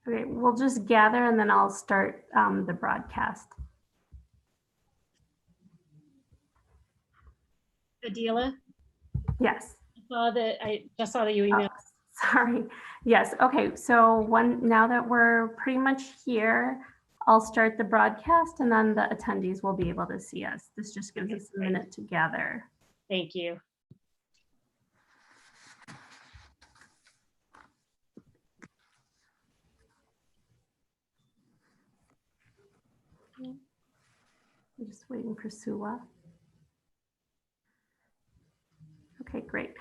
Okay, we'll just gather and then I'll start the broadcast. Adela, Yes. I just saw that you emailed. Oh, sorry. Yes. Okay. So now that we're pretty much here, I'll start the broadcast and then the attendees will be able to see us. This just gives us a minute to gather. Thank you. I'm just waiting for Sula. Okay, great.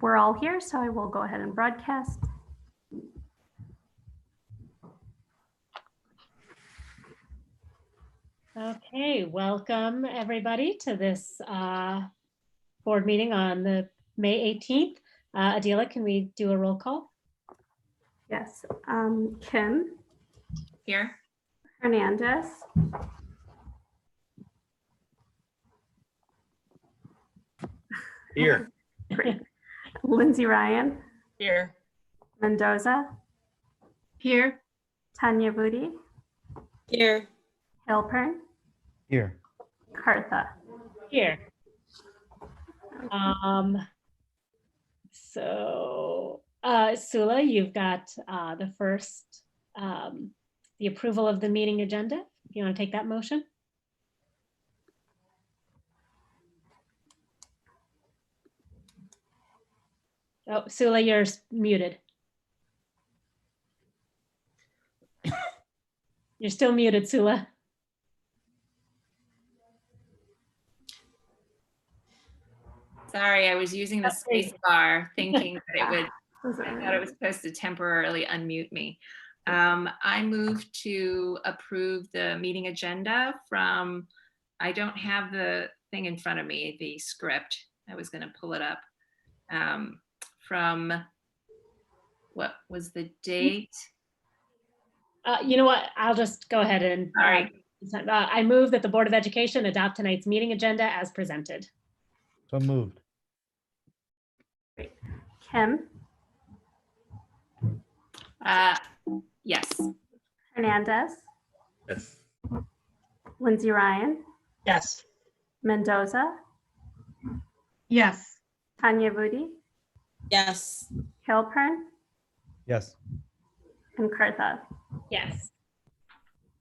We're all here, so I will go ahead and broadcast. Okay, welcome everybody to this board meeting on the May 18th. Adela, can we do a roll call? Yes. Kim. Here. Hernandez. Here. Great. Lindsay Ryan. Here. Mendoza. Here. Tanya Booty. Here. Hilpern. Here. Kartha. Here. So Sula, you've got the first, the approval of the meeting agenda. If you want to take that motion. Oh, Sula, you're muted. You're still muted, Sula. Sorry, I was using the space bar thinking that it would, I thought it was supposed to temporarily unmute me. I move to approve the meeting agenda from, I don't have the thing in front of me, the script. I was going to pull it up. From, what was the date? You know what? I'll just go ahead and I move that the Board of Education adopt tonight's meeting agenda as presented. So moved. Great. Kim. Yes. Hernandez. Yes. Lindsay Ryan. Yes. Mendoza. Yes. Tanya Booty. Yes. Hilpern. Yes. And Kartha. Yes.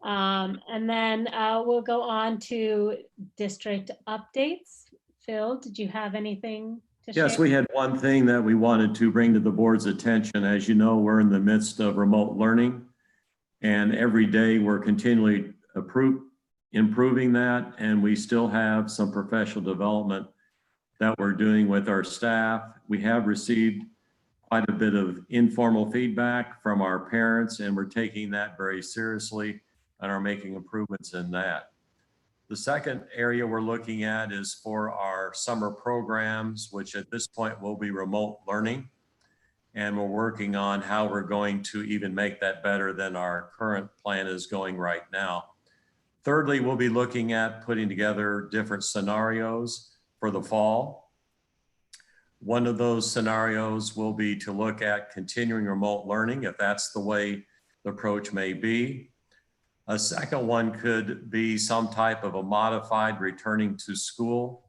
And then we'll go on to district updates. Phil, did you have anything to share? Yes, we had one thing that we wanted to bring to the board's attention. As you know, we're in the midst of remote learning, and every day we're continually improving that, and we still have some professional development that we're doing with our staff. We have received quite a bit of informal feedback from our parents, and we're taking that very seriously and are making improvements in that. The second area we're looking at is for our summer programs, which at this point will be remote learning. And we're working on how we're going to even make that better than our current plan is going right now. Thirdly, we'll be looking at putting together different scenarios for the fall. One of those scenarios will be to look at continuing remote learning, if that's the way the approach may be. A second one could be some type of a modified returning to school.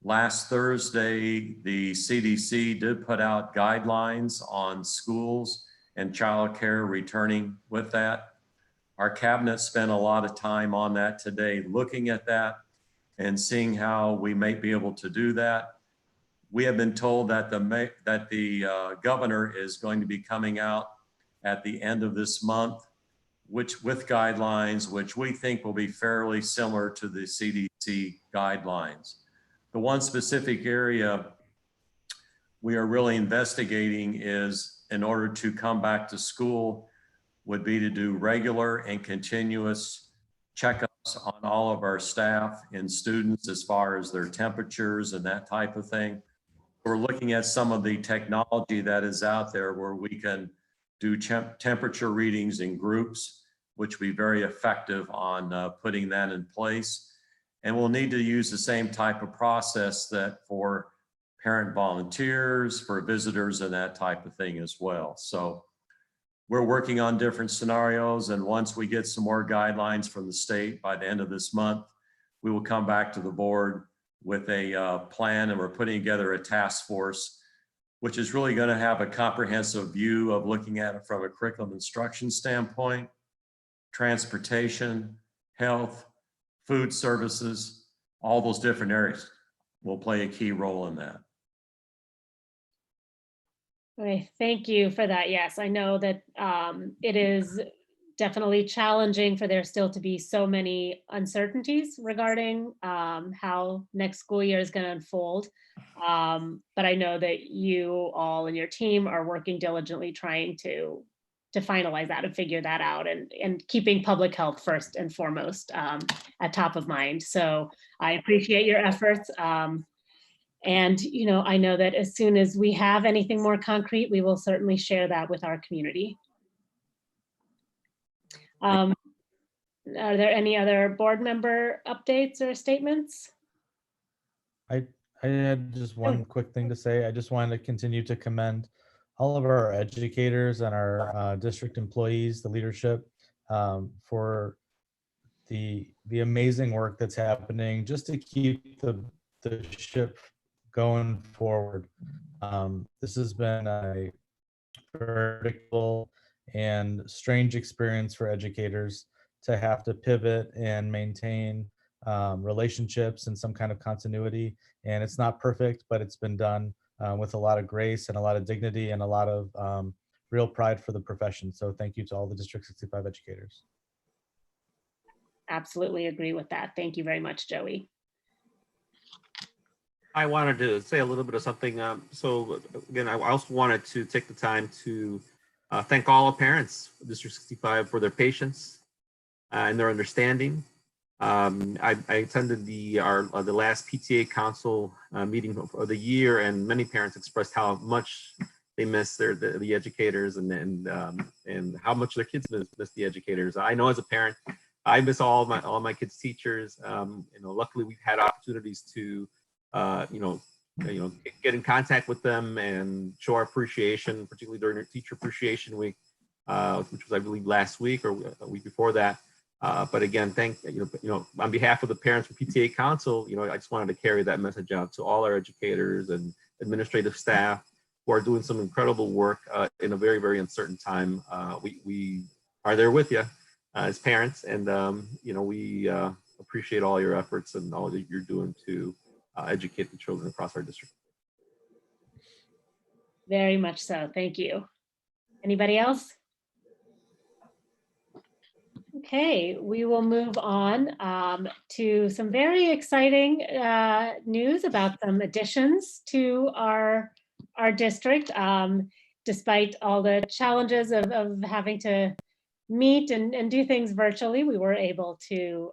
Last Thursday, the CDC did put out guidelines on schools and childcare returning with that. Our cabinet spent a lot of time on that today, looking at that and seeing how we may be able to do that. We have been told that the governor is going to be coming out at the end of this month, with guidelines, which we think will be fairly similar to the CDC guidelines. The one specific area we are really investigating is, in order to come back to school, would be to do regular and continuous checkups on all of our staff and students as far as their temperatures and that type of thing. We're looking at some of the technology that is out there where we can do temperature readings in groups, which will be very effective on putting that in place. And we'll need to use the same type of process that for parent volunteers, for visitors and that type of thing as well. So we're working on different scenarios, and once we get some more guidelines from the state by the end of this month, we will come back to the board with a plan, and we're putting together a task force, which is really going to have a comprehensive view of looking at it from a curriculum instruction standpoint, transportation, health, food services, all those different areas will play a key role in that. Okay, thank you for that. Yes, I know that it is definitely challenging for there still to be so many uncertainties regarding how next school year is going to unfold. But I know that you all and your team are working diligently trying to finalize that and figure that out, and keeping public health first and foremost at top of mind. So I appreciate your efforts. And, you know, I know that as soon as we have anything more concrete, we will certainly share that with our community. Are there any other board member updates or statements? I had just one quick thing to say. I just wanted to continue to commend all of our educators and our district employees, the leadership, for the amazing work that's happening just to keep the ship going forward. This has been a predictable and strange experience for educators to have to pivot and maintain relationships and some kind of continuity. And it's not perfect, but it's been done with a lot of grace and a lot of dignity and a lot of real pride for the profession. So thank you to all the District 65 educators. Absolutely agree with that. Thank you very much, Joey. I wanted to say a little bit of something. So again, I also wanted to take the time to thank all the parents of District 65 for their patience and their understanding. I attended the last PTA council meeting of the year, and many parents expressed how much they miss the educators and how much their kids miss the educators. I know as a parent, I miss all my kids' teachers. Luckily we've had opportunities to get in contact with them and show our appreciation, particularly during our Teacher Appreciation Week, which was, I believe, last week or a week before that. But again, on behalf of the parents for PTA Council, I just wanted to carry that message out to all our educators and administrative staff who are doing some incredible work in a very, very uncertain time. We are there with you as parents, and we appreciate all your efforts and all that you're doing to educate the children across our district. Very much so. Thank you. Anybody else? Okay, we will move on to some very exciting news about some additions to our district. Despite all the challenges of having to meet and do things virtually, we were able to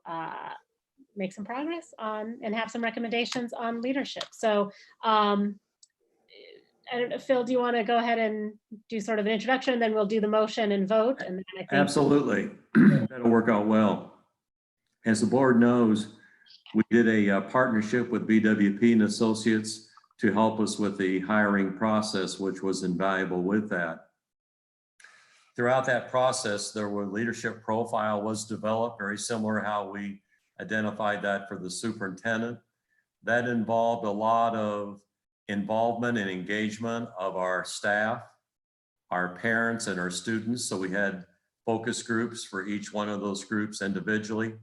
make some progress on and have some recommendations on leadership. So I don't know, Phil, do you want to go ahead and do sort of an introduction, and then we'll do the motion and vote? And then I think Absolutely. That'll work out well. As the board knows, we did a partnership with BWP and Associates to help us with the hiring process, which was invaluable with that. Throughout that process, there were leadership profile was developed, very similar how we identified that for the superintendent. That involved a lot of involvement and engagement of our staff, our parents, and our students. So we had focus groups for each one of those groups individually,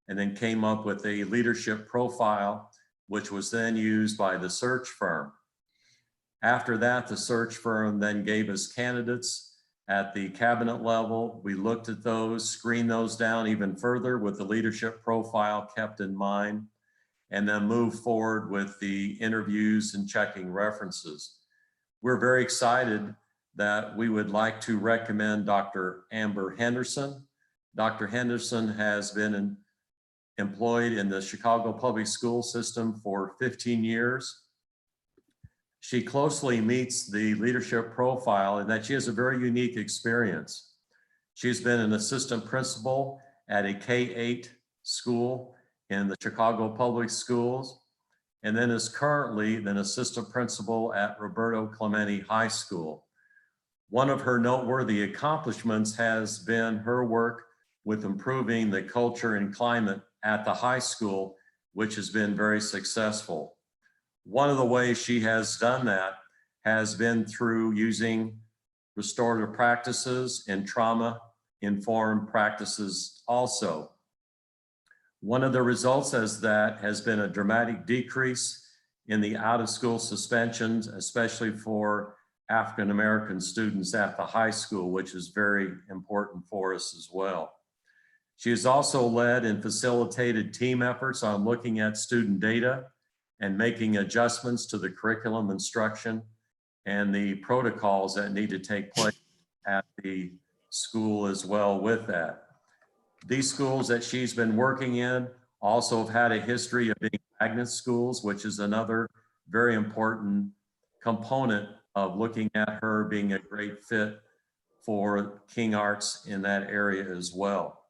and then came up with a leadership profile, which was then used by the search firm. After that, the search firm then gave us candidates at the cabinet level. We looked at those, screened those down even further with the leadership profile kept in mind, and then move forward with the interviews and checking references. We're very excited that we would like to recommend Dr. Amber Henderson. Dr. Henderson has been employed in the Chicago public school system for 15 years. She closely meets the leadership profile in that she has a very unique experience. She's been an assistant principal at a K-8 school in the Chicago public schools. and then is currently an assistant principal at Roberto Clemente High School. One of her noteworthy accomplishments has been her work with improving the culture and climate at the high school, which has been very successful. One of the ways she has done that has been through using restorative practices and trauma-informed practices also. One of the results as that has been a dramatic decrease in the out-of-school suspensions, especially for African-American students at the high school, which is very important for us as well. She has also led and facilitated team efforts on looking at student data and making adjustments to the curriculum instruction and the protocols that need to take place at the school as well with that. These schools that she's been working in also have had a history of being magnet schools, which is another very important component of looking at her being a great fit for King Arts in that area as well.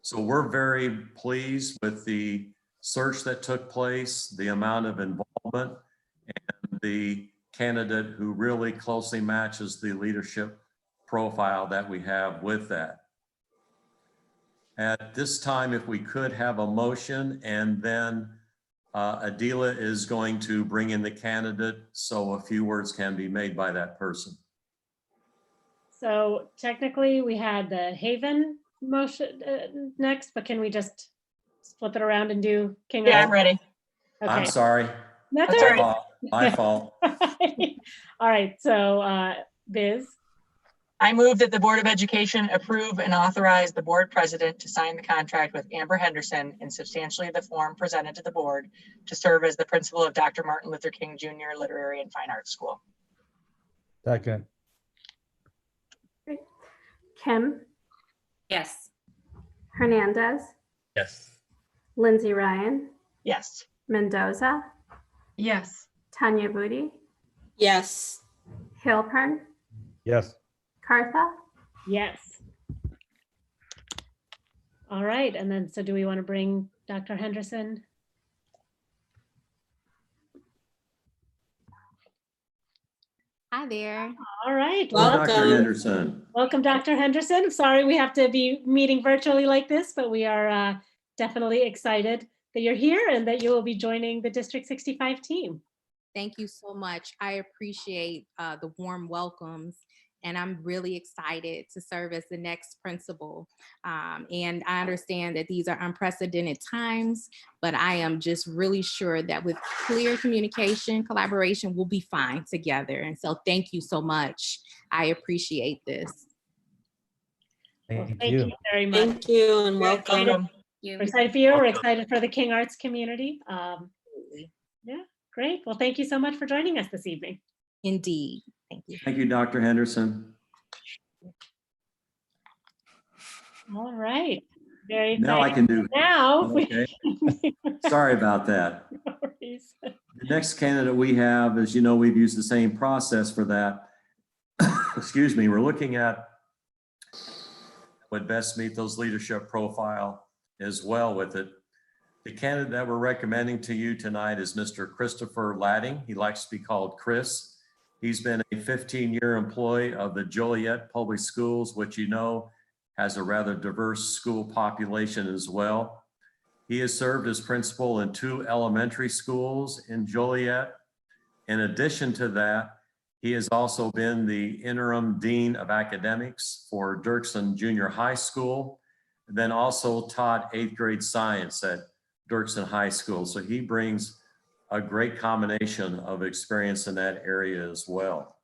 So we're very pleased with the search that took place, the amount of involvement, and the candidate who really closely matches the leadership profile that we have with that. At this time, if we could have a motion, and then Adila is going to bring in the candidate, so a few words can be made by that person. So technically we had the Haven motion next, but can we just flip it around and do King Yeah, Arts? I'm ready. Okay. I'm sorry. That's That's all all right. right. My fault. All right, so Biz, I move that the Board of Education approve and authorize the board president to sign the contract with Amber Henderson in substantially the form presented to the board to serve as the principal of Dr. Martin Luther King Jr. Literary and Fine Arts School. Second. Kim, Yes. Hernandez, Yes. Lindsay Ryan, Yes. Mendoza, Yes. Tanya Booty, Yes. Halpern, Yes. Cartha. yes. All right, and then so do we want to bring Dr. Henderson? Hi there. All right, Hello, well, Dr. Welcome. Henderson. welcome, Dr. Henderson. Sorry we have to be meeting virtually like this, but we are definitely excited that you're here and that you will be joining the District 65 team. Thank you so much. I appreciate the warm welcomes, and I'm really excited to serve as the next principal. And I understand that these are unprecedented times, but I am just really sure that with clear communication, collaboration, we'll be fine together. And so thank you so much. I appreciate this. Well, Thank thank you. you very much. Thank you and We're excited. welcome. We're excited for you. We're excited for the King Arts community. Yeah, great. Well, thank you so much for joining us this evening. Indeed. Thank you. Thank you, Dr. Henderson. All right. Very exciting. Now I can do. Now, Okay. Sorry about that. No worries. The next candidate we have, as you know, we've used the same process for that. Excuse me, we're looking at what best meet those leadership profile as well with it. The candidate that we're recommending to you tonight is Mr. Christopher Ladding. He likes to be called Chris. He's been a 15-year employee of the Joliet Public Schools, which you know has a rather diverse school population as well. He has served as principal in 2 elementary schools in Joliet. In addition to that, he has also been the interim dean of academics for Dirksen Junior High School, then also taught 8th grade science at Dirksen High School. So he brings a great combination of experience in that area as well.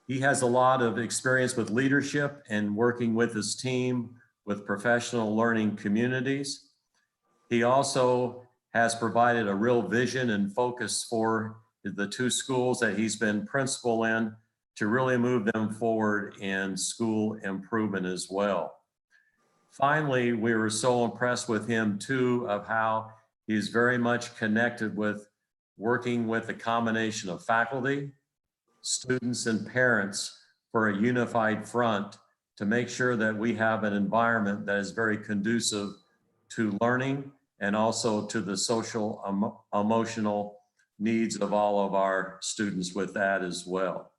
He has a lot of experience with leadership and working with his team with professional learning communities. He also has provided a real vision and focus for the 2 schools that he's been principal in to really move them forward in school improvement as well. Finally, we were so impressed with him too of how he's very much connected with working with a combination of faculty, students, and parents for a unified front to make sure that we have an environment that is very conducive to learning and also to the social emotional needs of all of our students with that as well.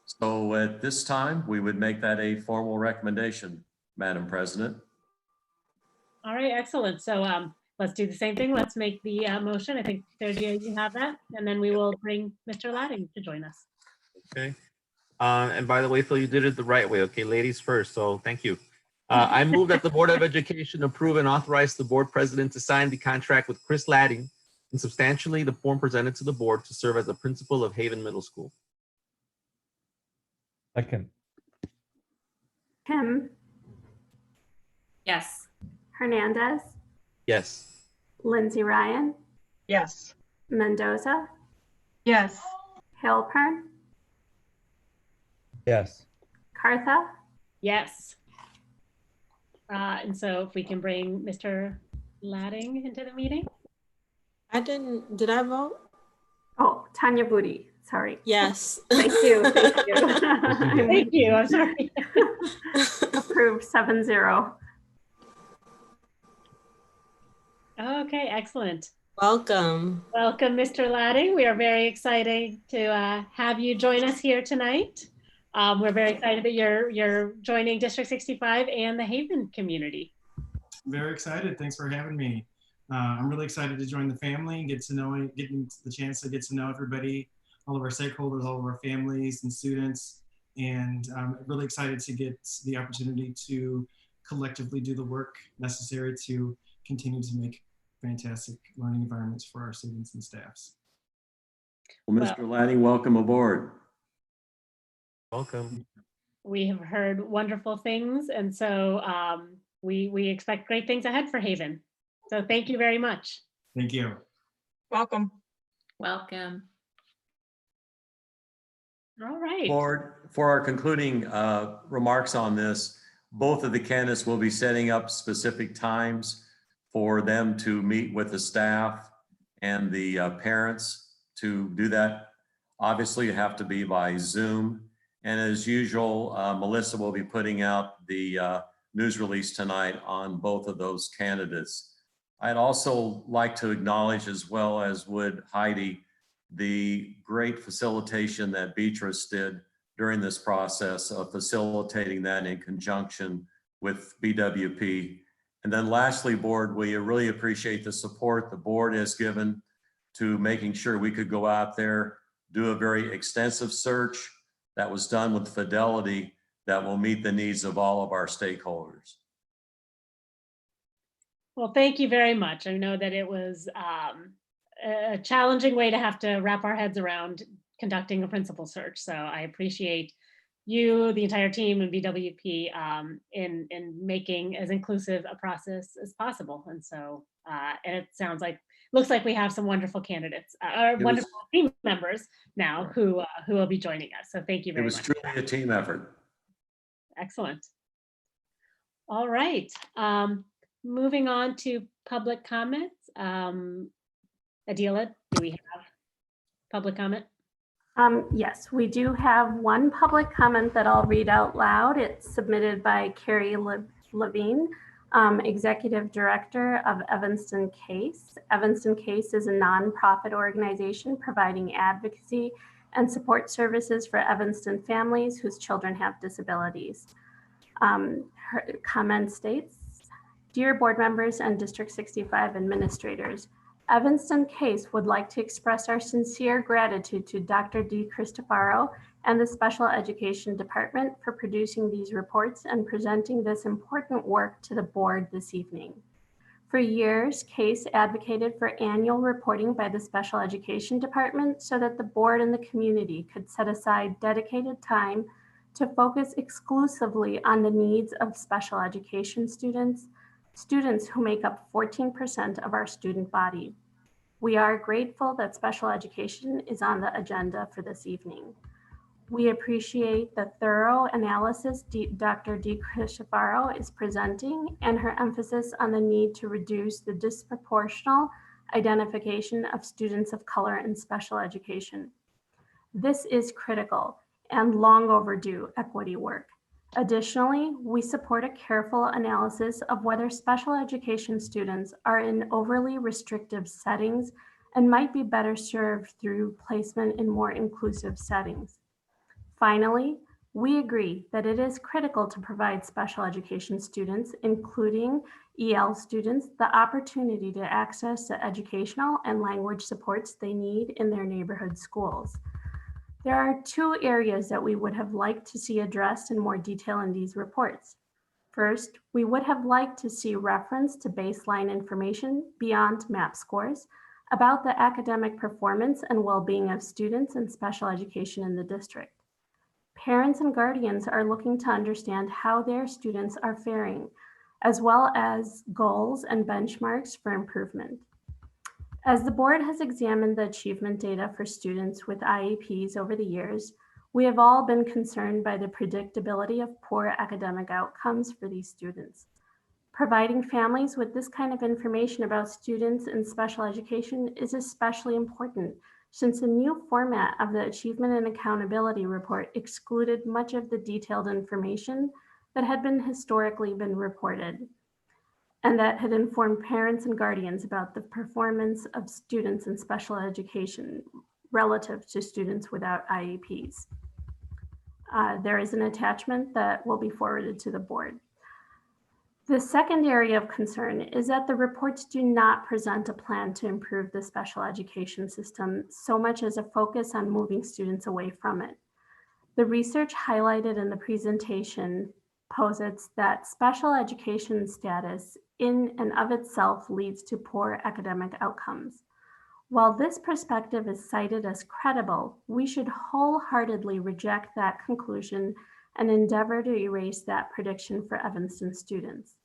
So at this time, we would make that a formal recommendation, Madam President. All right, excellent. So let's do the same thing. Let's make the motion. I think, Sergio, you have that. And then we will bring Mr. Ladding to join us. Okay. And by the way, Phil, you did it the right way. Okay, ladies first. So thank you. I move that the Board of Education approve and authorize the board president to sign the contract with Chris Ladding in substantially the form presented to the board to serve as the principal of Haven Middle School. Second. Kim, Yes. Hernandez, Yes. Lindsay Ryan, Yes. Mendoza, Yes. Halpern, Yes. Cartha, Yes. And so if we can bring Mr. Ladding into the meeting. Did I vote? oh, Tanya Booty, sorry. Yes. Thank you, thank you. Thank you, I'm sorry. Approved 7-0. Okay, excellent. Welcome. Welcome, Mr. Ladding. We are very excited to have you join us here tonight. We're very excited that you're joining District 65 and the Haven community. Very excited. Thanks for having me. I'm really excited to join the family and getting the chance to get to know everybody, all of our stakeholders, all of our families and students. And I'm really excited to get the opportunity to collectively do the work necessary to continue to make fantastic learning environments for our students and staffs. Well, Mr. Ladding, welcome aboard. Welcome. We have heard wonderful things, and so we expect great things ahead for Haven. So thank you very much. Thank you. Welcome. Welcome. All right. For our concluding remarks on this, both of the candidates will be setting up specific times for them to meet with the staff and the parents. To do that, obviously you have to be by Zoom. And as usual, Melissa will be putting out the news release tonight on both of those candidates. I'd also like to acknowledge, as well as would Heidi, the great facilitation that Beatrice did during this process of facilitating that in conjunction with BWP. And then lastly, board, we really appreciate the support the board has given to making sure we could go out there, do a very extensive search that was done with fidelity that will meet the needs of all of our stakeholders. Well, thank you very much. I know that it was a challenging way to have to wrap our heads around conducting a principal search. So I appreciate you, the entire team, and BWP in making as inclusive a process as possible. And so and it looks like we have some wonderful candidates, or wonderful team members now who will be joining us. So thank you very much. It was truly a team effort. Excellent. All right. Moving on to public comments. Adila, do we have public comment? Yes, we do have one public comment that I'll read out loud. It's submitted by Carrie Levine, Executive Director of Evanston Case. Evanston Case is a nonprofit organization providing advocacy and support services for Evanston families whose children have disabilities. Her comment states, "Dear board members and District 65 administrators, Evanston Case would like to express our sincere gratitude to Dr. D. Cristofaro and the Special Education Department for producing these reports and presenting this important work to the board this evening. For years, Case advocated for annual reporting by the Special Education Department so that the board and the community could set aside dedicated time to focus exclusively on the needs of special education students who make up 14% of our student body. We are grateful that special education is on the agenda for this evening. We appreciate the thorough analysis Dr. D. Cristofaro is presenting and her emphasis on the need to reduce the disproportional identification of students of color in special education. This is critical and long overdue equity work. Additionally, we support a careful analysis of whether special education students are in overly restrictive settings and might be better served through placement in more inclusive settings. Finally, we agree that it is critical to provide special education students, including EL students, the opportunity to access the educational and language supports they need in their neighborhood schools. There are two areas that we would have liked to see addressed in more detail in these reports. First, we would have liked to see reference to baseline information beyond MAP scores about the academic performance and well-being of students in special education in the district. Parents and guardians are looking to understand how their students are faring, as well as goals and benchmarks for improvement. As the board has examined the achievement data for students with IEPs over the years, we have all been concerned by the predictability of poor academic outcomes for these students. Providing families with this kind of information about students in special education is especially important since the new format of the Achievement and Accountability Report excluded much of the detailed information that had historically been reported and that had informed parents and guardians about the performance of students in special education relative to students without IEPs. There is an attachment that will be forwarded to the board. The second area of concern is that the reports do not present a plan to improve the special education system so much as a focus on moving students away from it. The research highlighted in the presentation posits that special education status in and of itself leads to poor academic outcomes. While this perspective is cited as credible, we should wholeheartedly reject that conclusion and endeavor to erase that prediction for Evanston students.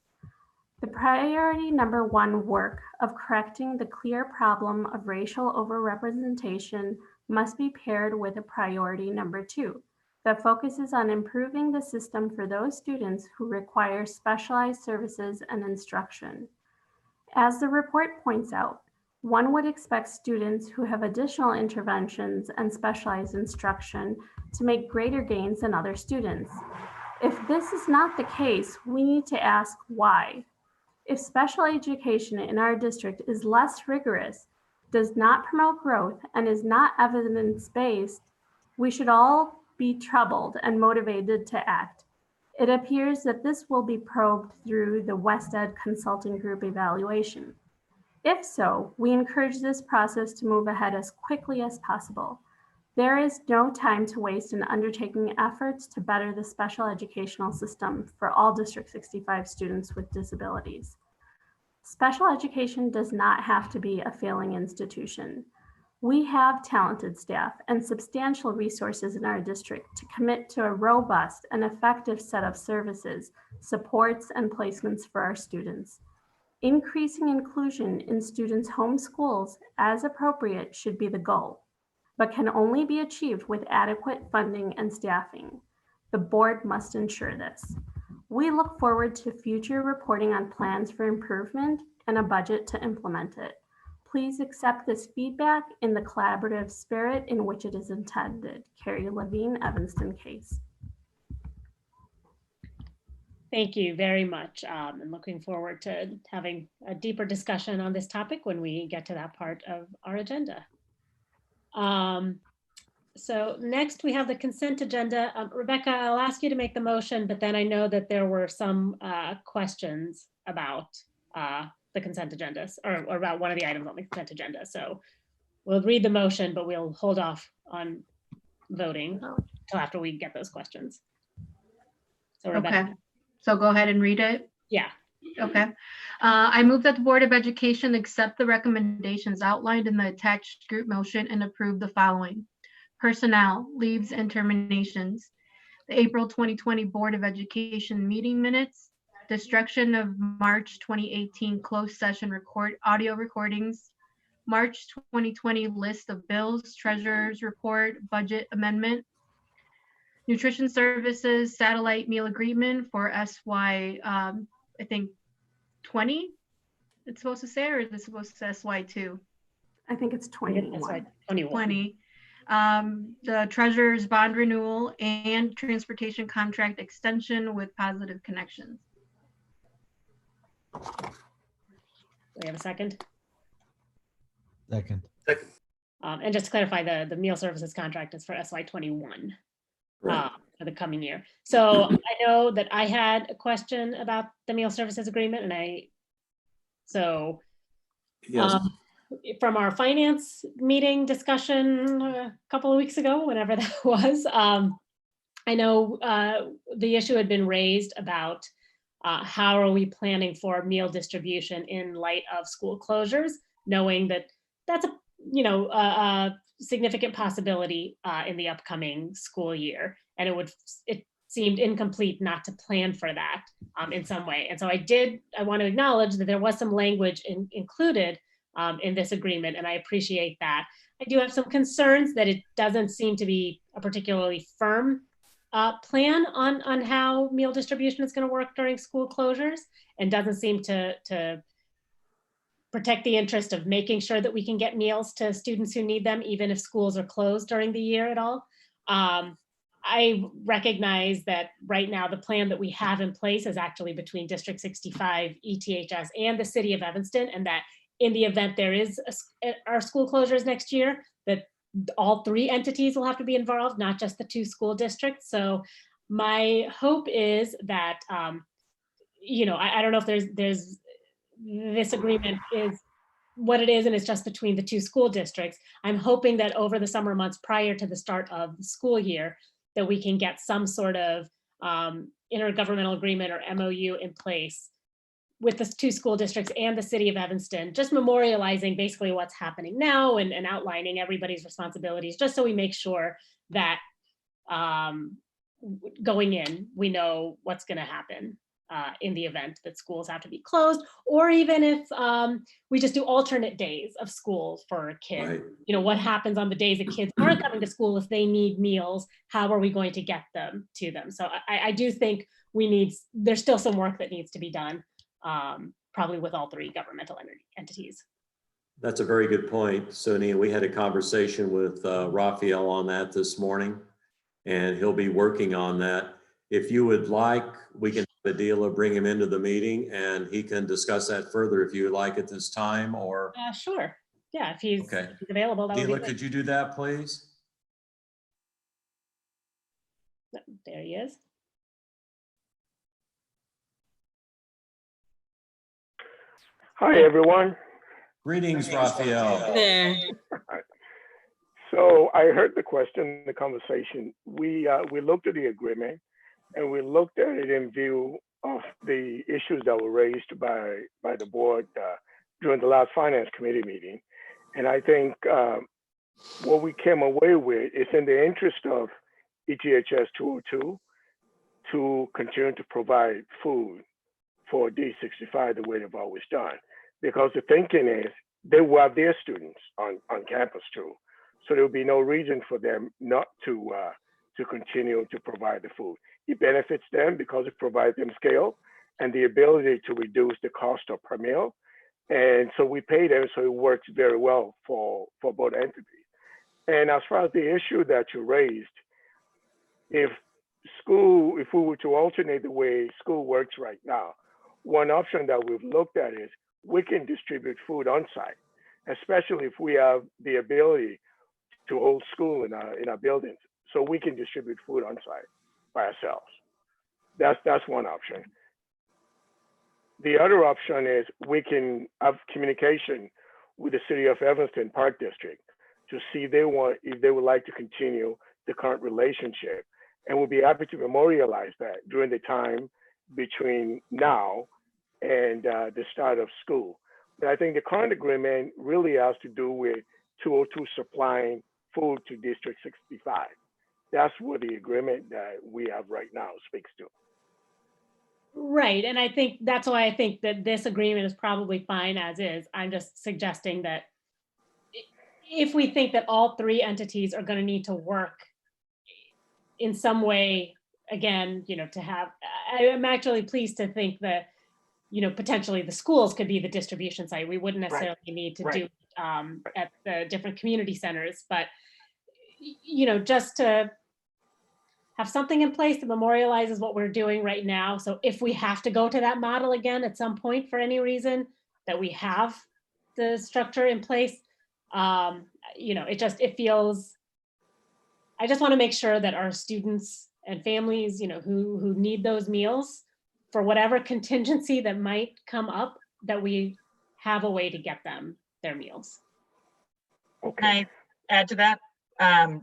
The priority number one work of correcting the clear problem of racial overrepresentation must be paired with a priority number two that focuses on improving the system for those students who require specialized services and instruction. As the report points out, one would expect students who have additional interventions and specialized instruction to make greater gains than other students. If this is not the case, we need to ask why. If special education in our district is less rigorous, does not promote growth, and is not evidence-based, we should all be troubled and motivated to act. It appears that this will be probed through the WestEd Consulting Group evaluation. If so, we encourage this process to move ahead as quickly as possible. There is no time to waste in undertaking efforts to better the special educational system for all District 65 students with disabilities. Special education does not have to be a failing institution. We have talented staff and substantial resources in our district to commit to a robust and effective set of services, supports, and placements for our students. Increasing inclusion in students' home schools as appropriate should be the goal, but can only be achieved with adequate funding and staffing. The board must ensure this. We look forward to future reporting on plans for improvement and a budget to implement it. Please accept this feedback in the collaborative spirit in which it is intended. Carrie Levine, Evanston Case. Thank you very much. And looking forward to having a deeper discussion on this topic when we get to that part of our agenda. So next we have the consent agenda. Rebecca, I'll ask you to make the motion, but then I know that there were some questions about the consent agendas or about one of the items on the consent agenda. So we'll read the motion, but we'll hold off on voting until after we get those questions. So Rebecca. Okay, so go ahead and read it. Yeah. Okay. I move that the Board of Education accept the recommendations outlined in the attached group motion and approve the following. Personnel, leaves and terminations. The April 2020 Board of Education meeting minutes. Destruction of March 2018 closed session audio recordings. March 2020 list of bills, treasurer's report, budget amendment. Nutrition services, satellite meal agreement for SY, I think 20, it's supposed to say, or is it supposed to say SY2? I think it's 21. 21. 20. the treasurer's bond renewal, and transportation contract extension with Positive Connections. We have a second. Second. And just to clarify, the meal services contract is for SY21 Right. for the coming year. So I know that I had a question about the meal services agreement, and Yes. from our finance meeting discussion a couple of weeks ago, whenever that was, I know the issue had been raised about how are we planning for meal distribution in light of school closures, knowing that that's a significant possibility in the upcoming school year, and it seemed incomplete not to plan for that in some way. And so I want to acknowledge that there was some language included in this agreement, and I appreciate that. I do have some concerns that it doesn't seem to be a particularly firm plan on how meal distribution is going to work during school closures, and doesn't seem to protect the interest of making sure that we can get meals to students who need them, even if schools are closed during the year at all. I recognize that right now the plan that we have in place is actually between District 65, ETHS, and the City of Evanston, and that in the event there is our school closures next year, that all three entities will have to be involved, not just the two school districts. So my hope is that, I don't know if there's this agreement is what it is, and it's just between the two school districts. I'm hoping that over the summer months prior to the start of the school year, that we can get some sort of intergovernmental agreement or MOU in place with the two school districts and the City of Evanston, just memorializing basically what's happening now and outlining everybody's responsibilities, just so we make sure that going in, we know what's going to happen in the event that schools have to be closed, or even if we just do alternate days of school for kids. Right. What happens on the days that kids aren't coming to school if they need meals? How are we going to get them to them? So I do think there's still some work that needs to be done, probably with all three governmental entities. That's a very good point, Suni. We had a conversation with Raphael on that this morning, and he'll be working on that. If you would like, we can have a deal of bring him into the meeting and he can discuss that further if you would like at this time, or. Sure. Yeah, if he's Okay. available, that would be Dila, great. could you do that, please? There he is. Hi, everyone. Greetings, Raphael. There. So I heard the question, the conversation. We looked at the agreement, and we looked at it in view of the issues that were raised by the board during the last finance committee meeting. And I think what we came away with is in the interest of ETHS 202 to continue to provide food for D65 the way they've always done. Because the thinking is they will have their students on campus too. So there will be no reason for them not to continue to provide the food. It benefits them because it provides them scale and the ability to reduce the cost of per meal. And so we pay them, so it works very well for both entities. And as far as the issue that you raised, if we were to alternate the way school works right now, one option that we've looked at is we can distribute food on site, especially if we have the ability to hold school in our buildings. So we can distribute food on site by ourselves. That's one option. The other option is we can have communication with the City of Evanston Park District to see if they would like to continue the current relationship. And we'll be happy to memorialize that during the time between now and the start of school. But I think the current agreement really has to do with 202 supplying food to District 65. That's what the agreement that we have right now speaks to. Right, and I think that's why I think that this agreement is probably fine as is. I'm just suggesting that if we think that all three entities are going to need to work in some way, again, to have, I'm actually pleased to think that, potentially the schools could be the distribution site. We wouldn't necessarily need to do at the different community centers, but just to have something in place that memorializes what we're doing right now. So if we have to go to that model again at some point for any reason, that we have the structure in place. It feels, I just want to make sure that our students and families, who need those meals, for whatever contingency that might come up, that we have a way to get them their meals. Can I add to that?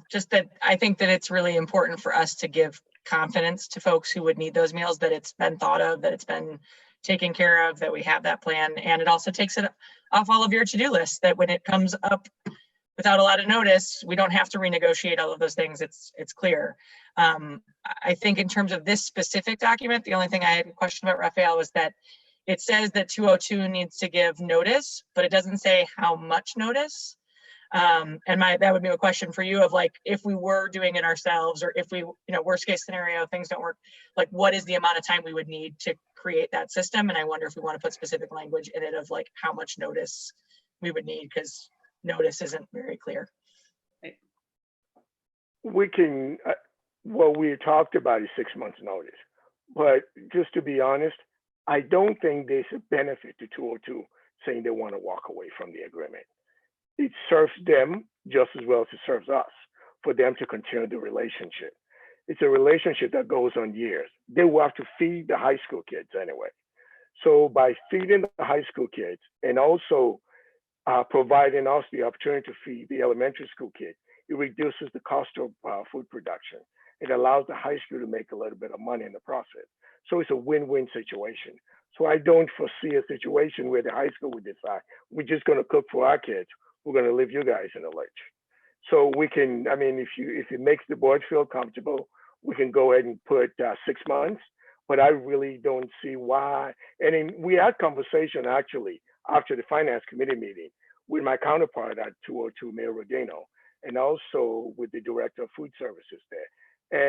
Just that I think that it's really important for us to give confidence to folks who would need those meals, that it's been thought of, that it's been taken care of, that we have that plan. And it also takes it off all of your to-do lists, that when it comes up without a lot of notice, we don't have to renegotiate all of those things. It's clear. I think in terms of this specific document, the only thing I had a question about, Raphael, was that it says that 202 needs to give notice, but it doesn't say how much notice. And that would be a question for you of, like, if we were doing it ourselves, or if we, worst case scenario, things don't work, like, what is the amount of time we would need to create that system? And I wonder if we want to put specific language in it of, like, how much notice we would need, because notice isn't very clear. We can, what we talked about is 6 months notice, but just to be honest, I don't think there's a benefit to 202 saying they want to walk away from the agreement. It serves them just as well as it serves us for them to continue the relationship. It's a relationship that goes on years. They will have to feed the high school kids anyway. So by feeding the high school kids and also providing us the opportunity to feed the elementary school kids, it reduces the cost of food production. It allows the high school to make a little bit of money in the process. So it's a win-win situation. So I don't foresee a situation where the high school would decide, we're just going to cook for our kids, we're going to leave you guys in the lurch. So we can, if it makes the board feel comfortable, we can go ahead and put 6 months, but I really don't see why. And we had conversation actually after the finance committee meeting with my counterpart at 202, Mayor Rodino, and also with the director of food services there.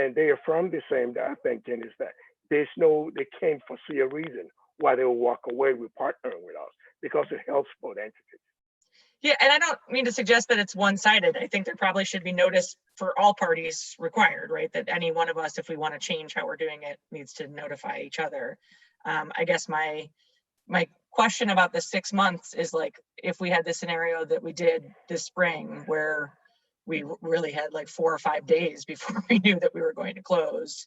And they affirmed the same that I think is that they can't foresee a reason why they will walk away with partnering with us, because it helps both entities. Yeah, and I don't mean to suggest that it's one-sided. I think there probably should be notice for all parties required, right? That any one of us, if we want to change how we're doing it, needs to notify each other. I guess my question about the 6 months is, like, if we had the scenario that we did this spring where we really had like 4 or 5 days before we knew that we were going to close,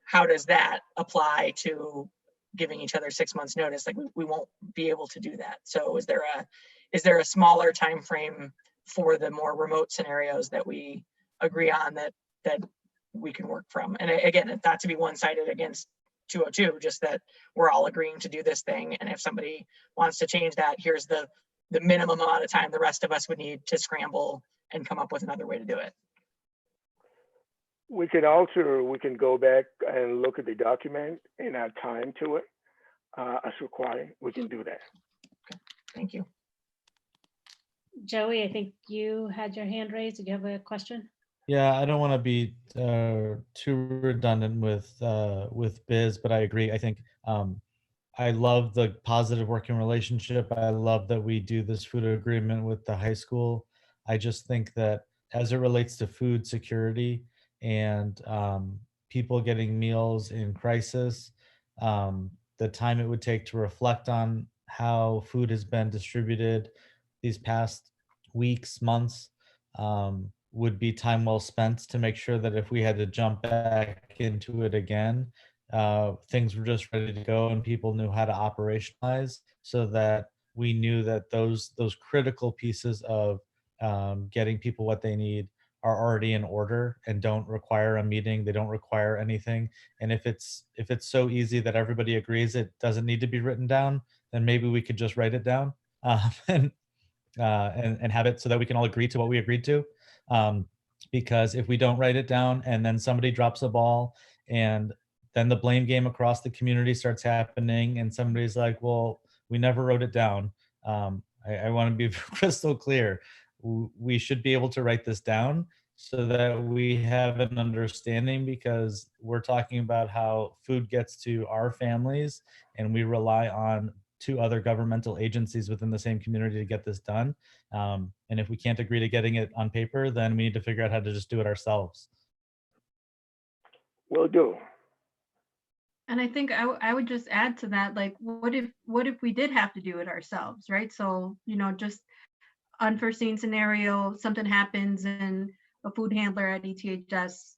how does that apply to giving each other 6 months notice? Like, we won't be able to do that. So is there a smaller time frame for the more remote scenarios that we agree on that we can work from? And again, not to be one-sided against 202, just that we're all agreeing to do this thing. And if somebody wants to change that, here's the minimum amount of time the rest of us would need to scramble and come up with another way to do it. We can go back and look at the document and add time to it as required. We can do that. Okay, thank you. Joey, I think you had your hand raised. Did you have a question? Yeah, I don't want to be too redundant with Biz, but I agree. I think I love the positive working relationship. I love that we do this food agreement with the high school. I just think that as it relates to food security and people getting meals in crisis, the time it would take to reflect on how food has been distributed these past weeks, months, would be time well spent to make sure that if we had to jump back into it again, things were just ready to go and people knew how to operationalize, so that we knew that those critical pieces of getting people what they need are already in order and don't require a meeting. They don't require anything. And if it's so easy that everybody agrees it doesn't need to be written down, then maybe we could just write it down and have it so that we can all agree to what we agreed to. Because if we don't write it down and then somebody drops a ball and then the blame game across the community starts happening and somebody's like, well, we never wrote it down. I want to be crystal clear. We should be able to write this down so that we have an understanding, because we're talking about how food gets to our families and we rely on to other governmental agencies within the same community to get this done. And if we can't agree to getting it on paper, then we need to figure out how to just do it ourselves. Will do. And I think I would just add to that, like, what if we did have to do it ourselves, right? So, just unforeseen scenario, something happens and a food handler at ETHS,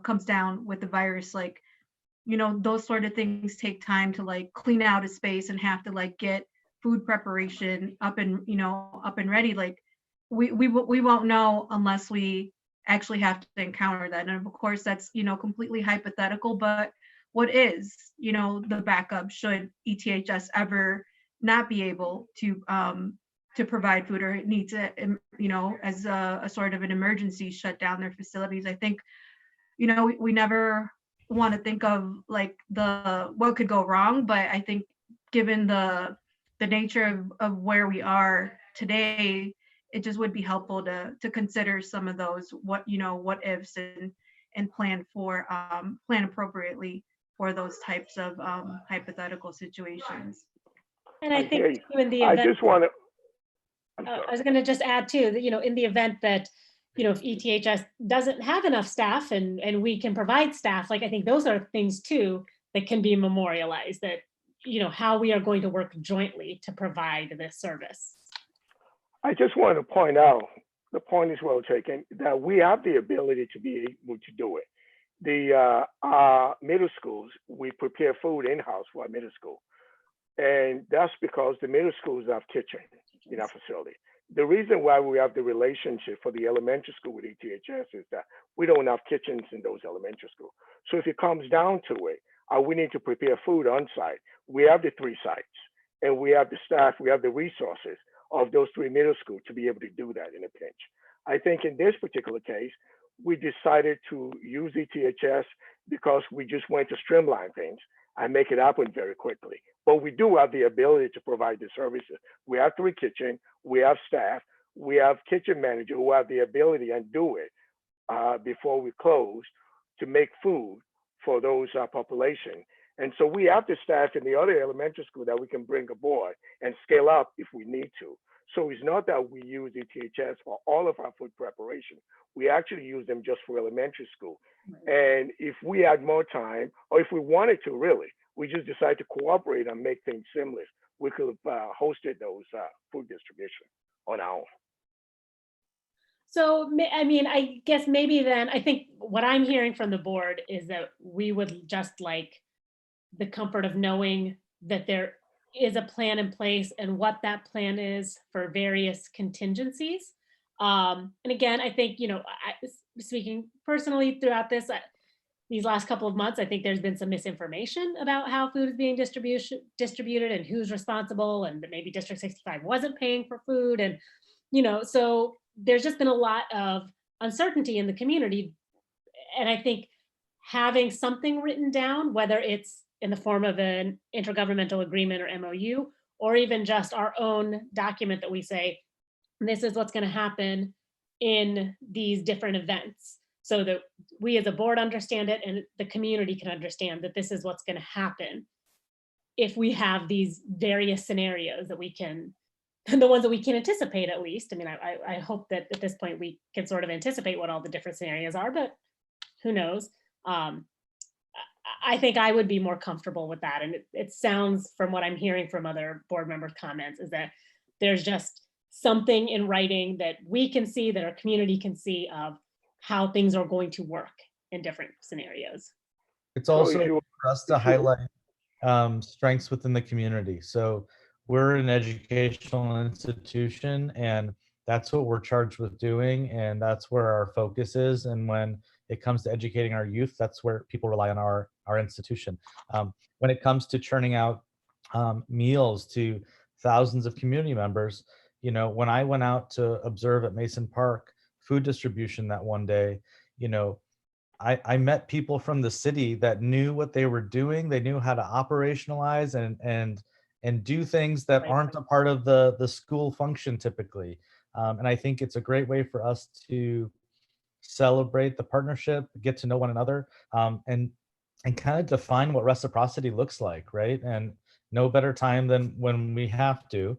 comes down with the virus, like, those sort of things take time to like clean out a space and have to like get food preparation up and ready. Like we won't know unless we actually have to encounter that. And of course that's, completely hypothetical, but what is, the backup should ETHS ever not be able to provide food or need to, as a sort of an emergency shut down their facilities. I think, we never want to think of like what could go wrong, but I think given the nature of where we are today, it just would be helpful to consider some of those what ifs and plan appropriately for those types of hypothetical situations. And I hear think you. in the I event, just want to. I was going to just add too that, in the event that, if ETHS doesn't have enough staff and we can provide staff, like I think those are things too that can be memorialized, that, how we are going to work jointly to provide this service. I just want to point out, the point is well taken, that we have the ability to be able to do it. Our middle schools, we prepare food in-house for our middle school. And that's because the middle schools have kitchen in our facility. The reason why we have the relationship for the elementary school with ETHS is that we don't have kitchens in those elementary schools. So if it comes down to it, we need to prepare food on site. We have the 3 sites and we have the staff, we have the resources of those 3 middle schools to be able to do that in a pinch. I think in this particular case, we decided to use ETHS because we just wanted to streamline things and make it happen very quickly. But we do have the ability to provide the services. We have 3 kitchen, we have staff, we have kitchen manager who have the ability and do it before we close to make food for those population. And so we have the staff in the other elementary school that we can bring aboard and scale up if we need to. So it's not that we use ETHS for all of our food preparation. We actually use them just for elementary school. And if we had more time, or if we wanted to really, we just decided to cooperate and make things seamless, we could have hosted those food distribution on our own. So, I mean, I guess maybe then, I think what I'm hearing from the board is that we would just like the comfort of knowing that there is a plan in place and what that plan is for various contingencies. And again, I think, speaking personally throughout this, these last couple of months, I think there's been some misinformation about how food is being distributed and who's responsible, and that maybe District 65 wasn't paying for food. And, so there's just been a lot of uncertainty in the community. And I think having something written down, whether it's in the form of an intergovernmental agreement or MOU, or even just our own document that we say, this is what's going to happen in these different events, so that we as a board understand it and the community can understand that this is what's going to happen if we have these various scenarios that we can, the ones that we can anticipate at least. I mean, I hope that at this point we can sort of anticipate what all the different scenarios are, but who knows? I think I would be more comfortable with that. And it sounds from what I'm hearing from other board members' comments is that there's just something in writing that we can see, that our community can see, of how things are going to work in different scenarios. It's also for us to highlight strengths within the community. So we're an educational institution, and that's what we're charged with doing, and that's where our focus is. And when it comes to educating our youth, that's where people rely on our institution. When it comes to churning out meals to thousands of community members, when I went out to observe at Mason Park food distribution that one day, I met people from the city that knew what they were doing. They knew how to operationalize and do things that aren't a part of the school function typically. And I think it's a great way for us to celebrate the partnership, get to know one another, and kind of define what reciprocity looks like, right? And no better time than when we have to.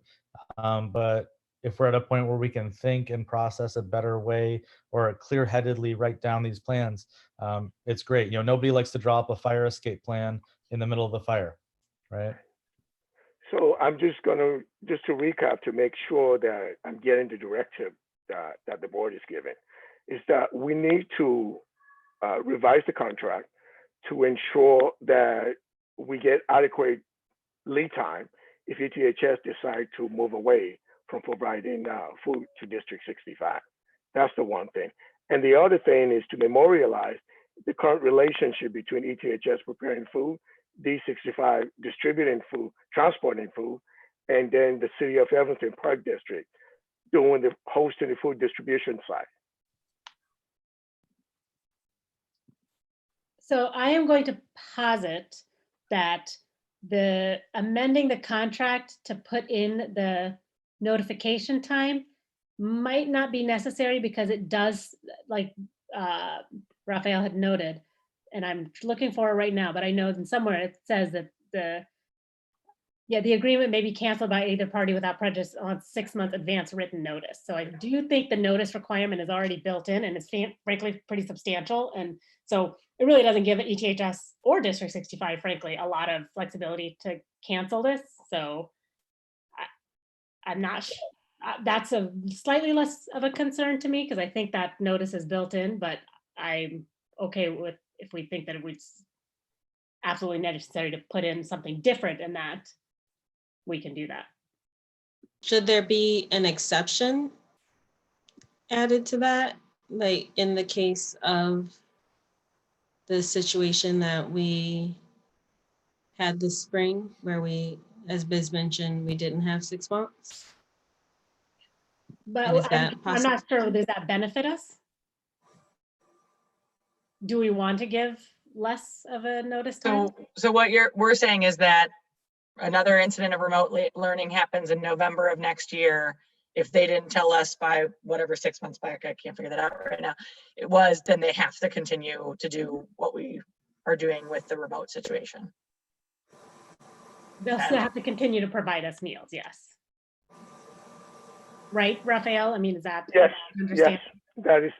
But if we're at a point where we can think and process a better way or clear-headedly write down these plans, it's great. You know, nobody likes to draw up a fire escape plan in the middle of the fire, right? So I'm just to recap to make sure that I'm getting the directive that the board is giving, is that we need to revise the contract to ensure that we get adequate lead time if ETHS decide to move away from providing food to District 65. That's the one thing. And the other thing is to memorialize the current relationship between ETHS preparing food, D65 distributing food, transporting food, and then the City of Evanston Park District hosting the food distribution site. So I am going to posit that the amending the contract to put in the notification time might not be necessary, because it does, like Raphael had noted, and I'm looking for it right now, but I know that somewhere it says that the agreement may be canceled by either party without prejudice on 6 month advance written notice. So I do think the notice requirement is already built in, and it's frankly pretty substantial. And so it really doesn't give ETHS or District 65, frankly, a lot of flexibility to cancel this. So I'm not sure. That's a slightly less of a concern to me, because I think that notice is built in, but I'm okay with if we think that it's absolutely necessary to put in something different in that, we can do that. Should there be an exception added to that? Like in the case of the situation that we had this spring, where we, as Biz mentioned, we didn't have 6 months? But I'm not sure, does that benefit us? Do we want to give less of a notice time? So what we're saying is that another incident of remote learning happens in November of next year. If they didn't tell us by whatever 6 months back, I can't figure that out right now, it was, then they have to continue to do what we are doing with the remote situation. They'll still have to continue to provide us meals, yes. Right, Raphael? I mean, is that? Yes, yes,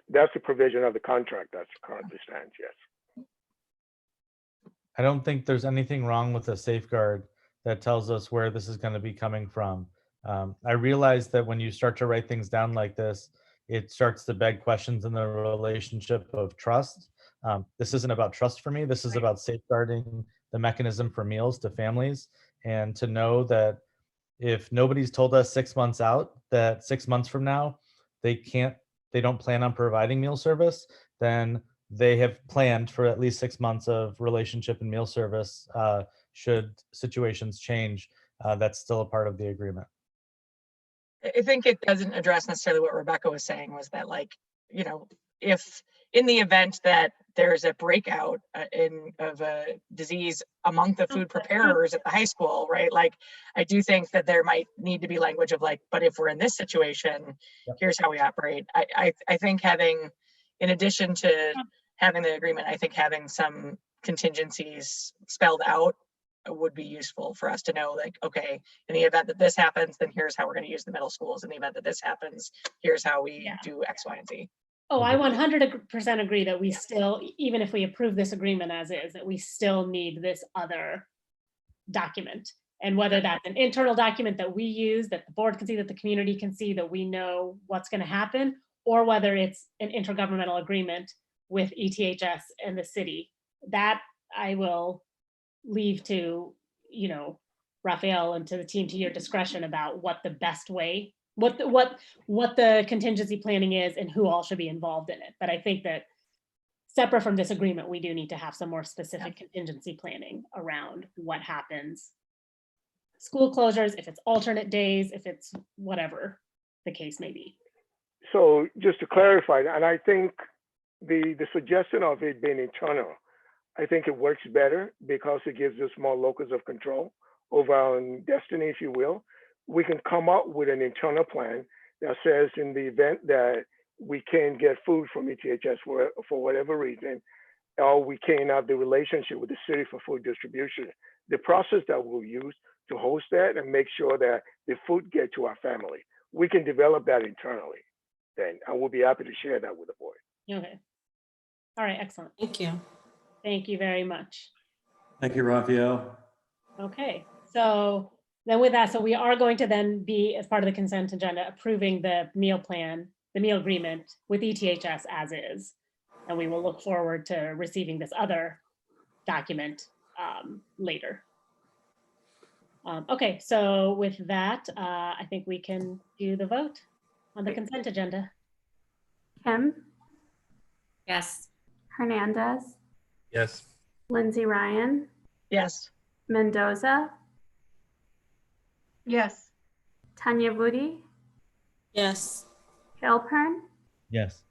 that's the provision of the contract that's currently stands, yes. I don't think there's anything wrong with a safeguard that tells us where this is going to be coming from. I realize that when you start to write things down like this, it starts to beg questions in the relationship of trust. This isn't about trust for me. This is about safeguarding the mechanism for meals to families, and to know that if nobody's told us 6 months out that 6 months from now they don't plan on providing meal service, then they have planned for at least 6 months of relationship and meal service. Should situations change, that's still a part of the agreement. I think it doesn't address necessarily what Rebecca was saying, was that, like, you know, if in the event that there's a breakout of a disease among the food preparers at the high school, right? Like, I do think that there might need to be language of like, but if we're in this situation, here's how we operate. I think having, in addition to having the agreement, I think having some contingencies spelled out would be useful for us to know, like, okay, in the event that this happens, then here's how we're going to use the middle schools. In the event that this happens, here's how we do X, Y, and Z. Oh, I 100% agree that we still, even if we approve this agreement as is, that we still need this other document. And whether that's an internal document that we use, that the board can see, that the community can see, that we know what's going to happen, or whether it's an intergovernmental agreement with ETHS and the city, that I will leave to, you know, Raphael and to the team, to your discretion about what the best way, what the contingency planning is and who all should be involved in it. But I think that separate from this agreement, we do need to have some more specific contingency planning around what happens. School closures, if it's alternate days, if it's whatever the case may be. So just to clarify, and I think the suggestion of it being internal, I think it works better because it gives us more locus of control over our own destiny, if you will. We can come up with an internal plan that says, in the event that we can't get food from ETHS for whatever reason, or we can't have the relationship with the city for food distribution, the process that we'll use to host that and make sure that the food get to our family. We can develop that internally. Then I will be happy to share that with the board. Okay. All right, excellent. Thank you. Thank you very much. Thank you, Raphael. Okay, so then with that, so we are going to then be, as part of the consent agenda, approving the meal plan, the meal agreement with ETHS as is. And we will look forward to receiving this other document later. Okay, so with that, I think we can do the vote on the consent agenda. Kim, Yes. Hernandez, Yes. Lindsay Ryan, Yes. Mendoza, Yes. Tanya Vudi, Yes. Halpern, Yes.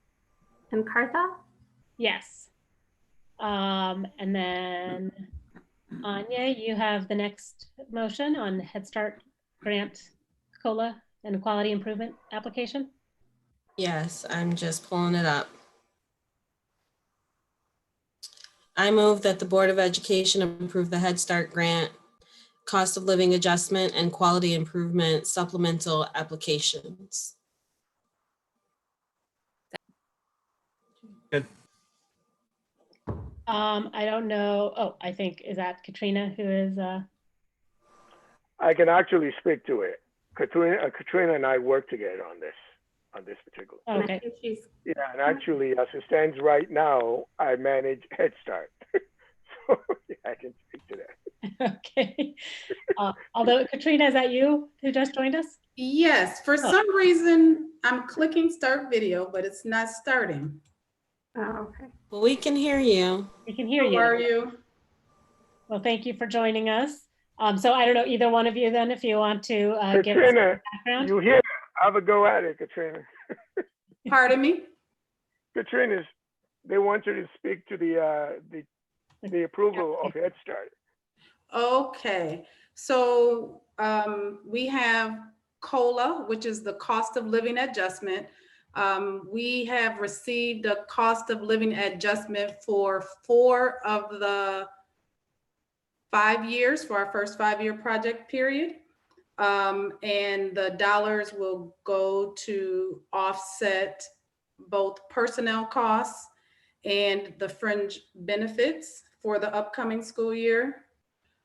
and Cartha. Yes. And then Anya, you have the next motion on Head Start grant, COLA, and quality improvement application. Yes, I'm just pulling it up. I move that the Board of Education approve the Head Start grant, cost of living adjustment, and quality improvement supplemental applications. Good. I don't know. Oh, I think, is that Katrina who is, I can actually speak to it. Katrina and I work together on this particular. And I okay. think she's Yeah, and actually, as it stands right now, I manage Head Start. So yeah, I can speak to that. Okay. Although Katrina, is that you who just joined us? Yes, for some reason, I'm clicking start video, but it's not starting. oh, okay. Well, we can hear you. We can hear How you. are you? Well, thank you for joining us. So I don't know, either one of you then, if you want to give us Katrina, background. you here? Have a go at it, Katrina. Pardon me? Katrina, they want you to speak to the approval of Head Start. Okay, so we have COLA, which is the cost of living adjustment. We have received a cost of living adjustment for 4 of the 5 years for our first 5-year project period. And the dollars will go to offset both personnel costs and the fringe benefits for the upcoming school year.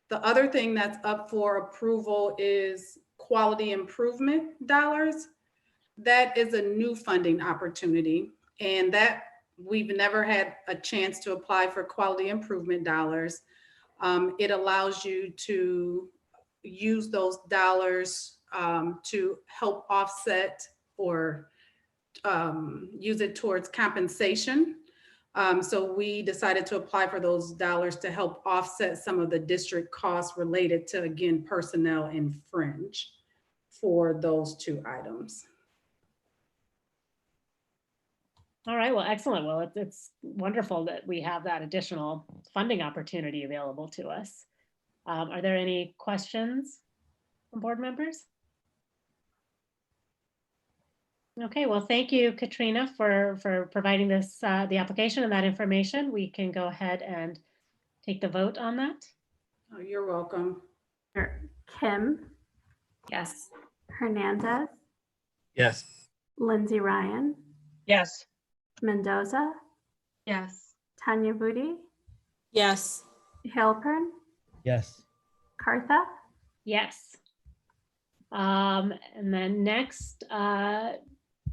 The other thing that's up for approval is quality improvement dollars. That is a new funding opportunity, and that we've never had a chance to apply for quality improvement dollars. It allows you to use those dollars to help offset or use it towards compensation. So we decided to apply for those dollars to help offset some of the district costs related to, again, personnel and fringe for those 2 items. All right, well, excellent. Well, it's wonderful that we have that additional funding opportunity available to us. Are there any questions from board members? Okay, well, thank you, Katrina, for providing this, the application and that information. We can go ahead and take the vote on that. Oh, you're welcome. Kim, Yes. Hernandez, Yes. Lindsay Ryan, Yes. Mendoza, Yes. Tanya Vudi, Yes. Halpern, Yes. Cartha. Yes. And then next,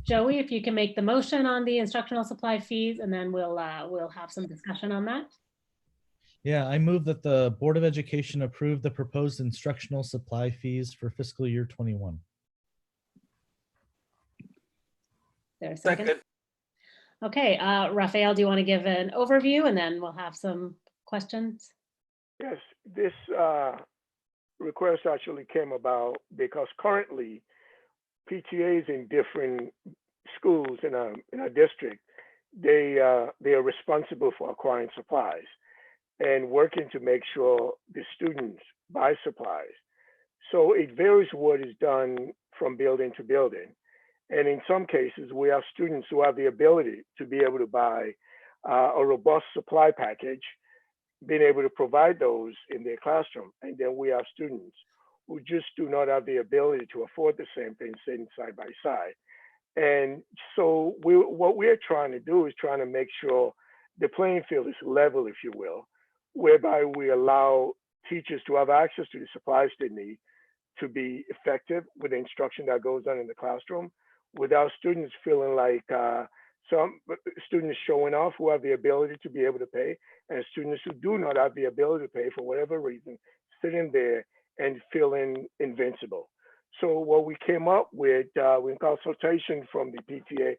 Joey, if you can make the motion on the instructional supply fees, and then we'll have some discussion on that. Yeah, I move that the Board of Education approve the proposed instructional supply fees for fiscal year 21. There a second? Second. Okay, Raphael, do you want to give an overview and then we'll have some questions? Yes, this request actually came about because currently PTAs in different schools in our district, they are responsible for acquiring supplies and working to make sure the students buy supplies. So it varies what is done from building to building. And in some cases, we have students who have the ability to be able to buy a robust supply package, being able to provide those in their classroom. And then we have students who just do not have the ability to afford the same thing sitting side by side. And so what we're trying to do is trying to make sure the playing field is level, if you will, whereby we allow teachers to have access to the supplies they need to be effective with the instruction that goes on in the classroom, without students feeling like some students showing off who have the ability to be able to pay, and students who do not have the ability to pay for whatever reason, sitting there and feeling invincible. So what we came up with in consultation from the PTA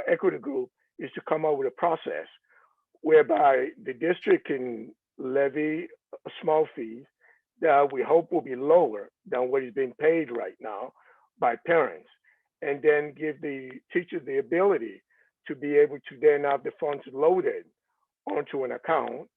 equity group is to come up with a process whereby the district can levy a small fee that we hope will be lower than what is being paid right now by parents, and then give the teachers the ability to be able to then have the funds loaded onto an account.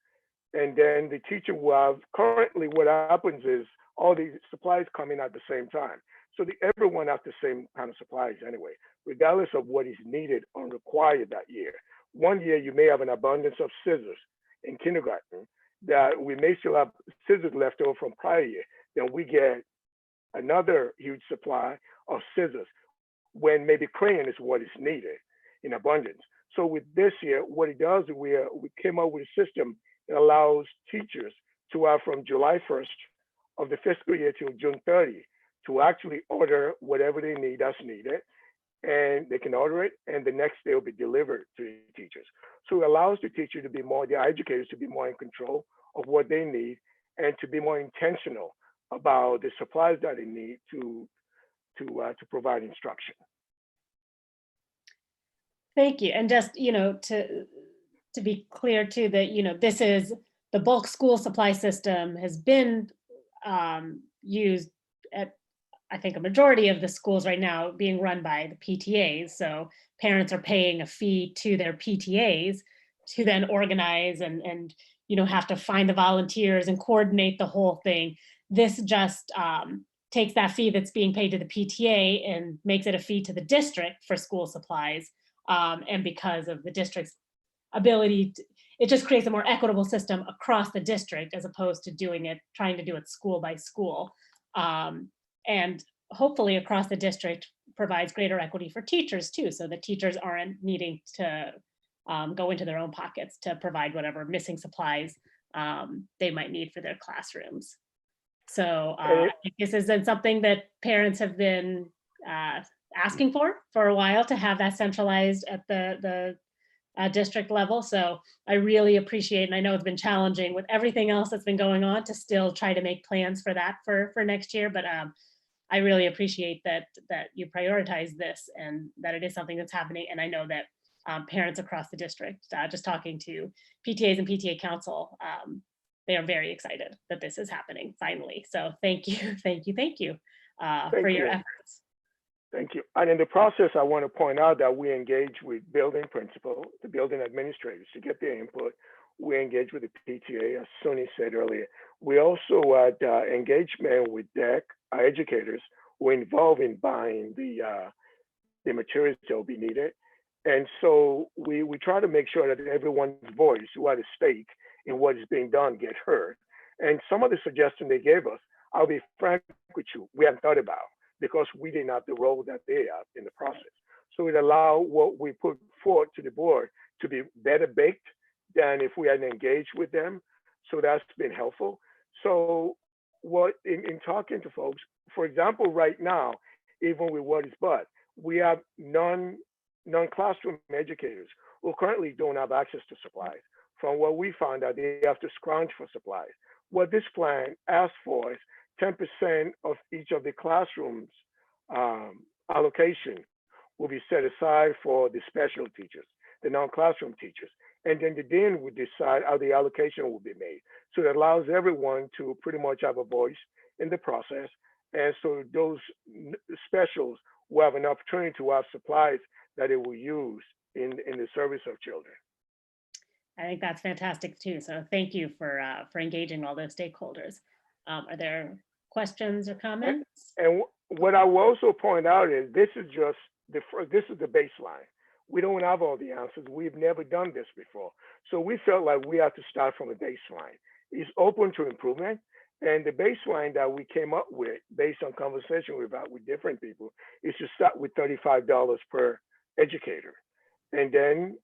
And then the teacher will have, currently what happens is all the supplies come in at the same time. So everyone has the same kind of supplies anyway, regardless of what is needed or required that year. One year you may have an abundance of scissors in kindergarten that we may still have scissors left over from prior year. Then we get another huge supply of scissors when maybe crayon is what is needed in abundance. So with this year, what it does is we came up with a system that allows teachers to have from July 1st of the fiscal year till June 30 to actually order whatever they need that's needed, and they can order it, and the next day will be delivered to the teachers. So it allows the teacher to be more, the educators to be more in control of what they need and to be more intentional about the supplies that they need to provide instruction. Thank you. And just, to be clear too, that, this is the bulk school supply system has been used at, I think, a majority of the schools right now being run by the PTAs. So parents are paying a fee to their PTAs to then organize and have to find the volunteers and coordinate the whole thing. This just takes that fee that's being paid to the PTA and makes it a fee to the district for school supplies. And because of the district's ability, it just creates a more equitable system across the district as opposed to trying to do it school by school. And hopefully across the district provides greater equity for teachers too, so that teachers aren't needing to go into their own pockets to provide whatever missing supplies they might need for their classrooms. So I think this is something that parents have been asking for a while, to have that centralized at the district level. So I really appreciate, and I know it's been challenging with everything else that's been going on, to still try to make plans for that for next year. But I really appreciate that you prioritize this and that it is something that's happening. And I know that parents across the district, just talking to PTAs and PTA council, they are very excited that this is happening finally. So thank you for your efforts. Thank you. And in the process, I want to point out that we engage with building principal, the building administrators to get their input. We engage with the PTA, as Suni said earlier. We also had engagement with DEC, our educators, who are involved in buying the materials that will be needed. And so we try to make sure that everyone's voice who had a stake in what is being done get heard. And some of the suggestions they gave us, I'll be frank with you, we haven't thought about, because we didn't have the role that they have in the process. So it allowed what we put forward to the board to be better baked than if we hadn't engaged with them. So that's been helpful. So what in talking to folks, for example, right now, even with what is but, we have non-classroom educators who currently don't have access to supplies. From what we found out, they have to scrounge for supplies. What this plan asks for is 10% of each of the classrooms allocation will be set aside for the special teachers, the non-classroom teachers. And then the dean would decide how the allocation will be made. So it allows everyone to pretty much have a voice in the process. And so those specials will have an opportunity to have supplies that they will use in the service of children. I think that's fantastic too. So thank you for engaging all those stakeholders. Are there questions or comments? And what I will also point out is this is just this is the baseline. We don't have all the answers. We've never done this before. So we felt like we have to start from a baseline. It's open to improvement. And the baseline that we came up with, based on conversation we've had with different people, is to start with $35 per educator. And then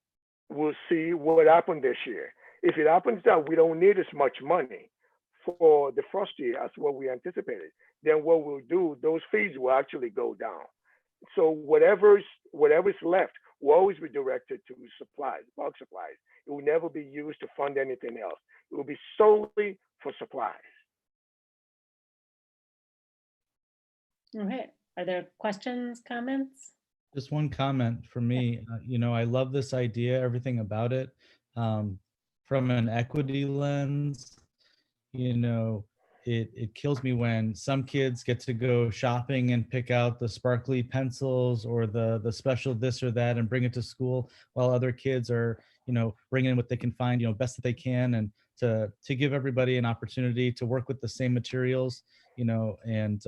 we'll see what happened this year. If it happens that we don't need as much money for the first year as what we anticipated, then what we'll do, those fees will actually go down. So whatever's left will always be directed to supplies, bulk supplies. It will never be used to fund anything else. It will be solely for supplies. All right. Are there questions, comments? Just one comment from me. I love this idea, everything about it. From an equity lens, it kills me when some kids get to go shopping and pick out the sparkly pencils or the special this or that and bring it to school, while other kids are, bringing in what they can find, best that they can, and to give everybody an opportunity to work with the same materials, and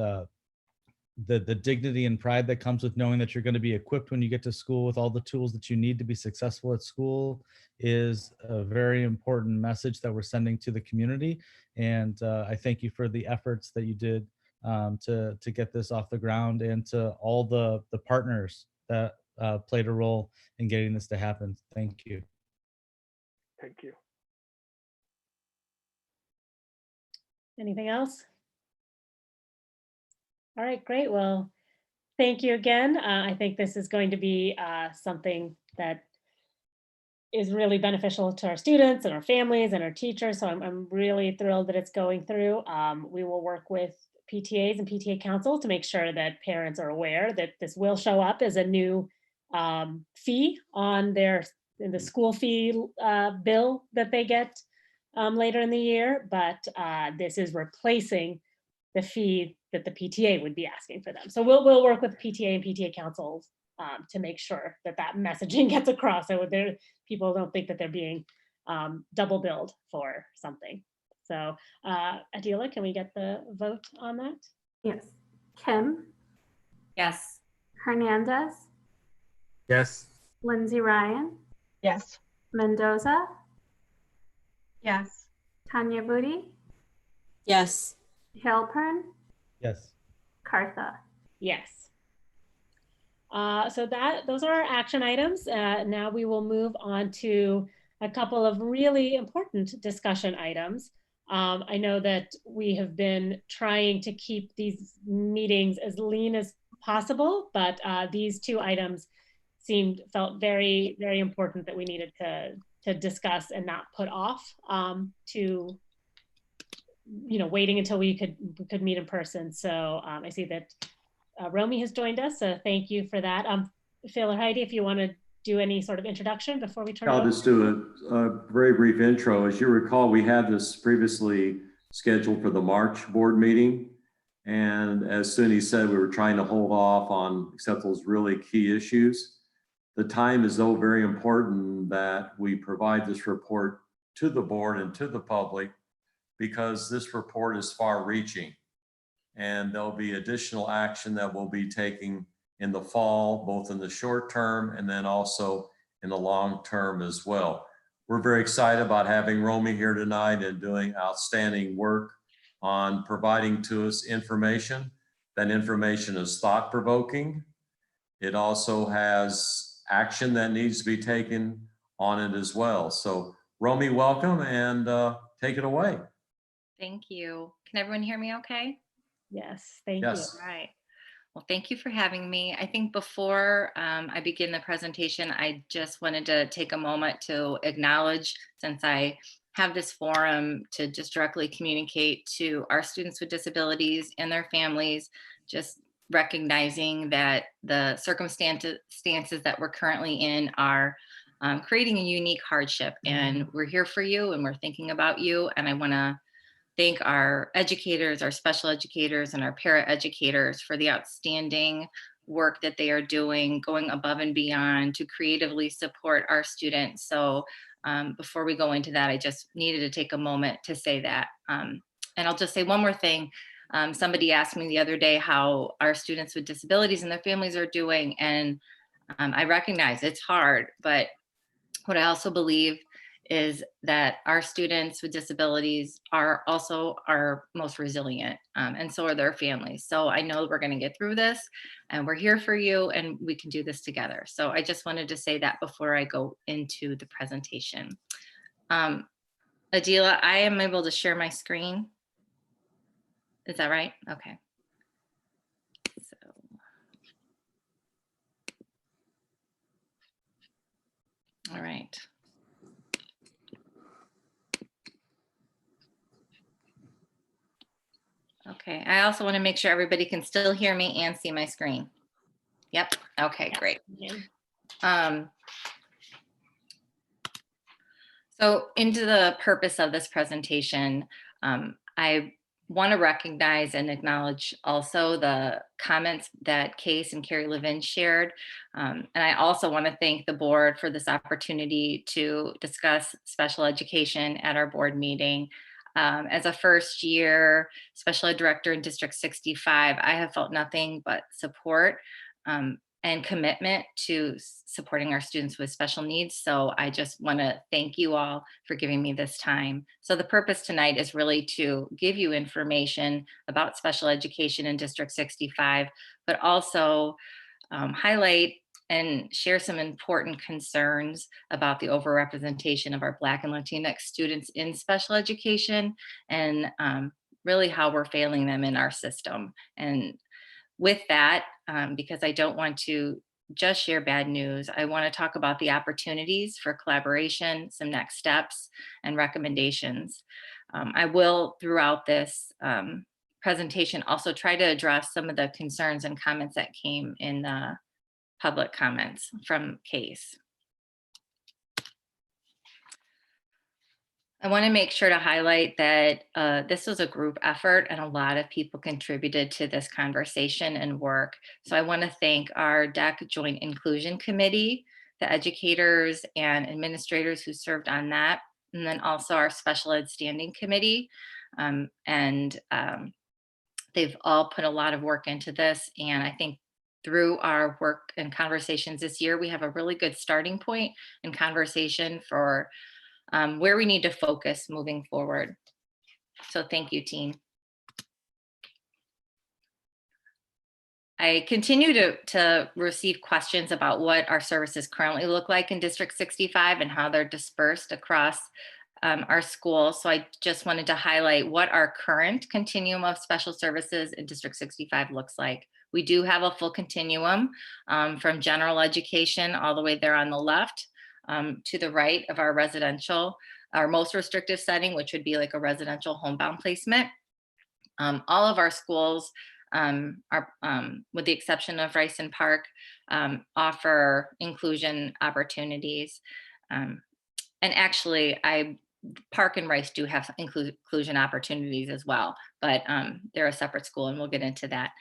the dignity and pride that comes with knowing that you're going to be equipped when you get to school with all the tools that you need to be successful at school is a very important message that we're sending to the community. And I thank you for the efforts that you did to get this off the ground, and to all the partners that played a role in getting this to happen. Thank you. Thank you. Anything else? All right, great. Well, thank you again. I think this is going to be something that is really beneficial to our students and our families and our teachers. So I'm really thrilled that it's going through. We will work with PTAs and PTA council to make sure that parents are aware that this will show up as a new fee on the school fee bill that they get later in the year. But this is replacing the fee that the PTA would be asking for them. So we'll work with PTA and PTA councils to make sure that messaging gets across, so people don't think that they're being double billed for something. So Adila, can we get the vote on that? Yes. Kim, Yes. Hernandez, Yes. Lindsay Ryan, Yes. Mendoza, Yes. Tanya Booty, Yes. Halpern, Yes. Cartha. Yes. So those are our action items. Now we will move on to a couple of really important discussion items. I know that we have been trying to keep these meetings as lean as possible, but these two items felt very, very important that we needed to discuss and not put off to waiting until we could meet in person. So I see that Romy has joined us, so thank you for that. Phil or Heidi, if you want to do any sort of introduction before we turn it over. I'll just do a very brief intro. As you recall, we had this previously scheduled for the March board meeting. And as Suni said, we were trying to hold off on except those really key issues. The time is though very important that we provide this report to the board and to the public, because this report is far reaching. And there'll be additional action that we'll be taking in the fall, both in the short term and then also in the long term as well. We're very excited about having Romy here tonight and doing outstanding work on providing to us information. That information is thought-provoking. It also has action that needs to be taken on it as well. So Romy, welcome, and take it away. Thank you. Can everyone hear me okay? Yes, thank you. All right. Well, thank you for having me. I think before I begin the presentation, I just wanted to take a moment to acknowledge, since I have this forum to just directly communicate to our students with disabilities and their families, just recognizing that the circumstances that we're currently in are creating a unique hardship, and we're here for you and we're thinking about you. And I want to thank our educators, our special educators, and our para-educators for the outstanding work that they are doing, going above and beyond to creatively support our students. So before we go into that, I just needed to take a moment to say that. And I'll just say one more thing. Somebody asked me the other day how our students with disabilities and their families are doing. And I recognize it's hard, but what I also believe is that our students with disabilities are also our most resilient, and so are their families. So I know we're going to get through this, and we're here for you, and we can do this together. So I just wanted to say that before I go into the presentation. Adila, I am able to share my screen. Is that right? Okay. So. All right. Okay, I also want to make sure everybody can still hear me and see my screen. Yep, okay, great. So into the purpose of this presentation, I want to recognize and acknowledge also the comments that Case and Carrie Levin shared. And I also want to thank the board for this opportunity to discuss special education at our board meeting. As a first year special ed director in District 65, I have felt nothing but support and commitment to supporting our students with special needs. So I just want to thank you all for giving me this time. So the purpose tonight is really to give you information about special education in District 65, but also highlight and share some important concerns about the overrepresentation of our Black and Latinx students in special education, and really how we're failing them in our system. And with that, because I don't want to just share bad news, I want to talk about the opportunities for collaboration, some next steps, and recommendations. I will, throughout this presentation, also try to address some of the concerns and comments that came in the public comments from Case. I want to make sure to highlight that this was a group effort and a lot of people contributed to this conversation and work. So I want to thank our DEC Joint Inclusion Committee, the educators and administrators who served on that, and then also our Special Ed Standing Committee. They've all put a lot of work into this, and I think through our work and conversations this year, we have a really good starting point and conversation for where we need to focus moving forward. So thank you, team. I continue to receive questions about what our services currently look like in District 65 and how they're dispersed across our schools. So I just wanted to highlight what our current continuum of special services in District 65 looks like. We do have a full continuum from general education all the way there on the left to the right of our residential, our most restrictive setting, which would be like a residential homebound placement. All of our schools are, with the exception of Rice and Park, offer inclusion opportunities. And actually, Park and Rice do have inclusion opportunities as well, but they're a separate school, and we'll get into that.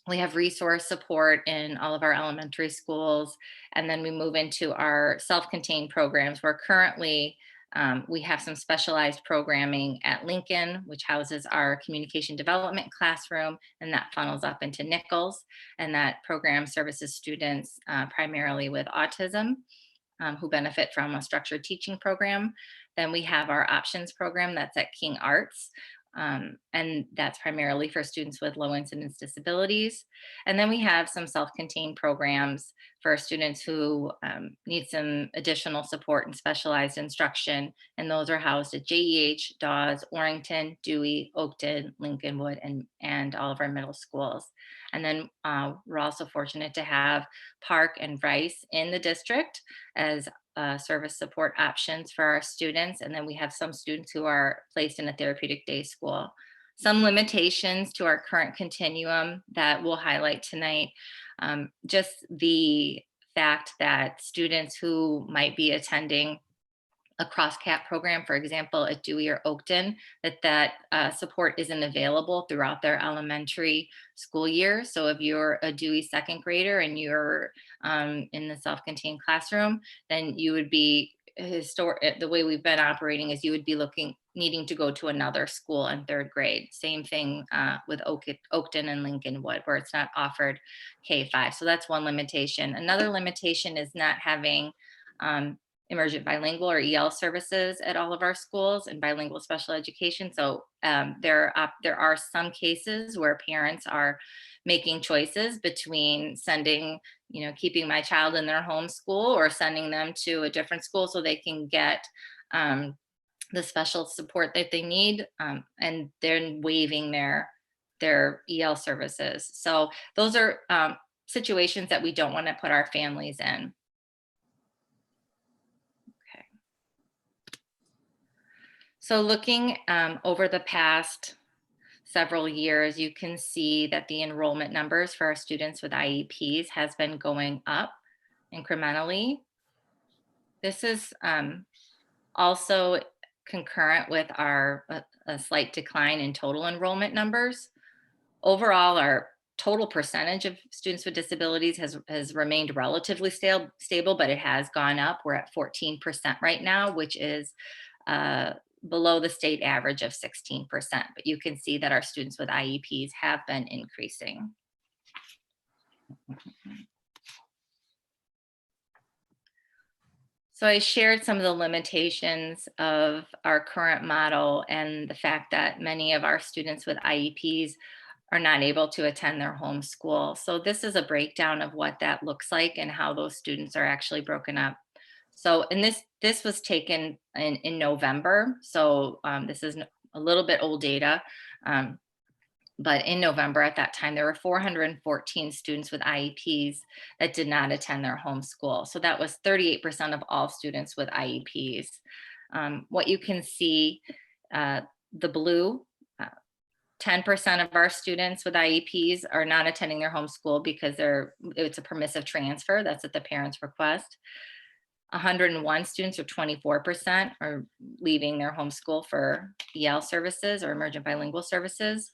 We have resource support in all of our elementary schools, and then we move into our self-contained programs, where currently we have some specialized programming at Lincoln, which houses our communication development classroom, and that funnels up into Nichols, and that program services students primarily with autism who benefit from a structured teaching program. Then we have our options program that's at King Arts, and that's primarily for students with low incidence disabilities. And then we have some self-contained programs for students who need some additional support and specialized instruction. And those are housed at JEH, Dawes, Orrington, Dewey, Oakton, Lincolnwood, and all of our middle schools. And then we're also fortunate to have Park and Rice in the district as service support options for our students. And then we have some students who are placed in a therapeutic day school. Some limitations to our current continuum that we'll highlight tonight. Just the fact that students who might be attending a cross-cap program, for example, at Dewey or Oakton, that support isn't available throughout their elementary school year. So if you're a Dewey second grader and you're in the self-contained classroom, then you would be the way we've been operating is you would be needing to go to another school in third grade. Same thing with Oakton and Lincolnwood, where it's not offered K-5. So that's one limitation. Another limitation is not having emergent bilingual or EL services at all of our schools and bilingual special education. So there are some cases where parents are making choices between sending, keeping my child in their home school or sending them to a different school so they can get the special support that they need, and then waiving their EL services. So those are situations that we don't want to put our families in. Okay. So looking over the past several years, you can see that the enrollment numbers for our students with IEPs has been going up incrementally. This is also concurrent with our a slight decline in total enrollment numbers. Overall, our total percentage of students with disabilities has remained relatively stable, but it has gone up. We're at 14% right now, which is below the state average of 16%. But you can see that our students with IEPs have been increasing. So I shared some of the limitations of our current model and the fact that many of our students with IEPs are not able to attend their home school. So this is a breakdown of what that looks like and how those students are actually broken up. So, and this was taken in November. So this is a little bit old data. But in November at that time, there were 414 students with IEPs that did not attend their home school. So that was 38% of all students with IEPs. What you can see, the blue, 10% of our students with IEPs are not attending their home school because it's a permissive transfer. That's at the parent's request. 101 students, or 24%, are leaving their home school for EL services or emergent bilingual services.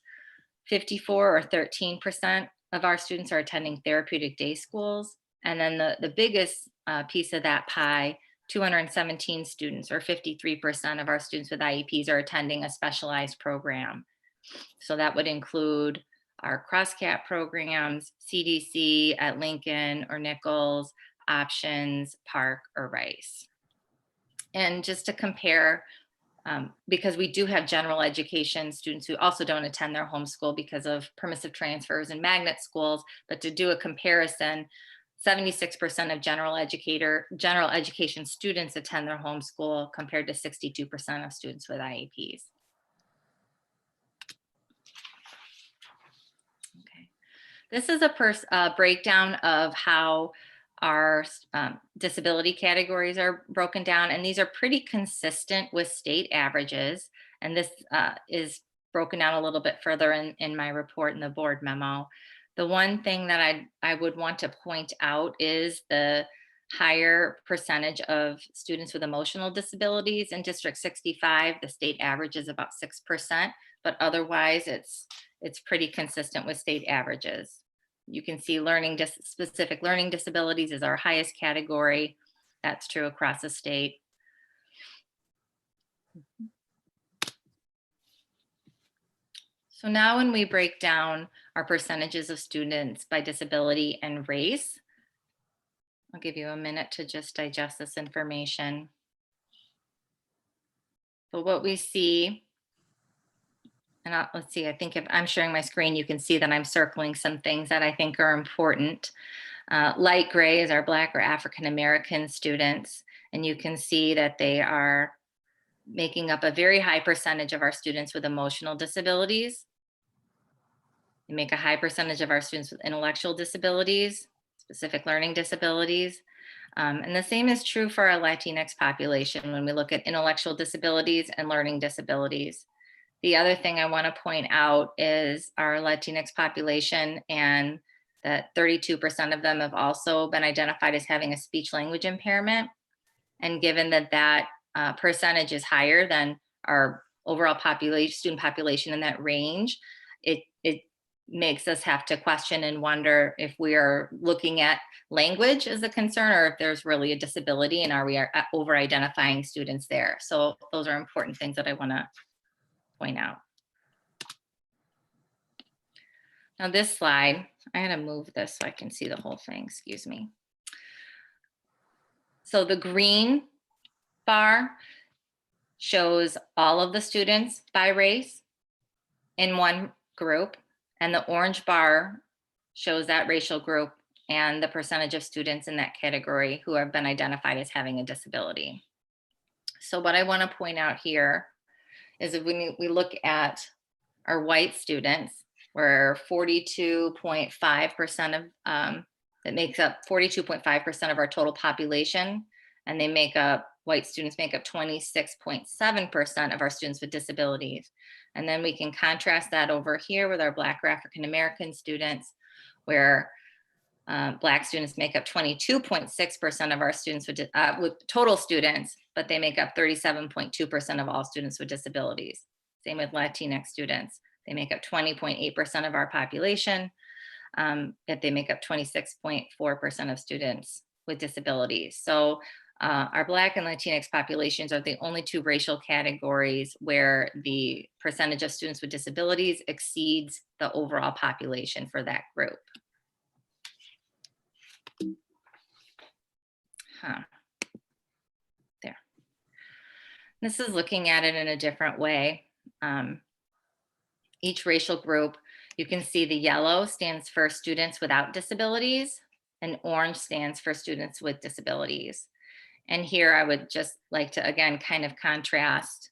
54 or 13% of our students are attending therapeutic day schools. And then the biggest piece of that pie, 217 students, or 53% of our students with IEPs are attending a specialized program. So that would include our cross-cap programs, CDC at Lincoln or Nichols, Options, Park, or Rice. And just to compare, because we do have general education students who also don't attend their home school because of permissive transfers and magnet schools, but to do a comparison, 76% of general education students attend their home school compared to 62% of students with IEPs. Okay. This is a breakdown of how our disability categories are broken down, and these are pretty consistent with state averages. And this is broken down a little bit further in my report in the board memo. The one thing that I would want to point out is the higher percentage of students with emotional disabilities in District 65. The state average is about 6%, but otherwise it's pretty consistent with state averages. You can see specific learning disabilities is our highest category. That's true across the state. So now when we break down our percentages of students by disability and race, I'll give you a minute to just digest this information. But what we see, and let's see, I think if I'm sharing my screen, you can see that I'm circling some things that I think are important. Light gray is our Black or African-American students. And you can see that they are making up a very high percentage of our students with emotional disabilities. They make a high percentage of our students with intellectual disabilities, specific learning disabilities. And the same is true for our Latinx population when we look at intellectual disabilities and learning disabilities. The other thing I want to point out is our Latinx population, and that 32% of them have also been identified as having a speech language impairment. And given that percentage is higher than our overall student population in that range, it makes us have to question and wonder if we are looking at language as a concern or if there's really a disability and are we over-identifying students there. So those are important things that I want to point out. Now this slide, I had to move this so I can see the whole thing, excuse me. So the green bar shows all of the students by race in one group, and the orange bar shows that racial group and the percentage of students in that category who have been identified as having a disability. So what I want to point out here is that when we look at our white students, where 42.5% of, that makes up 42.5% of our total population, and they make up, white students make up 26.7% of our students with disabilities. And then we can contrast that over here with our Black or African American students, where Black students make up 22.6% of our students with total students, but they make up 37.2% of all students with disabilities. Same with Latinx students. They make up 20.8% of our population, yet they make up 26.4% of students with disabilities. So our Black and Latinx populations are the only two racial categories where the percentage of students with disabilities exceeds the overall population for that group. There. This is looking at it in a different way. Each racial group, you can see the yellow stands for students without disabilities, and orange stands for students with disabilities. And here I would just like to, again, kind of contrast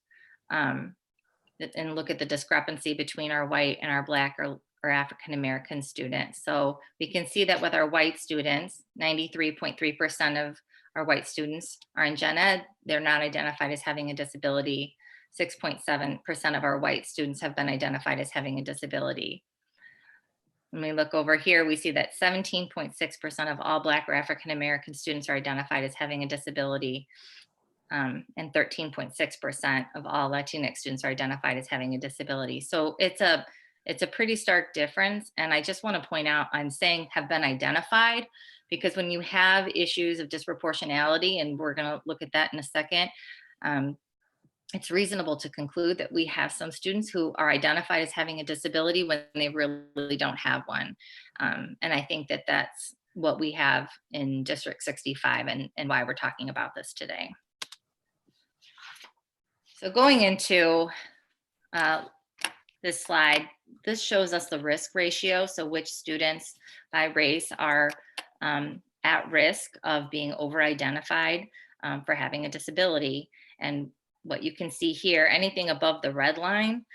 and look at the discrepancy between our white and our Black or African American students. So we can see that with our white students, 93.3% of our white students are in gen ed. They're not identified as having a disability. 6.7% of our white students have been identified as having a disability. When we look over here, we see that 17.6% of all Black or African American students are identified as having a disability, and 13.6% of all Latinx students are identified as having a disability. So it's a pretty stark difference. And I just want to point out, I'm saying have been identified, because when you have issues of disproportionality, and we're going to look at that in a second, it's reasonable to conclude that we have some students who are identified as having a disability when they really don't have one. And I think that that's what we have in District 65 and why we're talking about this today. So going into this slide, this shows us the risk ratio. So which students by race are at risk of being over-identified for having a disability. And what you can see here, anything above the red line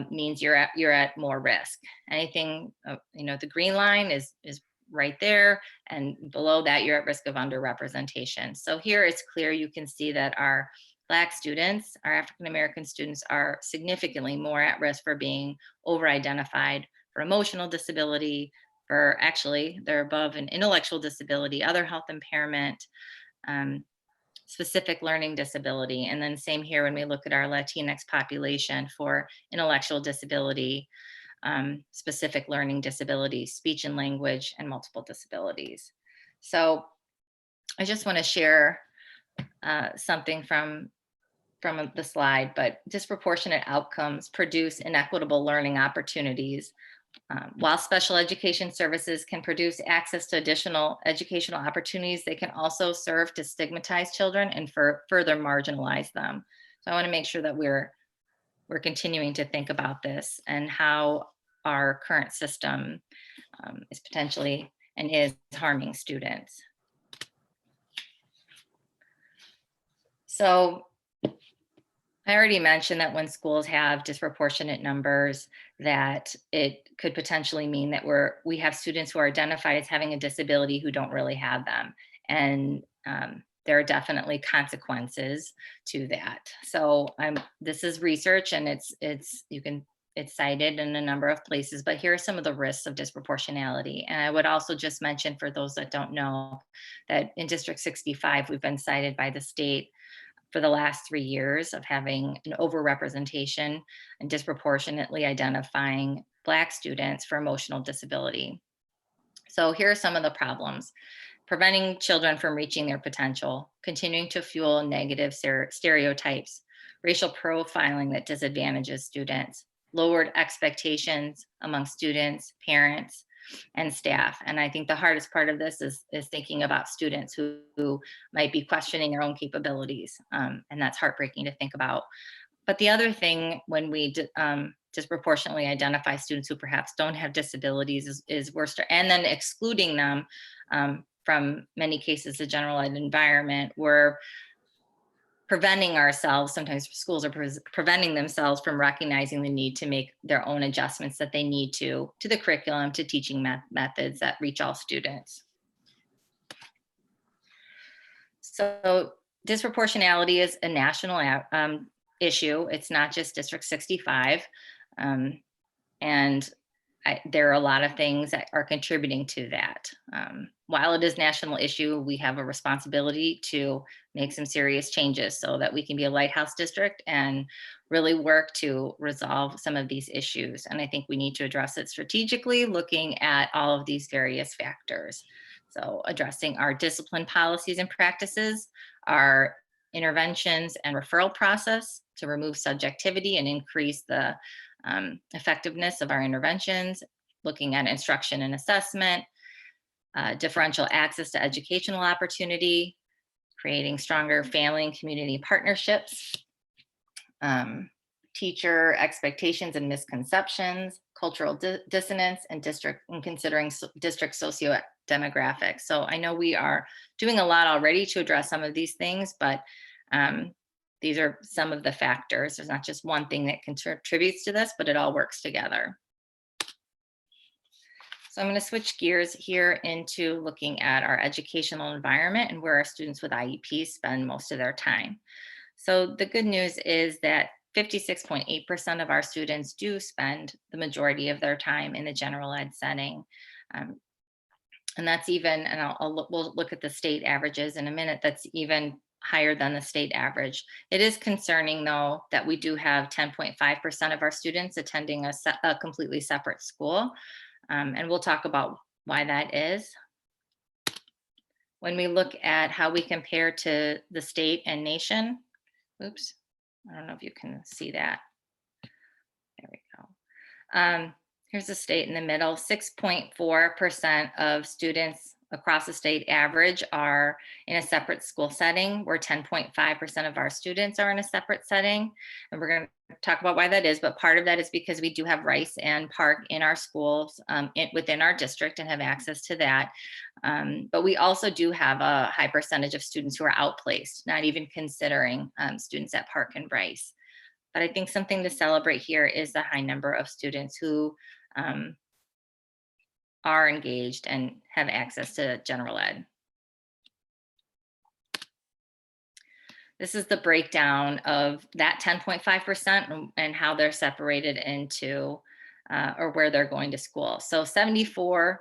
means you're at more risk. Anything, the green line is right there, and below that you're at risk of underrepresentation. So here it's clear, you can see that our Black students, our African American students, are significantly more at risk for being over-identified for emotional disability, for actually they're above an intellectual disability, other health impairment, specific learning disability. And then same here when we look at our Latinx population for intellectual disability, specific learning disabilities, speech and language, and multiple disabilities. So I just want to share something from the slide, but disproportionate outcomes produce inequitable learning opportunities. While special education services can produce access to additional educational opportunities, they can also serve to stigmatize children and further marginalize them. So I want to make sure that we're continuing to think about this and how our current system is potentially and is harming students. So I already mentioned that when schools have disproportionate numbers, that it could potentially mean that we have students who are identified as having a disability who don't really have them. And there are definitely consequences to that. So this is research, and it's cited in a number of places, but here are some of the risks of disproportionality. And I would also just mention, for those that don't know, that in District 65, we've been cited by the state for the last 3 years of having an overrepresentation and disproportionately identifying Black students for emotional disability. So here are some of the problems: preventing children from reaching their potential, continuing to fuel negative stereotypes, racial profiling that disadvantages students, lowered expectations among students, parents, and staff. And I think the hardest part of this is thinking about students who might be questioning their own capabilities. And that's heartbreaking to think about. But the other thing, when we disproportionately identify students who perhaps don't have disabilities is worse, and then excluding them from many cases the general ed environment, we're preventing ourselves, sometimes schools are preventing themselves from recognizing the need to make their own adjustments that they need to the curriculum, to teaching methods that reach all students. So disproportionality is a national issue. It's not just District 65. And there are a lot of things that are contributing to that. While it is a national issue, we have a responsibility to make some serious changes so that we can be a lighthouse district and really work to resolve some of these issues. And I think we need to address it strategically, looking at all of these various factors. So addressing our discipline policies and practices, our interventions and referral process to remove subjectivity and increase the effectiveness of our interventions, looking at instruction and assessment, differential access to educational opportunity, creating stronger family and community partnerships, teacher expectations and misconceptions, cultural dissonance, and considering district socio-demographics. So I know we are doing a lot already to address some of these things, but these are some of the factors. There's not just one thing that contributes to this, but it all works together. So I'm going to switch gears here into looking at our educational environment and where our students with IEPs spend most of their time. So the good news is that 56.8% of our students do spend the majority of their time in the general ed setting. And that's even, and we'll look at the state averages in a minute, that's even higher than the state average. It is concerning, though, that we do have 10.5% of our students attending a completely separate school. And we'll talk about why that is. When we look at how we compare to the state and nation, oops, I don't know if you can see that. There we go. Here's the state in the middle. 6.4% of students across the state average are in a separate school setting, where 10.5% of our students are in a separate setting. And we're going to talk about why that is, but part of that is because we do have Rice and Park in our schools within our district and have access to that. But we also do have a high percentage of students who are outplaced, not even considering students at Park and Rice. But I think something to celebrate here is the high number of students who are engaged and have access to general ed. This is the breakdown of that 10.5% and how they're separated into or where they're going to school. So 74%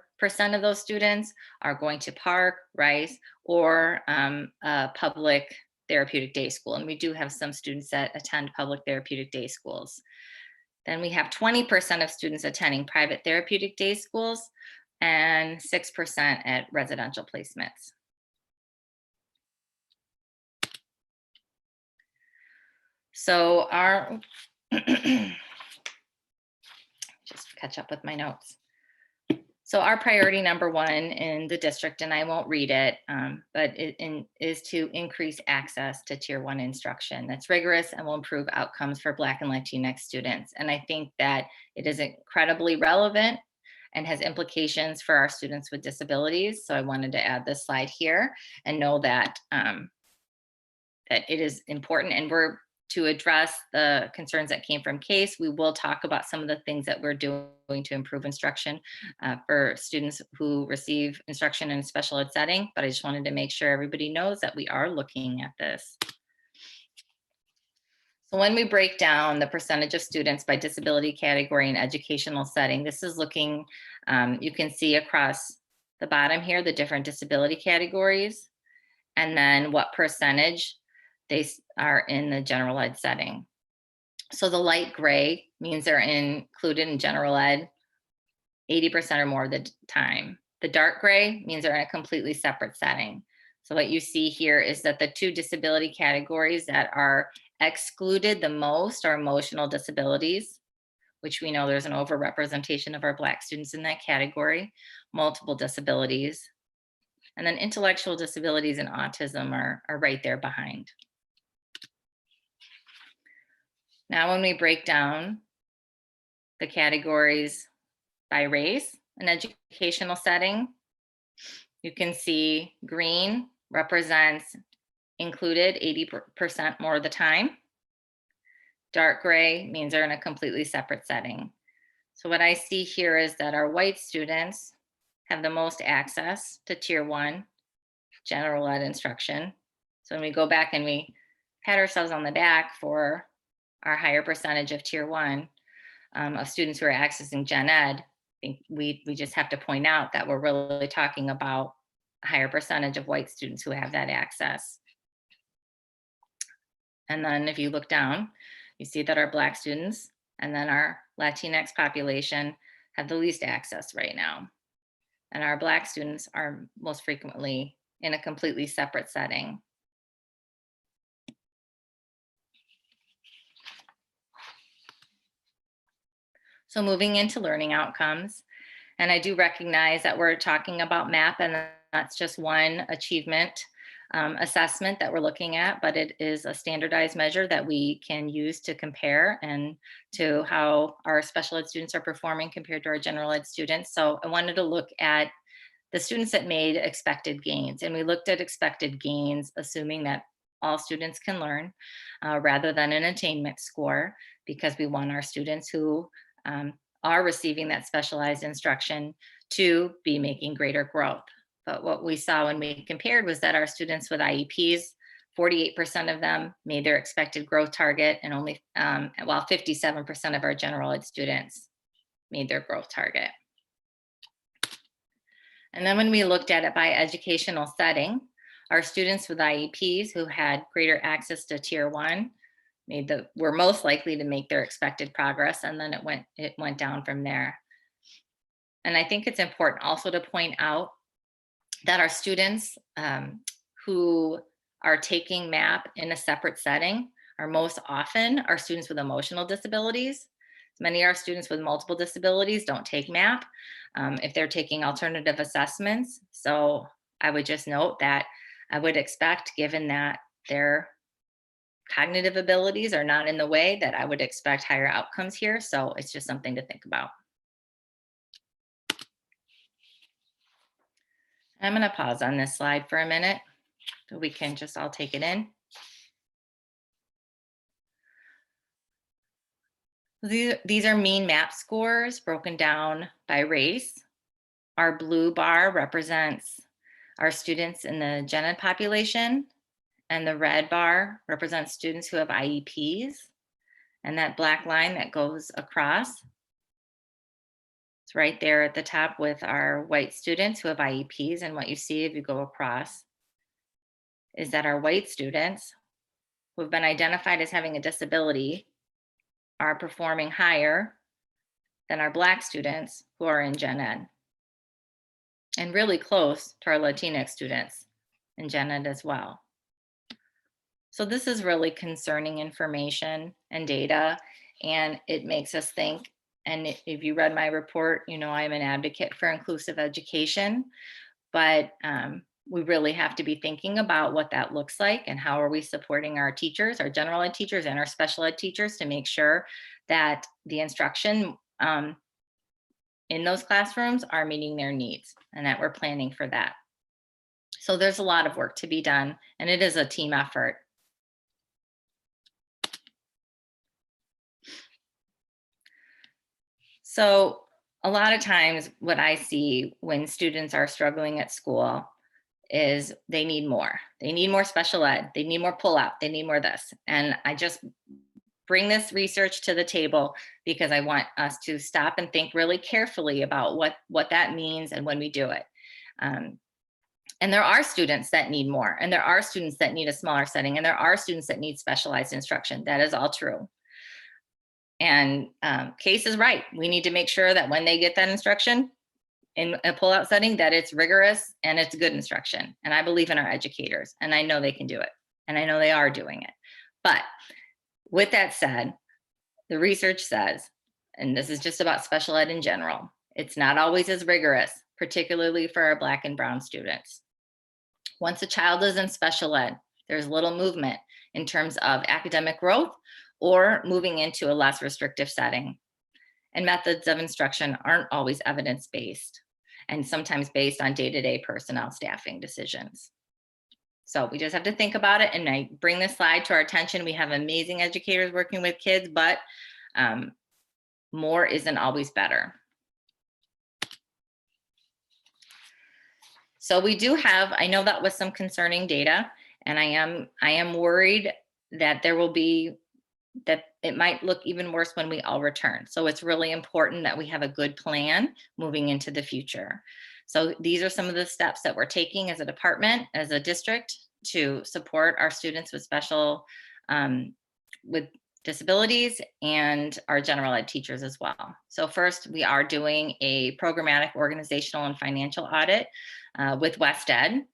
of those students are going to Park, Rice, or a public therapeutic day school. And we do have some students that attend public therapeutic day schools. Then we have 20% of students attending private therapeutic day schools and 6% at residential placements. So our, just catch up with my notes. So our priority number one in the district, and I won't read it, but is to increase access to Tier 1 instruction that's rigorous and will improve outcomes for Black and Latinx students. And I think that it is incredibly relevant and has implications for our students with disabilities. So I wanted to add this slide here and know that, that it is important, and we're to address the concerns that came from CASE. We will talk about some of the things that we're doing to improve instruction for students who receive instruction in a special ed setting, but I just wanted to make sure everybody knows that we are looking at this. So when we break down the percentage of students by disability category and educational setting, this is looking, you can see across the bottom here, the different disability categories, and then what percentage they are in the general ed setting. So the light gray means they're included in general ed 80% or more of the time. The dark gray means they're in a completely separate setting. So what you see here is that the two disability categories that are excluded the most are emotional disabilities, which we know there's an overrepresentation of our Black students in that category, multiple disabilities, and then intellectual disabilities and autism are right there behind. Now, when we break down the categories by race, an educational setting, you can see green represents included 80% more of the time. Dark gray means they're in a completely separate setting. So what I see here is that our white students have the most access to Tier 1 general ed instruction. So when we go back and we pat ourselves on the back for our higher percentage of Tier 1 of students who are accessing gen ed, I think we just have to point out that we're really talking about a higher percentage of white students who have that access. And then if you look down, you see that our Black students and then our Latinx population have the least access right now. And our Black students are most frequently in a completely separate setting. So moving into learning outcomes, and I do recognize that we're talking about MAP, and that's just one achievement assessment that we're looking at, but it is a standardized measure that we can use to compare and to how our special ed students are performing compared to our general ed students. So I wanted to look at the students that made expected gains, and we looked at expected gains assuming that all students can learn rather than an attainment score, because we want our students who are receiving that specialized instruction to be making greater growth. But what we saw when we compared was that our students with IEPs, 48% of them made their expected growth target, and only, while 57% of our general ed students made their growth target. And then when we looked at it by educational setting, our students with IEPs who had greater access to Tier 1 were most likely to make their expected progress, and then it went down from there. And I think it's important also to point out that our students who are taking MAP in a separate setting are most often our students with emotional disabilities. Many of our students with multiple disabilities don't take MAP if they're taking alternative assessments. So I would just note that I would expect, given that their cognitive abilities are not in the way, that I would expect higher outcomes here. So it's just something to think about. I'm going to pause on this slide for a minute so we can just all take it in. These are mean MAP scores broken down by race. Our blue bar represents our students in the gen ed population, and the red bar represents students who have IEPs. And that black line that goes across, it's right there at the top with our white students who have IEPs. And what you see if you go across is that our white students who have been identified as having a disability are performing higher than our Black students who are in gen ed, and really close to our Latinx students in gen ed as well. So this is really concerning information and data, and it makes us think. And if you read my report, you know I'm an advocate for inclusive education, but we really have to be thinking about what that looks like and how are we supporting our teachers, our general ed teachers and our special ed teachers, to make sure that the instruction in those classrooms are meeting their needs and that we're planning for that. So there's a lot of work to be done, and it is a team effort. So a lot of times what I see when students are struggling at school is they need more. They need more special ed. They need more pullout. They need more this. And I just bring this research to the table because I want us to stop and think really carefully about what that means and when we do it. And there are students that need more, and there are students that need a smaller setting, and there are students that need specialized instruction. That is all true. And Case is right. We need to make sure that when they get that instruction in a pullout setting, that it's rigorous and it's good instruction. And I believe in our educators, and I know they can do it, and I know they are doing it. But with that said, the research says, and this is just about special ed in general, it's not always as rigorous, particularly for our Black and Brown students. Once a child is in special ed, there's little movement in terms of academic growth or moving into a less restrictive setting. And methods of instruction aren't always evidence-based and sometimes based on day-to-day personnel staffing decisions. So we just have to think about it. And I bring this slide to our attention. We have amazing educators working with kids, but more isn't always better. So we do have, I know that was some concerning data, and I am worried that that it might look even worse when we all return. So it's really important that we have a good plan moving into the future. So these are some of the steps that we're taking as a department, as a district, to support our students with with disabilities and our general ed teachers as well. So first, we are doing a programmatic, organizational, and financial audit with West Ed.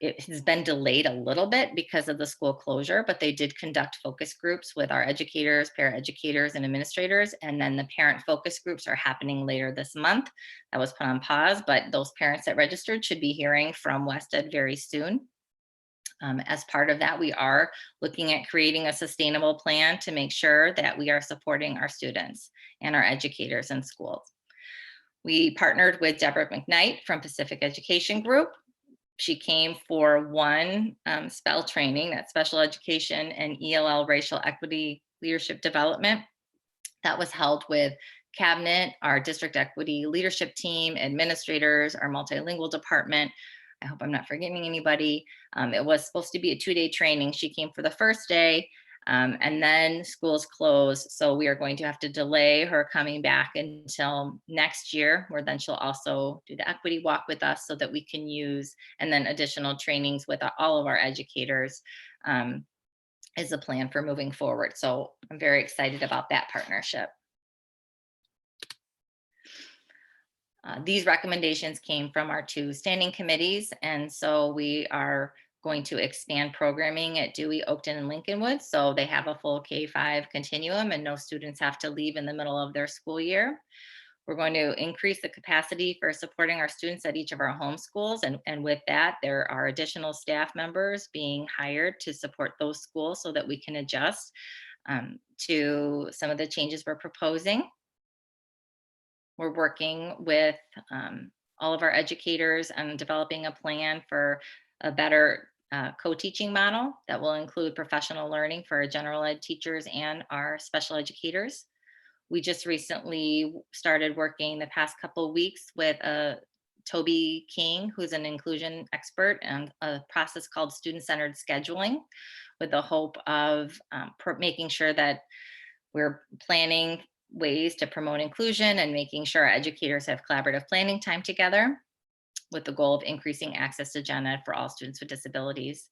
It has been delayed a little bit because of the school closure, but they did conduct focus groups with our educators, paraeducators, and administrators. And then the parent focus groups are happening later this month. That was put on pause, but those parents that registered should be hearing from West Ed very soon. As part of that, we are looking at creating a sustainable plan to make sure that we are supporting our students and our educators in schools. We partnered with Deborah McKnight from Pacific Education Group. She came for one SPEL training, that's special education and ELL racial equity leadership development. That was held with cabinet, our district equity leadership team, administrators, our multilingual department. I hope I'm not forgetting anybody. It was supposed to be a 2-day training. She came for the first day, and then schools closed. So we are going to have to delay her coming back until next year, where then she'll also do the equity walk with us so that we can use, and then additional trainings with all of our educators is a plan for moving forward. So I'm very excited about that partnership. These recommendations came from our 2 standing committees, and so we are going to expand programming at Dewey, Oakton, and Lincolnwood, so they have a full K-5 continuum and no students have to leave in the middle of their school year. We're going to increase the capacity for supporting our students at each of our home schools, and with that, there are additional staff members being hired to support those schools so that we can adjust to some of the changes we're proposing. We're working with all of our educators on developing a plan for a better co-teaching model that will include professional learning for our general ed teachers and our special educators. We just recently started working the past couple of weeks with Toby King, who's an inclusion expert, and a process called student-centered scheduling, with the hope of making sure that we're planning ways to promote inclusion and making sure our educators have collaborative planning time together, with the goal of increasing access to gen ed for all students with disabilities.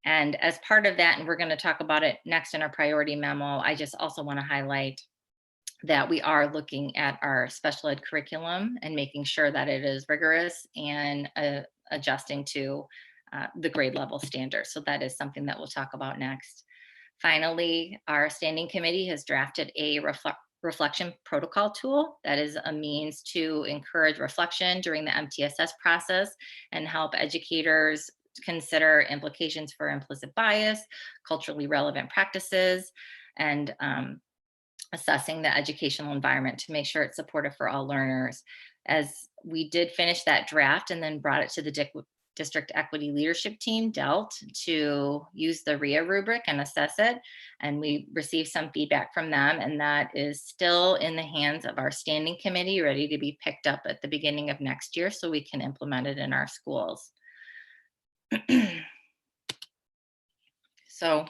And as part of that, and we're going to talk about it next in our priority memo, I just also want to highlight that we are looking at our special ed curriculum and making sure that it is rigorous and adjusting to the grade level standards. So that is something that we'll talk about next. Finally, our standing committee has drafted a reflection protocol tool that is a means to encourage reflection during the MTSS process and help educators consider implications for implicit bias, culturally relevant practices, and assessing the educational environment to make sure it's supportive for all learners. As we did finish that draft and then brought it to the district equity leadership team, DELT, to use the RIA rubric and assess it. And we received some feedback from them, and that is still in the hands of our standing committee, ready to be picked up at the beginning of next year so we can implement it in our schools. So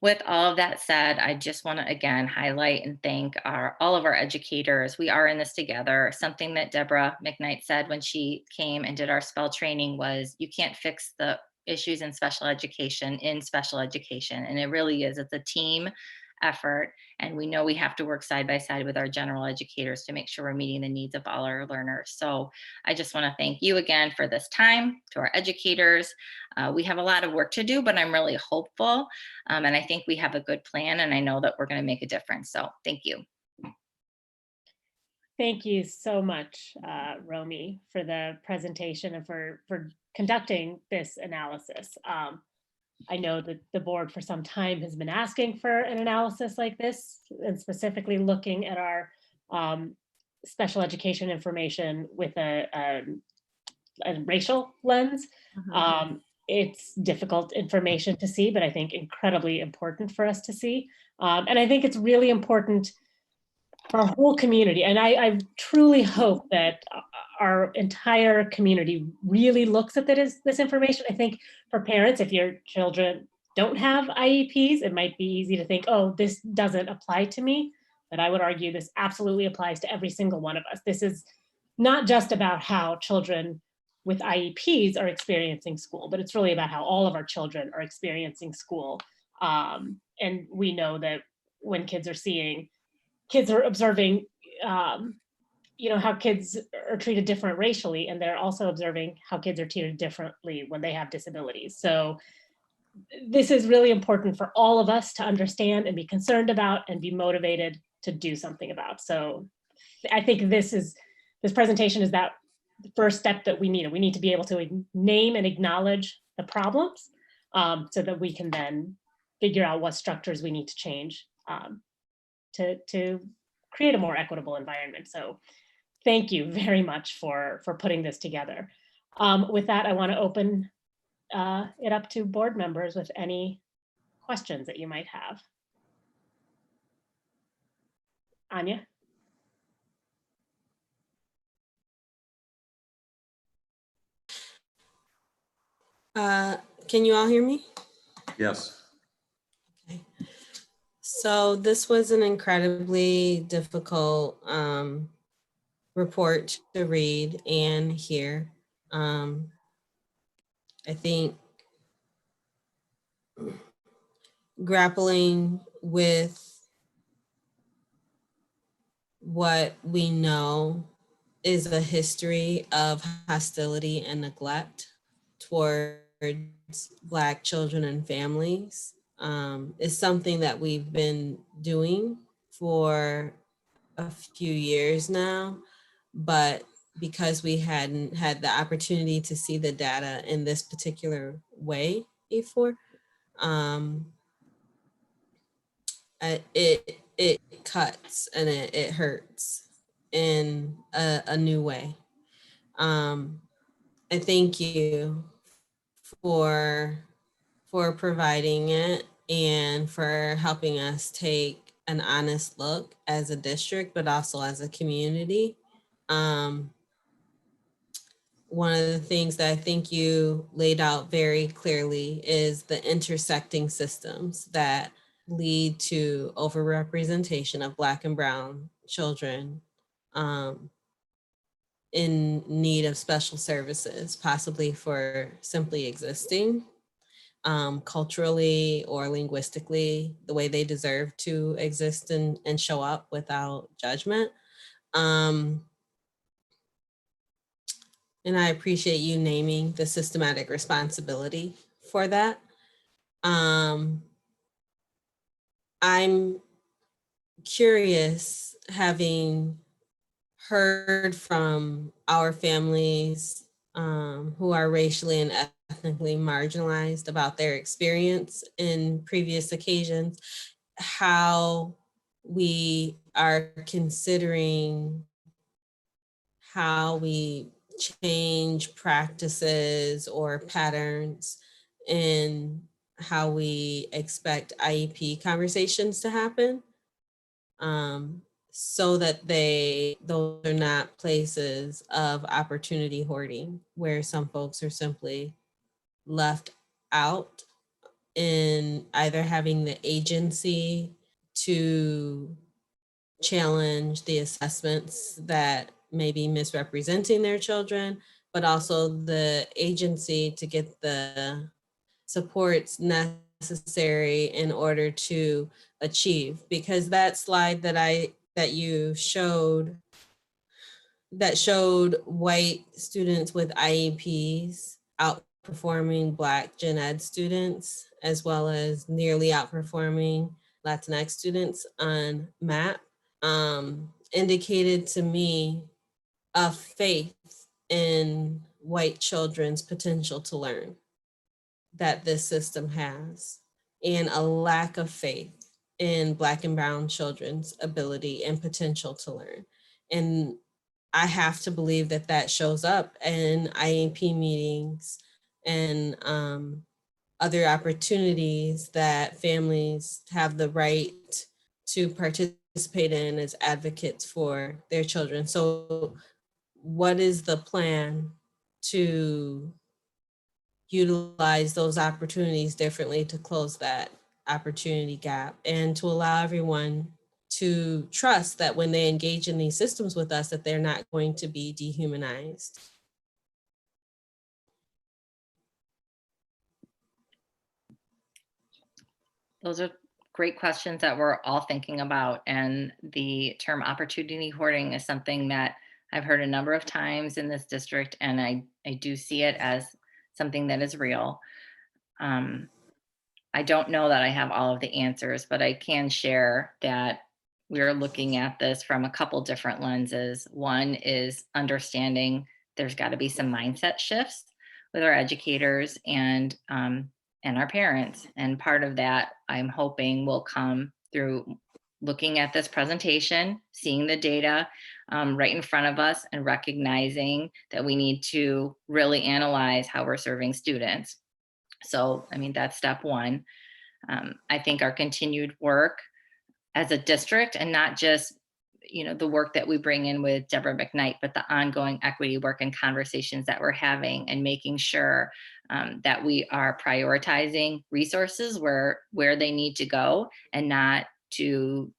with all of that said, I just want to again highlight and thank all of our educators. We are in this together. Something that Deborah McKnight said when she came and did our SPEL training was, you can't fix the issues in special education, and it really is. It's a team effort. And we know we have to work side by side with our general educators to make sure we're meeting the needs of all our learners. So I just want to thank you again for this time, to our educators. We have a lot of work to do, but I'm really hopeful. And I think we have a good plan, and I know that we're going to make a difference. So thank you. Thank you so much, Romy, for the presentation and for conducting this analysis. I know that the board for some time has been asking for an analysis like this, and specifically looking at our special education information with a racial lens. It's difficult information to see, but I think incredibly important for us to see. And I think it's really important for our whole community. And I truly hope that our entire community really looks at this information. I think for parents, if your children don't have IEPs, it might be easy to think, oh, this doesn't apply to me. But I would argue this absolutely applies to every single one of us. This is not just about how children with IEPs are experiencing school, but it's really about how all of our children are experiencing school. And we know that when kids are observing, how kids are treated different racially, and they're also observing how kids are treated differently when they have disabilities. So this is really important for all of us to understand and be concerned about and be motivated to do something about. So I think this presentation is that first step that we need. We need to be able to name and acknowledge the problems so that we can then figure out what structures we need to change to create a more equitable environment. So thank you very much for putting this together. With that, I want to open it up to board members with any questions that you might have. Anya? Can you all hear me? Yes. Okay. So this was an incredibly difficult report to read and hear. I think grappling with what we know is a history of hostility and neglect towards Black children and families is something that we've been doing for a few years now, but because we hadn't had the opportunity to see the data in this particular way before, it cuts and it hurts in a new way. I thank you for providing it and for helping us take an honest look as a district, but also as a community. One of the things that I think you laid out very clearly is the intersecting systems that lead to overrepresentation of Black and Brown children in need of special services, possibly for simply existing culturally or linguistically the way they deserve to exist and show up without judgment. And I appreciate you naming the systematic responsibility for that. I'm curious, having heard from our families who are racially and ethnically marginalized about their experience in previous occasions, how we are considering how we change practices or patterns in how we expect IEP conversations to happen, so that those are not places of opportunity hoarding where some folks are simply left out in either having the agency to challenge the assessments that may be misrepresenting their children, but also the agency to get the supports necessary necessary in order to achieve. Because that slide that you showed, that showed white students with IEPs outperforming Black Gen Ed students, as well as nearly outperforming Latinx students on MAP, indicated to me a faith in white children's potential to learn that this system has, and a lack of faith in Black and brown children's ability and potential to learn. And I have to believe that that shows up in IEP meetings and other opportunities that families have the right to participate in as advocates for their children. So what is the plan to utilize those opportunities differently to close that opportunity gap and to allow everyone to trust that when they engage in these systems with us, that they're not going to be dehumanized? Those are great questions that we're all thinking about. And the term opportunity hoarding is something that I've heard a number of times in this district, and I do see it as something that is real. I don't know that I have all of the answers, but I can share that we're looking at this from a couple different lenses. One is understanding there's got to be some mindset shifts with our educators and our parents. And part of that, I'm hoping, will come through looking at this presentation, seeing the data right in front of us, and recognizing that we need to really analyze how we're serving students. So, I mean, that's step one. I think our continued work as a district, and not just, you know, the work that we bring in with Deborah McKnight, but the ongoing equity work and conversations that we're having, and making sure that we are prioritizing resources where they need to go, and not to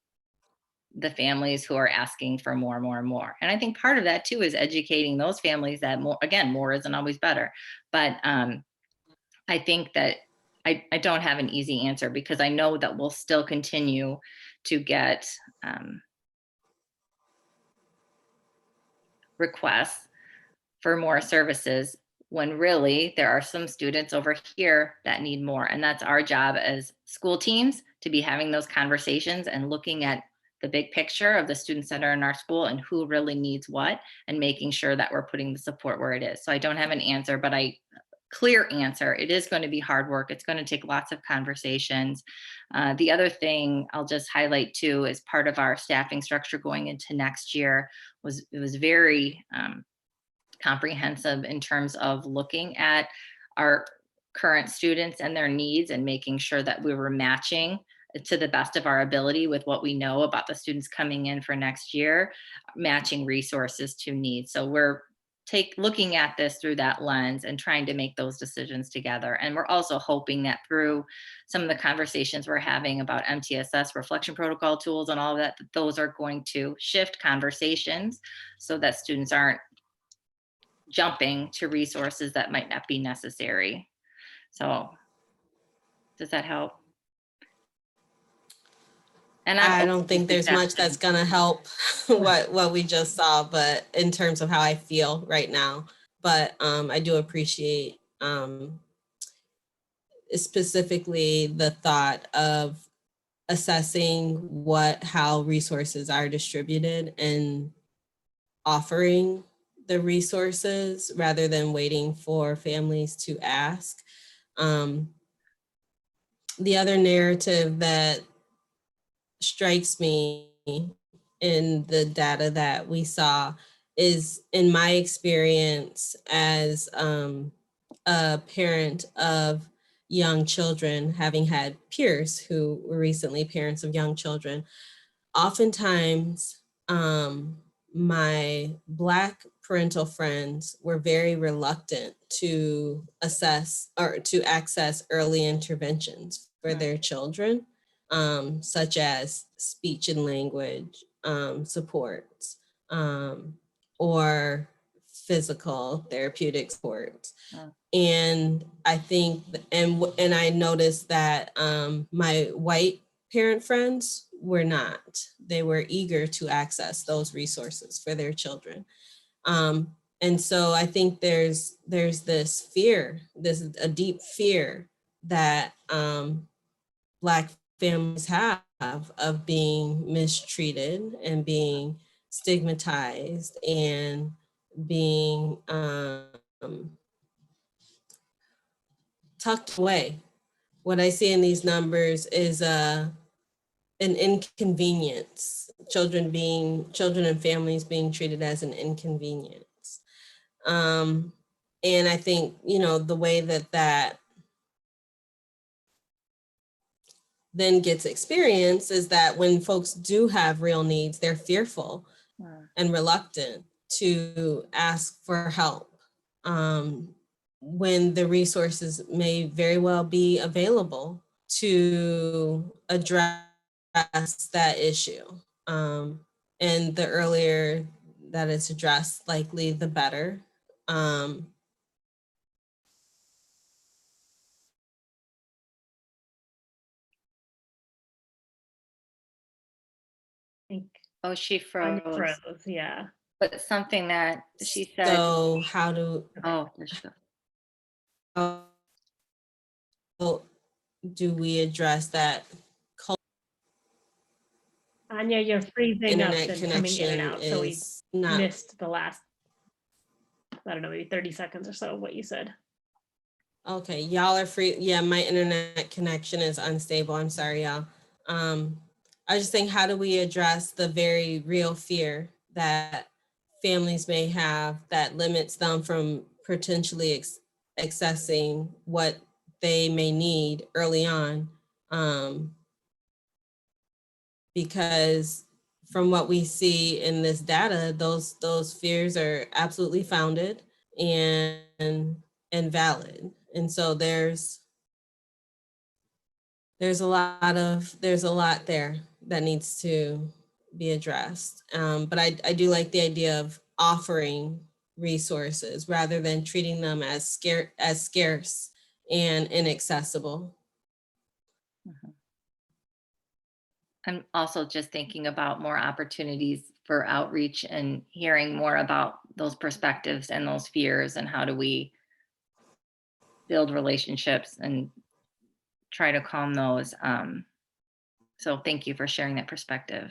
the families who are asking for more and more and more. And I think part of that too is educating those families that more isn't always better. But I think that I don't have an easy answer, because I know that we'll still continue to get requests for more services, when really there are some students over here that need more. And that's our job as school teams, to be having those conversations and looking at the big picture of the students that are in our school and who really needs what, and making sure that we're putting the support where it is. So I don't have an answer, but clear answer, it is going to be hard work. It's going to take lots of conversations. The other thing I'll just highlight too, is part of our staffing structure going into next year was very comprehensive in terms of looking at our current students and their needs, and making sure that we were matching to the best of our ability with what we know about the students coming in for next year, matching resources to needs. So we're looking at this through that lens and trying to make those decisions together. And we're also hoping that through some of the conversations we're having about MTSS reflection protocol tools and all of that, those are going to shift conversations so that students aren't jumping to resources that might not be necessary. So does that help? And I don't think there's much that's gonna help what we just saw, but in terms of how I feel right now. But I do appreciate specifically the thought of assessing how resources are distributed and offering the resources rather than waiting for families to ask. The other narrative that strikes me in the data that we saw is, in my experience as a parent of young children, having had peers who were recently parents of young children, oftentimes my Black parental friends were very reluctant to assess or to access early interventions for their children, such as speech and language supports, or physical therapeutic sports. Oh. And I think, and I noticed that my white parent friends were not. They were eager to access those resources for their children. And so I think there's this fear, a deep fear that Black families have of being mistreated and being stigmatized and being tucked away. What I see in these numbers is an inconvenience. Children and families being treated as an inconvenience. And I think, the way that then gets experienced is that when folks do have real needs, they're fearful and reluctant to ask for help when the resources may very well be available to address that issue. And the earlier that it's addressed, likely the better. Oh, she Anya froze. froze, yeah. But something that she said. So how do we address that? Anya, you're freezing up Internet and coming in and connection out, so we is not. missed the last, I don't know, maybe 30 seconds or so of what you said. Okay, y'all are free. Yeah, my internet connection is unstable. I'm sorry, y'all. I just think, how do we address the very real fear that families may have that limits them from potentially accessing what they may need early on? Because from what we see in this data, those fears are absolutely founded and valid. And so there's a lot there that needs to be addressed. But I do like the idea of offering resources rather than treating them as scarce and inaccessible. I'm also just thinking about more opportunities for outreach and hearing more about those perspectives and those fears, and how do we build relationships and try to calm those. So thank you for sharing that perspective.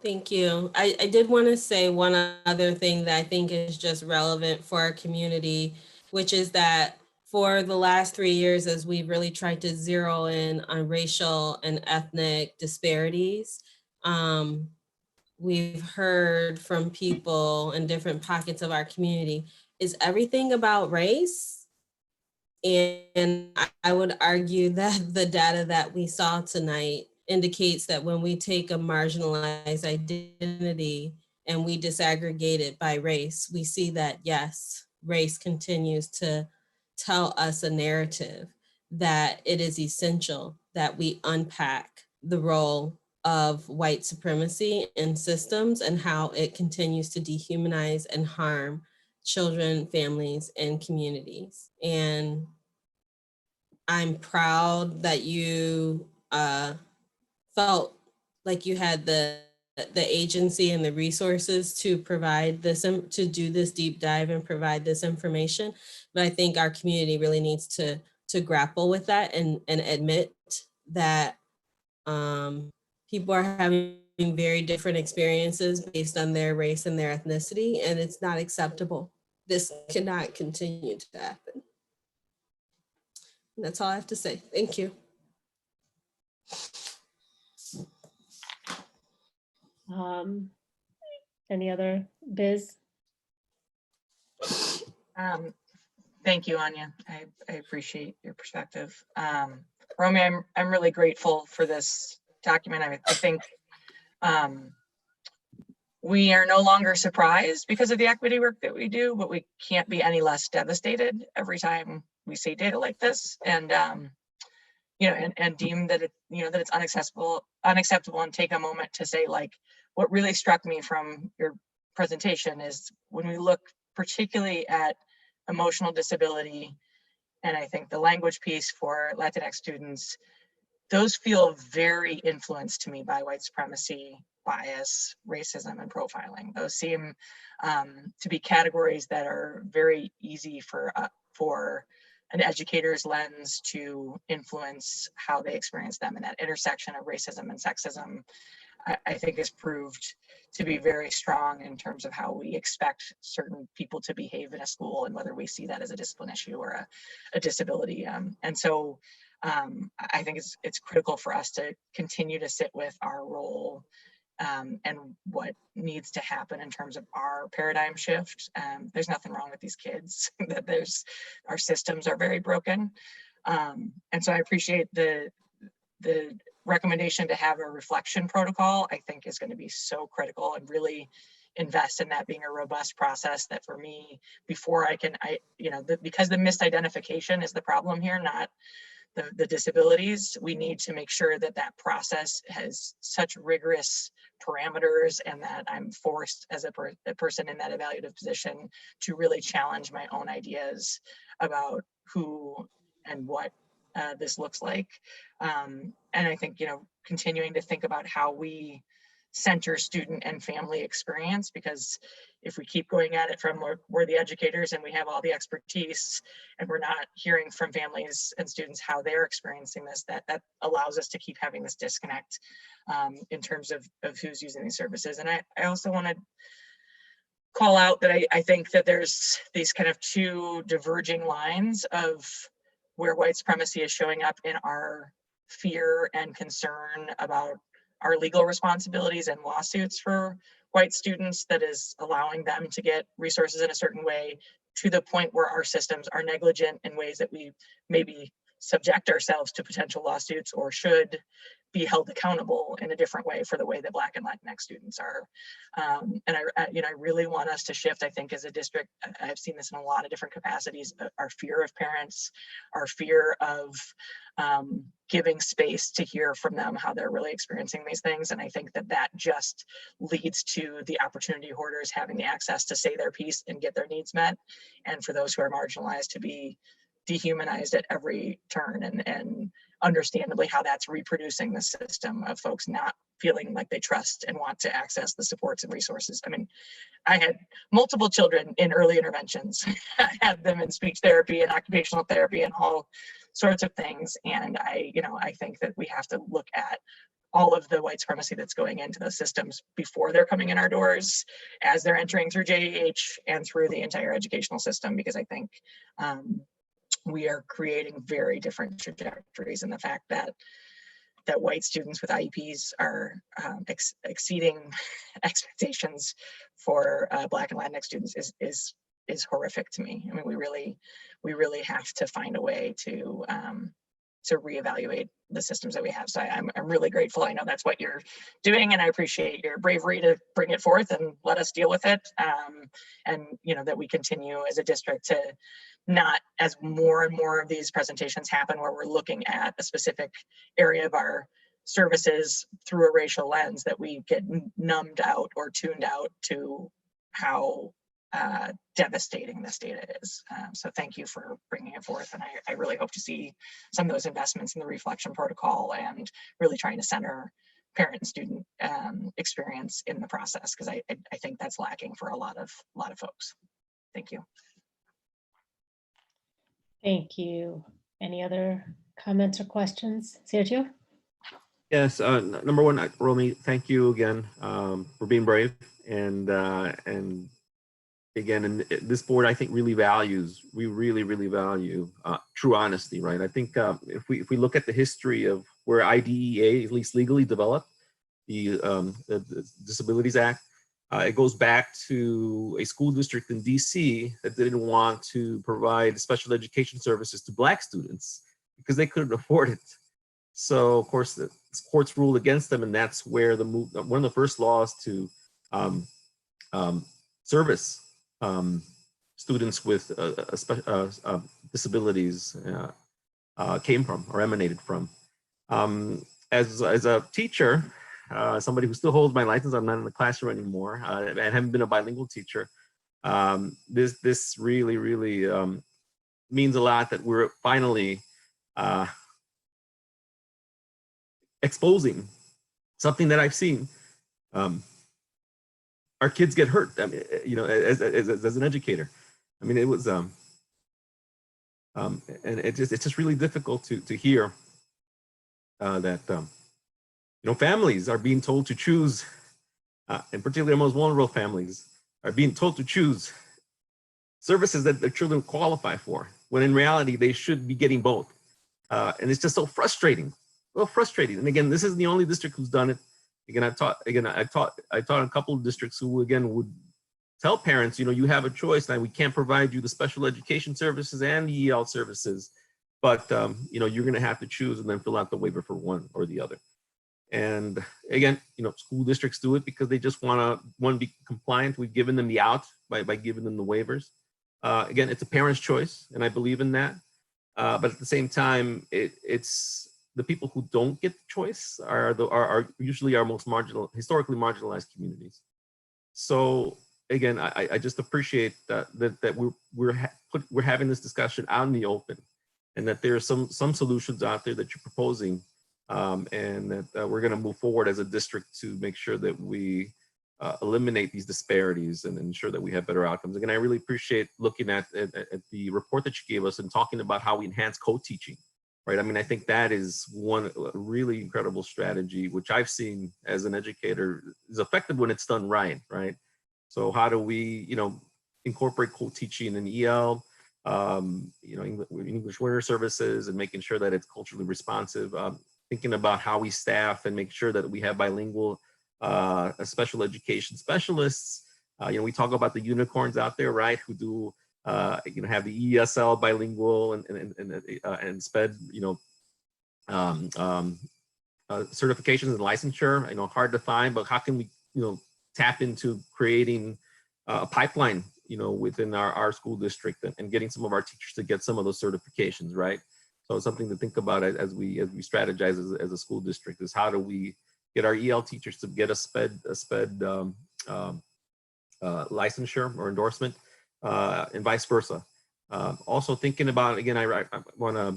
Thank you. I did want to say one other thing that I think is just relevant for our community, which is that for the last 3 years, as we've really tried to zero in on racial and ethnic disparities, we've heard from people in different pockets of our community, is everything about race? And I would argue that the data that we saw tonight indicates that when we take a marginalized identity and we disaggregate it by race, we see that, yes, race continues to tell us a narrative that it is essential that we unpack the role of white supremacy in systems and how it continues to dehumanize and harm children, families, and communities. And I'm proud that you felt like you had the agency and the resources to provide this, to do this deep dive and provide this information. But I think our community really needs to grapple with that and admit that people are having very different experiences based on their race and their ethnicity, and it's not acceptable. This cannot continue to happen. And that's all I have to say. Thank you. Any other biz? Thank you, Anya. I appreciate your perspective. Romy, I'm really grateful for this document. I think we are no longer surprised because of the equity work that we do, but we can't be any less devastated every time we see data like this, and and deem that that it's unacceptable, and take a moment to say, like, what really struck me from your presentation is when we look particularly at emotional disability, and I think the language piece for Latinx students, those feel very influenced to me by white supremacy, bias, racism, and profiling. Those seem to be categories that are very easy for an educator's lens to influence how they experience them. And that intersection of racism and sexism, I think, has proved to be very strong in terms of how we expect certain people to behave in a school and whether we see that as a discipline issue or a disability. And so I think it's critical for us to continue to sit with our role and what needs to happen in terms of our paradigm shift. There's nothing wrong with these kids. That our systems are very broken, and so I appreciate the recommendation to have a reflection protocol. I think is going to be so critical, and really invest in that being a robust process. That for me, before because the misidentification is the problem here, not the disabilities, we need to make sure that that process has such rigorous parameters, and that I'm forced as a person in that evaluative position to really challenge my own ideas about who and what this looks like. And I think, continuing to think about how we center student and family experience, because if we keep going at it from we're the educators and we have all the expertise, and we're not hearing from families and students how they're experiencing this, that allows us to keep having this disconnect in terms of who's using these services. And I also want to call out that I think that there's these kind of two diverging lines of where white supremacy is showing up in our fear and concern about our legal responsibilities and lawsuits for white students, that is allowing them to get resources in a certain way, to the point where our systems are negligent in ways that we maybe subject ourselves to potential lawsuits, or should be held accountable in a different way for the way that Black and Latinx students are. And I really want us to shift. I think as a district, I've seen this in a lot of different capacities, our fear of parents, our fear of giving space to hear from them how they're really experiencing these things. And I think that just leads to the opportunity hoarders having the access to say their piece and get their needs met, and for those who are marginalized to be dehumanized at every turn, and understandably how that's reproducing the system of folks not feeling like they trust and want to access the supports and resources. I mean, I had multiple children in early interventions. I had them in speech therapy and occupational therapy and all sorts of things. And I think that we have to look at all of the white supremacy that's going into those systems before they're coming in our doors, as they're entering through JEH and through the entire educational system, because I think we are creating very different trajectories, and the fact that white students with IEPs are exceeding expectations for Black and Latinx students is horrific to me. I mean, we really have to find a way to reevaluate the systems that we have. So I'm really grateful. I know that's what you're doing, and I appreciate your bravery to bring it forth and let us deal with it. And that we continue as a district to not, as more and more of these presentations happen where we're looking at a specific area of our services through a racial lens, that we get numbed out or tuned out to how devastating this data is. So thank you for bringing it forth. And I really hope to see some of those investments in the reflection protocol, and really trying to center parent and student experience in the process, because I think that's lacking for a lot of folks. Thank you. Thank you. Any other comments or questions? Sergio? Yes, number one, Romy, thank you again for being brave, and again, and this board, I think, really really value true honesty, right? I think if we look at the history of where IDEA, at least legally, developed the Disabilities Act, it goes back to a school district in DC that didn't want to provide special education services to Black students because they couldn't afford it. So of course the courts ruled against them, and that's where one of the first laws to service students with disabilities came from, or emanated from. As a teacher, somebody who still holds my license, I'm not in the classroom anymore, and haven't been a bilingual teacher. This really, really means a lot that we're finally exposing something that I've seen. Our kids get hurt. I mean, you know, as an educator. I mean, it was and it's just really difficult to hear that you know, families are being told to choose, and particularly our most vulnerable families are being told to choose services that their children qualify for, when in reality they should be getting both. And it's just so frustrating, so frustrating. And again, this isn't the only district who's done it. Again, I taught a couple of districts who again would tell parents, you know, you have a choice now. We can't provide you the special education services and the EL services, but you know, you're going to have to choose and then fill out the waiver for one or the other. And again, you know, school districts do it because they just want to be compliant. We've given them the out by giving them the waivers. Again, it's a parent's choice, and I believe in that. But at the same time, it's the people who don't get the choice are usually our most historically marginalized communities. So again, I just appreciate that we're having this discussion out in the open, and that there are some solutions out there that you're proposing, and that we're going to move forward as a district to make sure that we eliminate these disparities and ensure that we have better outcomes. Again, I really appreciate looking at the report that you gave us and talking about how we enhance co-teaching, right? I mean, I think that is one really incredible strategy, which I've seen as an educator is effective when it's done right, right? So how do we, you know, incorporate co-teaching in EL, you know, English learner services, and making sure that it's culturally responsive, thinking about how we staff and make sure that we have bilingual special education specialists. You know, we talk about the unicorns out there, right? Who do, you know, have the ESL bilingual and SPED, you know, certifications and licensure. I know hard to find, but how can we, you know, tap into creating a pipeline, you know, within our school district and getting some of our teachers to get some of those certifications, right? So it's something to think about as we strategize as a school district, is how do we get our EL teachers to get a SPED licensure or endorsement, and vice versa. Also thinking about, again, I want to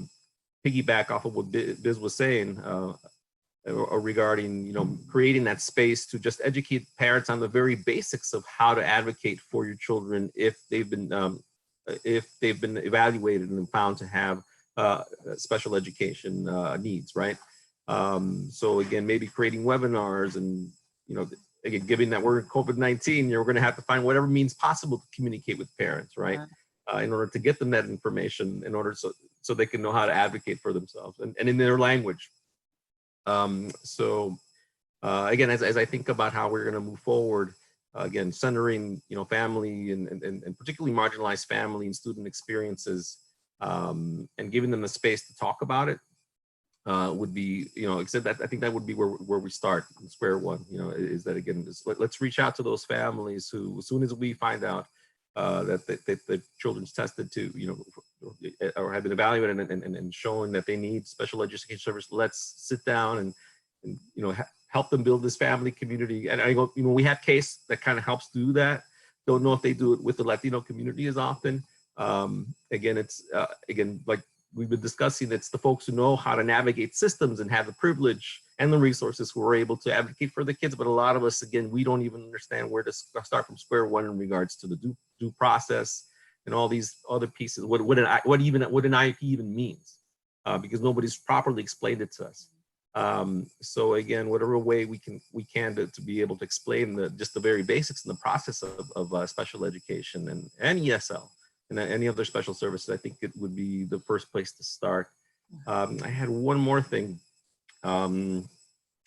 piggyback off of what Biz was saying regarding, you know, creating that space to just educate parents on the very basics of how to advocate for your children if they've been evaluated and found to have special education needs, right? So again, maybe creating webinars and, you know, again, given that we're in COVID-19, you're going to have to find whatever means possible to communicate with parents, right? In order to get them that information, in order so they can know how to advocate for themselves and in their language. So again, as I think about how we're going to move forward, again, centering, you know, family and particularly marginalized family and student experiences, and giving them the space to talk about it, would be, you know, except that I think that would be where we start, square one, you know, is that again, let's reach out to those families who, as soon as we find out that the children's tested to, you know, or have been evaluated and showing that they need special education service, let's sit down and you know, help them build this family community. And I go, you know, we have CASE that kind of helps do that. Don't know if they do it with the Latino community as often. Again, it's again, like we've been discussing, it's the folks who know how to navigate systems and have the privilege and the resources who are able to advocate for the kids. But a lot of us, again, we don't even understand where to start from square one in regards to the due process and all these other pieces. What an IEP even means, because nobody's properly explained it to us. So again, whatever way we can to be able to explain just the very basics in the process of special education and ESL and any other special services, I think it would be the first place to start. I had one more thing. I mean,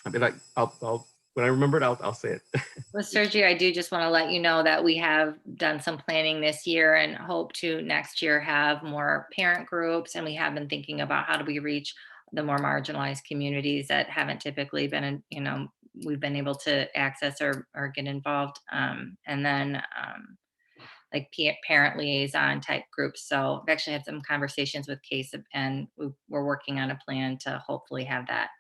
when I remember it, I'll say it. Well, Sergio, I do just want to let you know that we have done some planning this year and hope to next year have more parent groups. And we have been thinking about how do we reach the more marginalized communities that haven't typically been, you know, we've been able to access or get involved. And then like parent liaison type groups. So I've actually had some conversations with CASE, and we're working on a plan to hopefully have that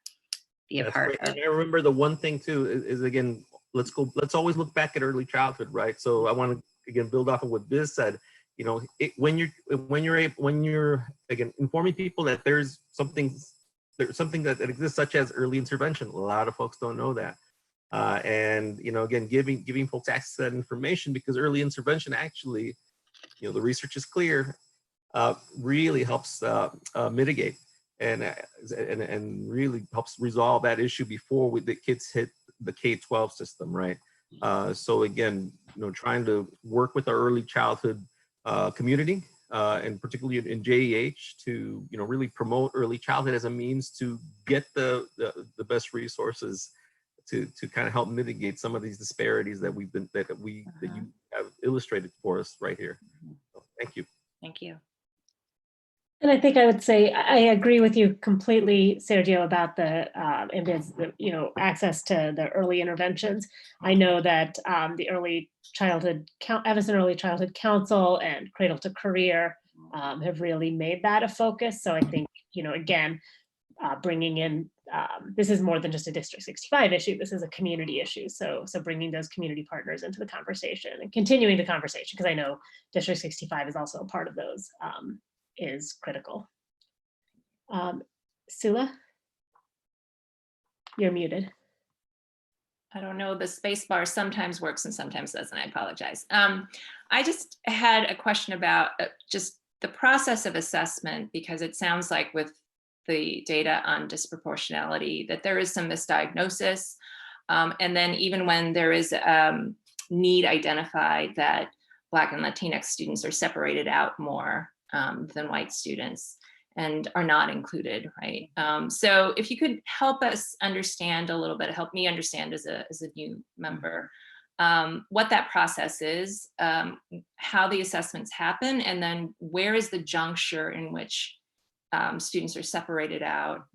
be a That's part great. of. And I remember the one thing too is again, let's always look back at early childhood, right? So I want to again build off of what Biz said. You know, when you're again informing people that there's something that exists, such as early intervention. A lot of folks don't know that. And you know, again, giving folks access to that information, because early intervention actually, you know, the research is clear, really helps mitigate and really helps resolve that issue before the kids hit the K-12 system, right? So again, you know, trying to work with our early childhood community, and particularly in JEH, to, you know, really promote early childhood as a means to get the best resources to kind of help mitigate some of these disparities that you have illustrated for us right here. So, thank you. Thank you. And I think I would say I agree with you completely, Sergio, about the you know, access to the early interventions. I know that the Evanston Early Childhood Council and Cradle to Career have really made that a focus. So I think, you know, again, bringing in, this is more than just a District 65 issue. This is a community issue. So bringing those community partners into the conversation and continuing the conversation, because I know District 65 is also a part of those, is critical. Sula, you're muted. I don't know, the space bar sometimes works and sometimes doesn't. I apologize. I just had a question about just the process of assessment, because it sounds like with the data on disproportionality that there is some misdiagnosis. And then even when there is need identified, that Black and Latinx students are separated out more than white students and are not included, right? So if you could help us understand a little bit, help me understand as a new member, what that process is, how the assessments happen, and then where is the juncture in which students are separated out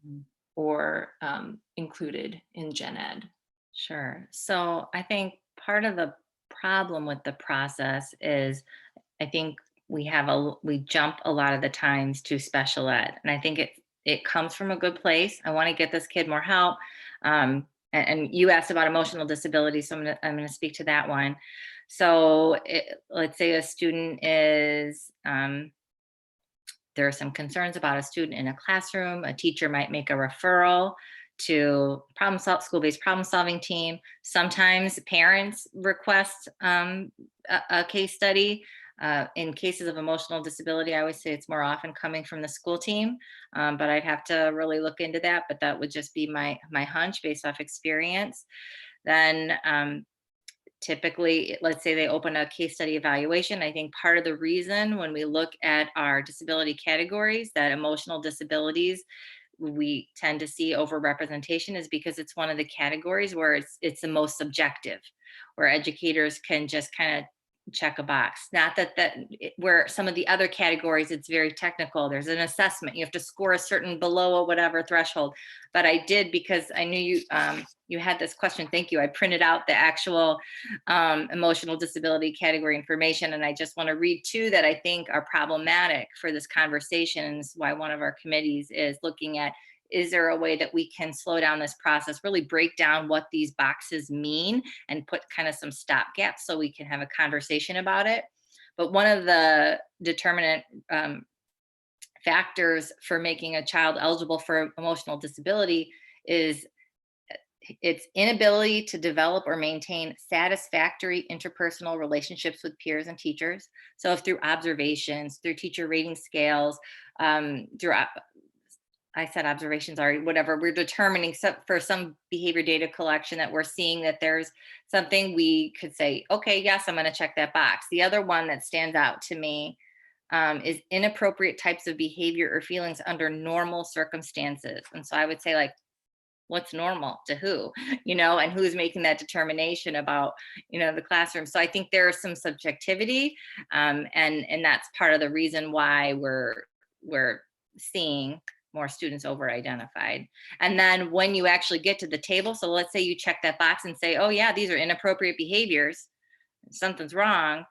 or included in gen ed? Sure. So I think part of the problem with the process is, I think we jump a lot of the times to special ed, and I think it comes from a good place. I want to get this kid more help. And you asked about emotional disability, so I'm going to speak to that one. So let's say a student is, there are some concerns about a student in a classroom. A teacher might make a referral to school-based problem-solving team. Sometimes parents request a case study. In cases of emotional disability, I would say it's more often coming from the school team, but I'd have to really look into that. But that would just be my hunch based off experience. Then typically, let's say they open a case study evaluation. I think part of the reason when we look at our disability categories that emotional disabilities we tend to see overrepresentation is because it's one of the categories where it's the most subjective, where educators can just kind of check a box. Not that where some of the other categories, it's very technical. There's an assessment. You have to score a certain below a whatever threshold. But I did, because I knew you had this question. Thank you. I printed out the actual emotional disability category information. And I just want to read two that I think are problematic for this conversation. And this is why one of our committees is looking at, is there a way that we can slow down this process, really break down what these boxes mean and put kind of some stopgaps so we can have a conversation about it. But one of the determinant factors for making a child eligible for emotional disability is its inability to develop or maintain satisfactory interpersonal relationships with peers and teachers. So if through observations, through teacher rating scales, I said observations already, whatever, we're determining for some behavior data collection that we're seeing that there's something we could say, okay, yes, I'm going to check that box. The other one that stands out to me is inappropriate types of behavior or feelings under normal circumstances. And so I would say, like, what's normal to who, and who's making that determination about, the classroom. So I think there is some subjectivity, and that's part of the reason why we're seeing more students over-identified. And then when you actually get to the table, so let's say you check that box and say, oh yeah, these are inappropriate behaviors, something's wrong.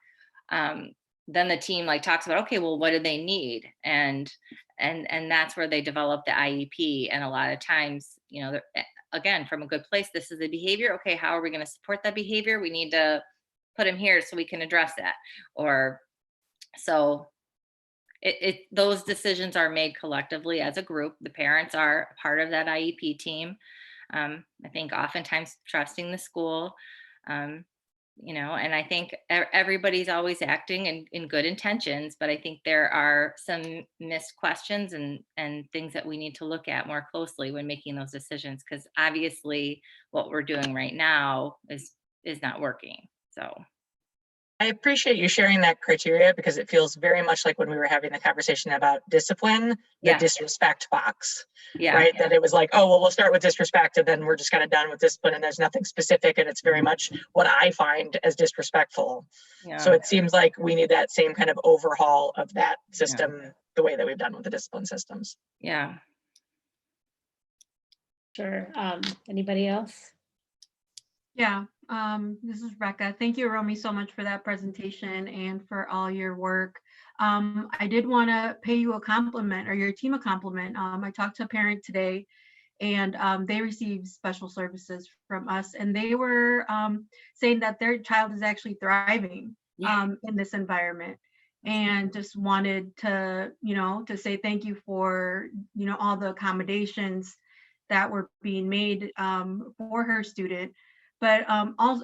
Then the team talks about, okay, well, what do they need? And that's where they develop the IEP. And a lot of times, again, from a good place. This is the behavior. Okay, how are we going to support that behavior? We need to put him here so we can address that. Or so those decisions are made collectively as a group. The parents are part of that IEP team. I think oftentimes trusting the school, and I think everybody's always acting in good intentions, but I think there are some missed questions and things that we need to look at more closely when making those decisions, because obviously what we're doing right now is not working. So I appreciate you sharing that criteria because it feels very much like when we were having the conversation about discipline, the Yeah. disrespect box, yeah, right? That it was like, oh, well, we'll start with disrespect and then we're just kind of done with discipline and there's nothing specific. And it's very much what I find as disrespectful. yeah. So it seems like we need that same kind of overhaul of that system, the way that we've done with the discipline systems. Yeah. Sure. Anybody else? Yeah, this is Rebecca. Thank you, Romy, so much for that presentation and for all your work. I did want to pay you a compliment, or your team a compliment. I talked to a parent today, and they received special services from us, and they were saying that their child is actually thriving in this environment, and just wanted to, to say thank you for, all the accommodations that were being made for her student. But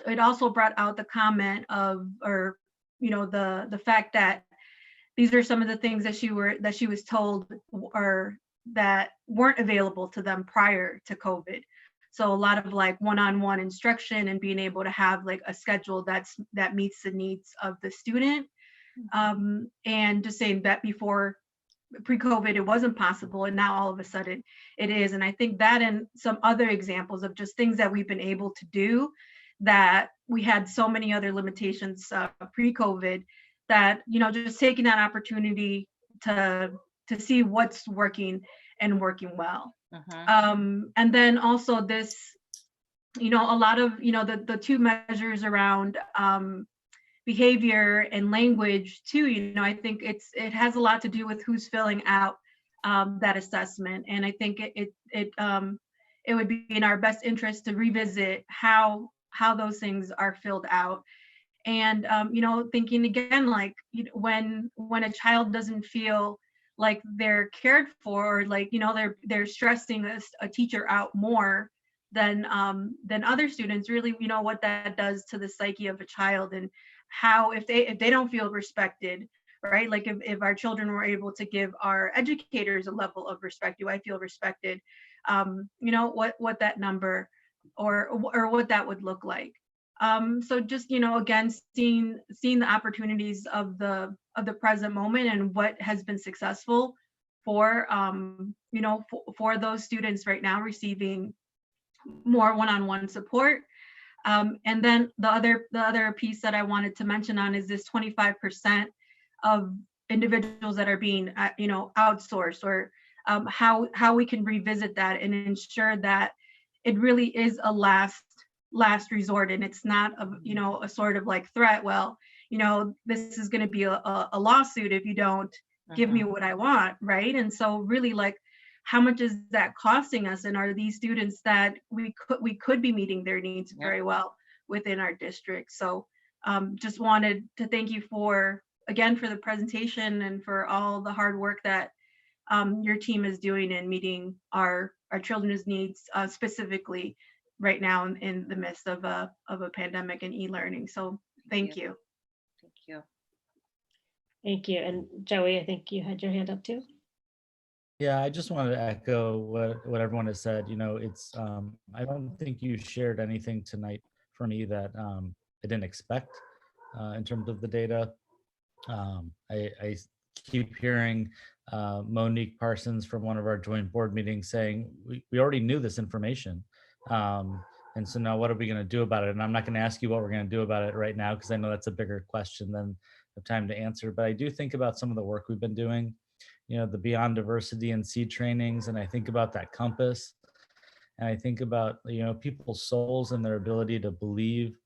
it also brought out the comment of, or the fact that these are some of the things that she was told or that weren't available to them prior to COVID. So a lot of like one-on-one instruction and being able to have like a schedule that meets the needs of the student. And just saying that before pre-COVID, it wasn't possible. And now all of a sudden it is. And I think that and some other examples of just things that we've been able to do that we had so many other limitations pre-COVID that, just taking that opportunity to see what's working and working well. And then also this, a lot of, the two measures around behavior and language too, I think it has a lot to do with who's filling out that assessment. And I think it would be in our best interest to revisit how those things are filled out. And thinking again, like when a child doesn't feel like they're cared for, or like they're stressing a teacher out more than other students, really, what that does to the psyche of a child, and how if they don't feel respected, right? Like if our children were able to give our educators a level of respect, do I feel respected? What that number or what that would look like. So just, again, seeing the opportunities of the present moment and what has been successful for, for those students right now receiving more one-on-one support. And then the other piece that I wanted to mention on is this 25% of individuals that are being, outsourced, or how we can revisit that and ensure that it really is a last resort, and it's not a sort of like threat. Well, this is going to be a lawsuit if you don't give me what I want, right? And so really, like, how much is that costing us? And are these students that we could be meeting their needs very well within our district? So just wanted to thank you for the presentation and for all the hard work that your team is doing in meeting our children's needs, specifically right now in the midst of a pandemic and e-learning. So thank you. Thank you. Thank you. And Joey, I think you had your hand up too. Yeah, I just wanted to echo what everyone has said. It's I don't think you shared anything tonight for me that I didn't expect in terms of the data. I keep hearing Monique Parsons from one of our joint board meetings saying we already knew this information. And so now what are we going to do about it? And I'm not going to ask you what we're going to do about it right now, because I know that's a bigger question than the time to answer. But I do think about some of the work we've been doing, the Beyond Diversity and Seed trainings. And I think about that compass. And I think about, people's souls and their ability to believe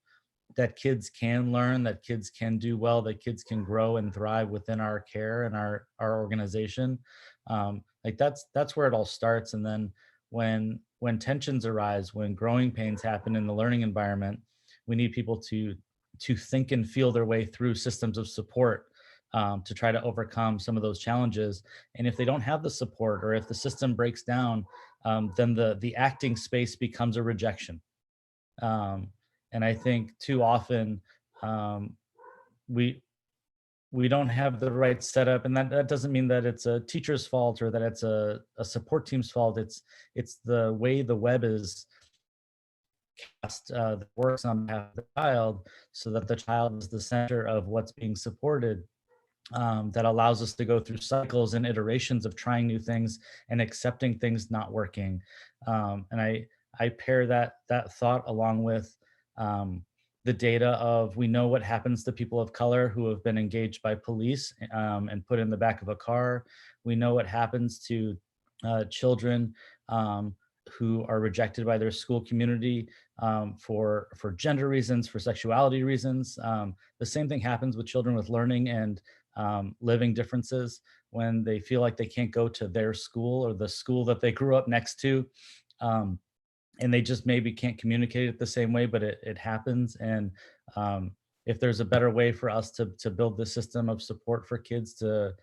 that kids can learn, that kids can do well, that kids can grow and thrive within our care and our organization. Like that's where it all starts. And then when tensions arise, when growing pains happen in the learning environment, we need people to think and feel their way through systems of support to try to overcome some of those challenges. And if they don't have the support, or if the system breaks down, then the acting space becomes a rejection. And I think too often we don't have the right setup, and that doesn't mean that it's a teacher's fault or that it's a support team's fault. It's the way the web is cast that works on behalf of the child, so that the child is the center of what's being supported. That allows us to go through cycles and iterations of trying new things and accepting things not working. And I pair that thought along with the data of, we know what happens to people of color who have been engaged by police and put in the back of a car. We know what happens to children who are rejected by their school community for gender reasons, for sexuality reasons. The same thing happens with children with learning and living differences, when they feel like they can't go to their school or the school that they grew up next to. And they just maybe can't communicate it the same way, but it happens. And if there's a better way for us to build the system of support for kids to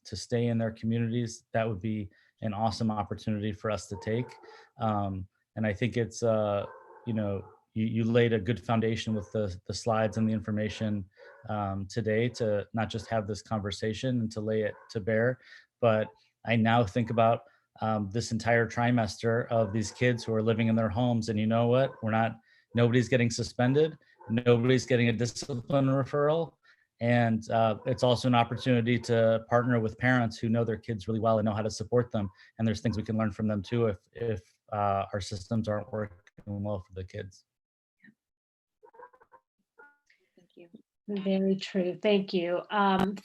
stay in their communities, that would be an awesome opportunity for us to take. And I think it's, you laid a good foundation with the slides and the information today, to not just have this conversation and to lay it to bear, but I now think about this entire trimester of these kids who are living in their homes. And you know what? Nobody's getting suspended. Nobody's getting a discipline referral. And it's also an opportunity to partner with parents who know their kids really well and know how to support them. And there's things we can learn from them too, if our systems aren't working well for the kids. Thank you. Very true. Thank you.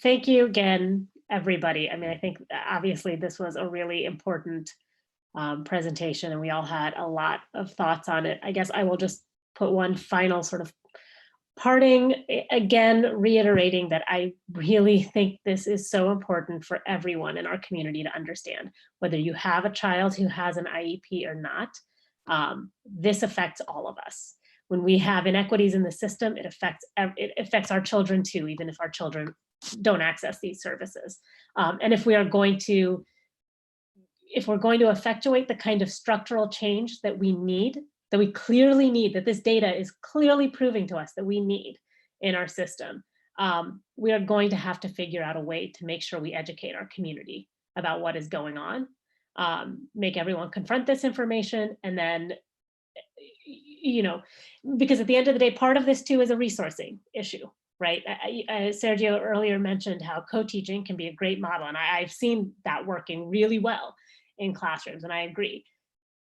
Thank you again, everybody. I mean, I think obviously this was a really important presentation, and we all had a lot of thoughts on it. I guess I will just put one final sort of parting, again, reiterating that I really think this is so important for everyone in our community to understand, whether you have a child who has an IEP or not. This affects all of us. When we have inequities in the system, it affects our children too, even if our children don't access these services. And if we're going to effectuate the kind of structural change that we need, that we clearly need, that this data is clearly proving to us that we need in our system, we are going to have to figure out a way to make sure we educate our community about what is going on, make everyone confront this information, and then, because at the end of the day, part of this too is a resourcing issue, right? Sergio earlier mentioned how co-teaching can be a great model, and I've seen that working really well in classrooms, and I agree.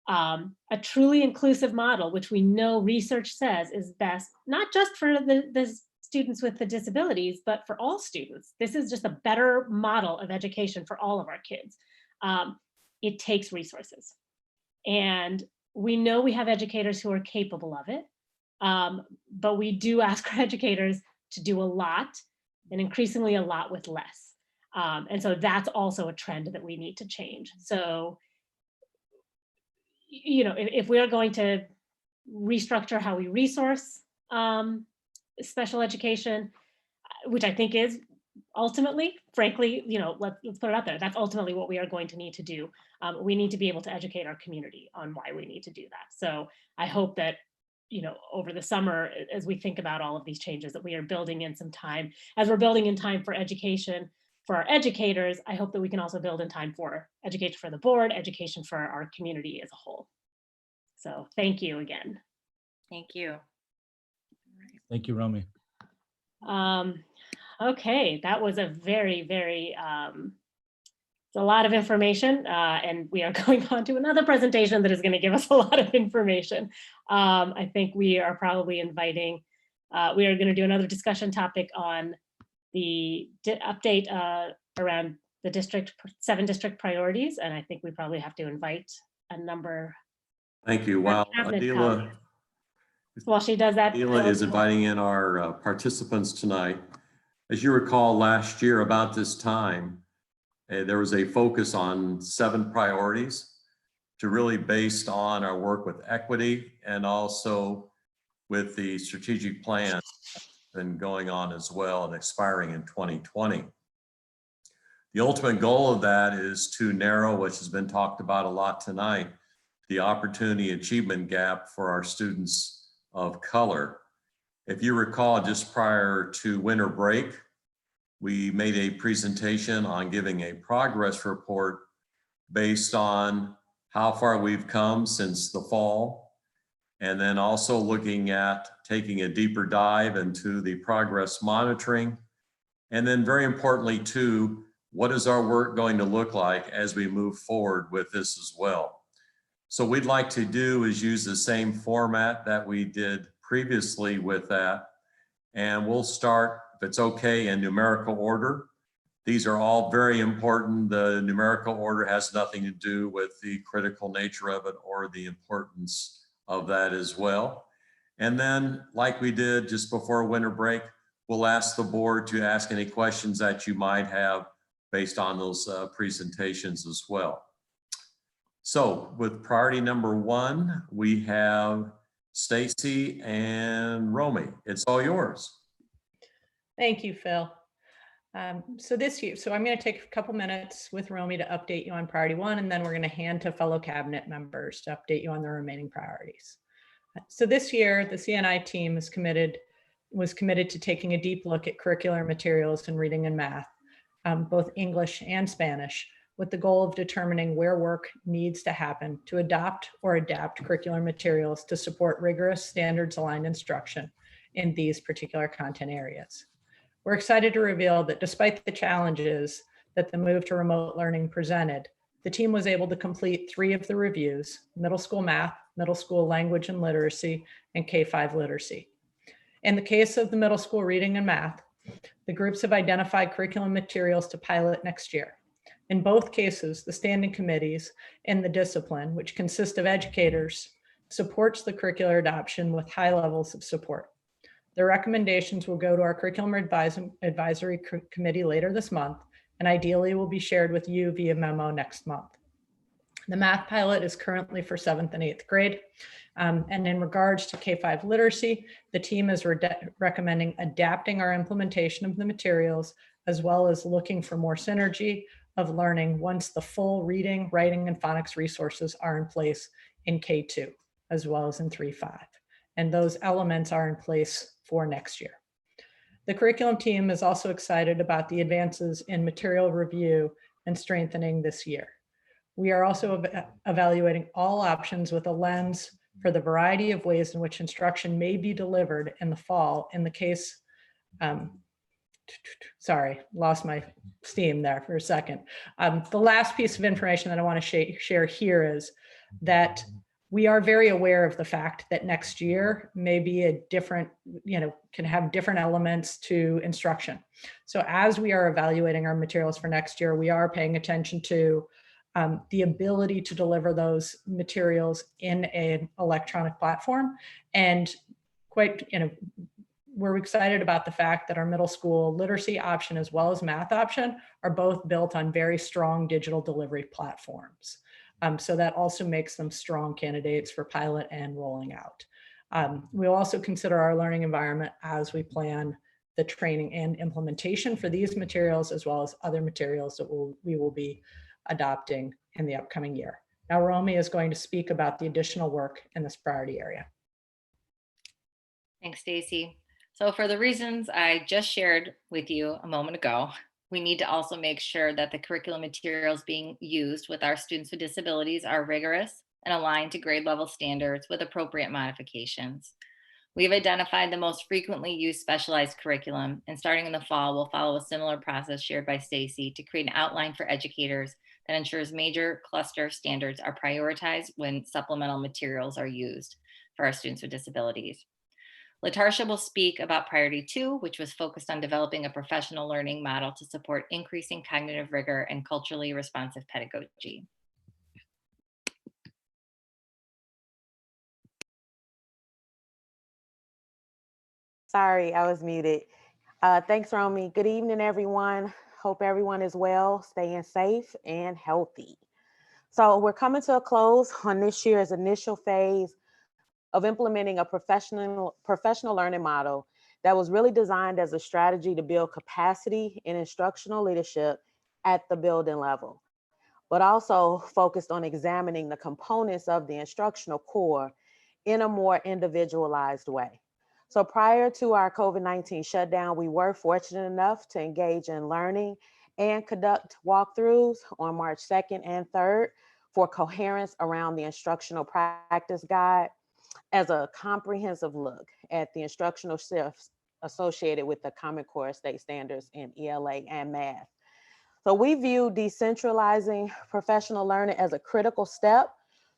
A truly inclusive model, which we know research says is best, not just for the students with the disabilities, but for all students. This is just a better model of education for all of our kids. It takes resources. And we know we have educators who are capable of it, but we do ask our educators to do a lot, and increasingly a lot with less. And so that's also a trend that we need to change. So, if we are going to restructure how we resource special education, which I think is ultimately, frankly, let's put it out there, that's ultimately what we are going to need to do. We need to be able to educate our community on why we need to do that. So I hope that, over the summer, as we think about all of these changes, that we are building in some time, as we're building in time for education for our educators. I hope that we can also build in time for education for the board, education for our community as a whole. So thank you again. Thank you. Thank you, Romy. Okay, that was a very, very, it's a lot of information, and we are going on to another presentation that is going to give us a lot of information. I think we are probably inviting, we are going to do another discussion topic on the update around the 7 district priorities, and I think we probably have to invite a number. Thank you. While she does that, Adila is inviting in our participants tonight. As you recall, last year about this time, there was a focus on 7 priorities. to really based on our work with equity and also with the strategic plan been going on as well and expiring in 2020. The ultimate goal of that is to narrow, which has been talked about a lot tonight, the opportunity achievement gap for our students of color. If you recall, just prior to winter break, we made a presentation on giving a progress report based on how far we've come since the fall, and then also looking at taking a deeper dive into the progress monitoring. And then very importantly too, what is our work going to look like as we move forward with this as well? So we'd like to do is use the same format that we did previously with that. And we'll start, if it's okay, in numerical order. These are all very important. The numerical order has nothing to do with the critical nature of it or the importance of that as well. And then, like we did just before winter break, we'll ask the board to ask any questions that you might have based on those presentations as well. So with priority number 1, we have Stacy and Romy. It's all yours. Thank you, Phil. So I'm going to take a couple minutes with Romy to update you on priority 1, and then we're going to hand to fellow cabinet members to update you on the remaining priorities. So this year, the CNI team was committed to taking a deep look at curricular materials in reading and math, both English and Spanish, with the goal of determining where work needs to happen to adopt or adapt curricular materials to support rigorous standards-aligned instruction in these particular content areas. We're excited to reveal that despite the challenges that the move to remote learning presented, the team was able to complete 3 of the reviews: middle school math, middle school language and literacy, and K-5 literacy. In the case of the middle school reading and math, the groups have identified curriculum materials to pilot next year. In both cases, the standing committees in the discipline, which consist of educators, supports the curricular adoption with high levels of support. The recommendations will go to our curriculum advisory committee later this month, and ideally will be shared with you via memo next month. The math pilot is currently for 7th and 8th grade. And in regards to K-5 literacy, the team is recommending adapting our implementation of the materials, as well as looking for more synergy of learning once the full reading, writing, and phonics resources are in place in K-2, as well as in 3-5. And those elements are in place for next year. The curriculum team is also excited about the advances in material review and strengthening this year. We are also evaluating all options with a lens for the variety of ways in which instruction may be delivered in the fall in the case, sorry, lost my steam there for a second. The last piece of information that I want to share here is that we are very aware of the fact that next year may be a different, can have different elements to instruction. So as we are evaluating our materials for next year, we are paying attention to the ability to deliver those materials in an electronic platform. And we're excited about the fact that our middle school literacy option as well as math option are both built on very strong digital delivery platforms. So that also makes them strong candidates for pilot and rolling out. We'll also consider our learning environment as we plan the training and implementation for these materials, as well as other materials that we will be adopting in the upcoming year. Now, Romy is going to speak about the additional work in this priority area. Thanks, Stacy. So for the reasons I just shared with you a moment ago, we need to also make sure that the curriculum materials being used with our students with disabilities are rigorous and aligned to grade level standards with appropriate modifications. We've identified the most frequently used specialized curriculum, and starting in the fall, we'll follow a similar process shared by Stacy to create an outline for educators that ensures major cluster standards are prioritized when supplemental materials are used for our students with disabilities. LaTarsha will speak about priority 2, which was focused on developing a professional learning model to support increasing cognitive rigor and culturally responsive pedagogy. Sorry, I was muted. Thanks, Romy. Good evening, everyone. Hope everyone is well, staying safe and healthy. So we're coming to a close on this year's initial phase of implementing a professional learning model that was really designed as a strategy to build capacity in instructional leadership at the building level, but also focused on examining the components of the instructional core in a more individualized way. So prior to our COVID-19 shutdown, we were fortunate enough to engage in learning and conduct walkthroughs on March 2nd and 3rd for coherence around the instructional practice guide as a comprehensive look at the instructional shifts associated with the Common Core state standards in ELA and math. So we view decentralizing professional learning as a critical step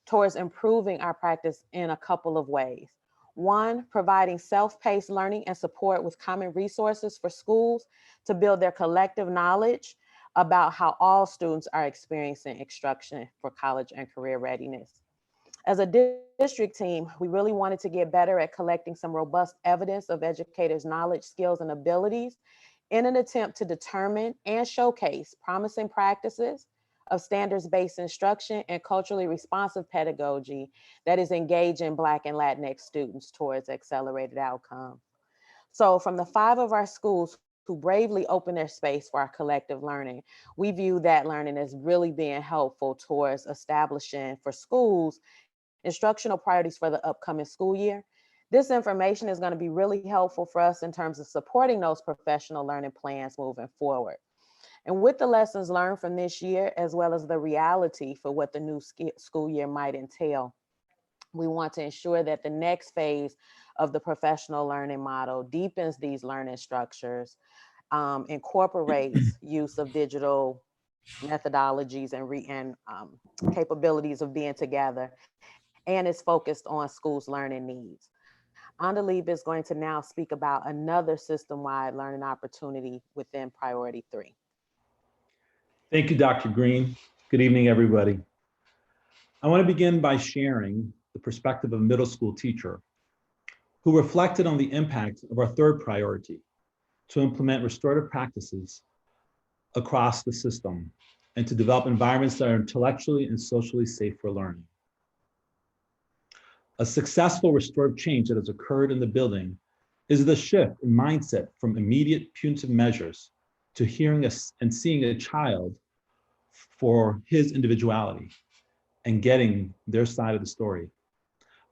towards improving our practice in a couple of ways. One, providing self-paced learning and support with common resources for schools to build their collective knowledge about how all students are experiencing instruction for college and career readiness. As a district team, we really wanted to get better at collecting some robust evidence of educators' knowledge, skills, and abilities in an attempt to determine and showcase promising practices of standards-based instruction and culturally responsive pedagogy that is engaging Black and Latinx students towards accelerated outcomes. So from the 5 of our schools who bravely open their space for our collective learning, we view that learning as really being helpful towards establishing for schools instructional priorities for the upcoming school year. This information is going to be really helpful for us in terms of supporting those professional learning plans moving forward. And with the lessons learned from this year, as well as the reality for what the new school year might entail, we want to ensure that the next phase of the professional learning model deepens these learning structures, incorporates use of digital methodologies and capabilities of being together, and is focused on schools' learning needs. Andalib is going to now speak about another system-wide learning opportunity within Priority 3. Thank you, Dr. Green. Good evening, everybody. I want to begin by sharing the perspective of a middle school teacher who reflected on the impact of our third priority, to implement restorative practices across the system and to develop environments that are intellectually and socially safe for learning. A successful restorative change that has occurred in the building is the shift in mindset from immediate punitive measures to hearing and seeing a child for his individuality and getting their side of the story.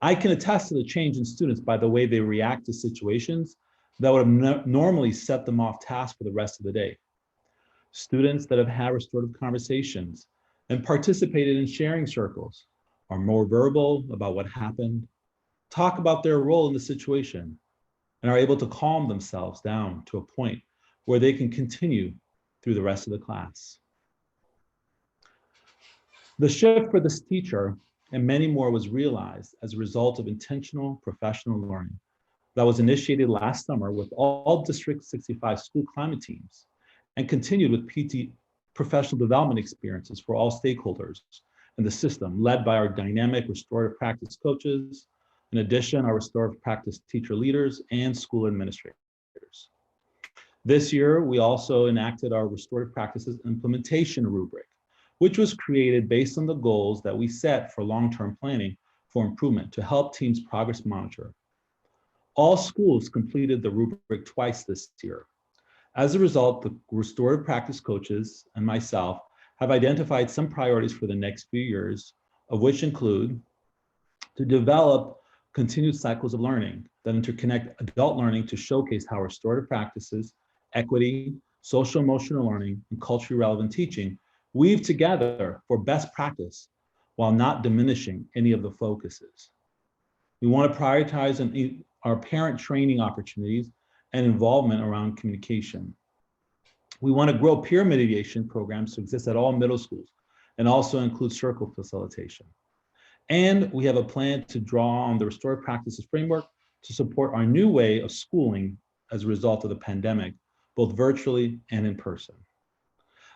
I can attest to the change in students by the way they react to situations that would have normally set them off task for the rest of the day. Students that have had restorative conversations and participated in sharing circles are more verbal about what happened, talk about their role in the situation, and are able to calm themselves down to a point where they can continue through the rest of the class. The shift for this teacher and many more was realized as a result of intentional professional learning that was initiated last summer with all District 65 school climate teams and continued with PT professional development experiences for all stakeholders in the system, led by our dynamic restorative practice coaches, in addition, our restorative practice teacher leaders and school administrators. This year, we also enacted our restorative practices implementation rubric, which was created based on the goals that we set for long-term planning for improvement to help teams progress monitor. All schools completed the rubric twice this year. As a result, the restorative practice coaches and myself have identified some priorities for the next few years, of which include to develop continued cycles of learning that interconnect adult learning to showcase how restorative practices, equity, social emotional learning, and culturally relevant teaching weave together for best practice while not diminishing any of the focuses. We want to prioritize our parent training opportunities and involvement around communication. We want to grow peer mediation programs to exist at all middle schools and also include circle facilitation. And we have a plan to draw on the restorative practices framework to support our new way of schooling as a result of the pandemic, both virtually and in person.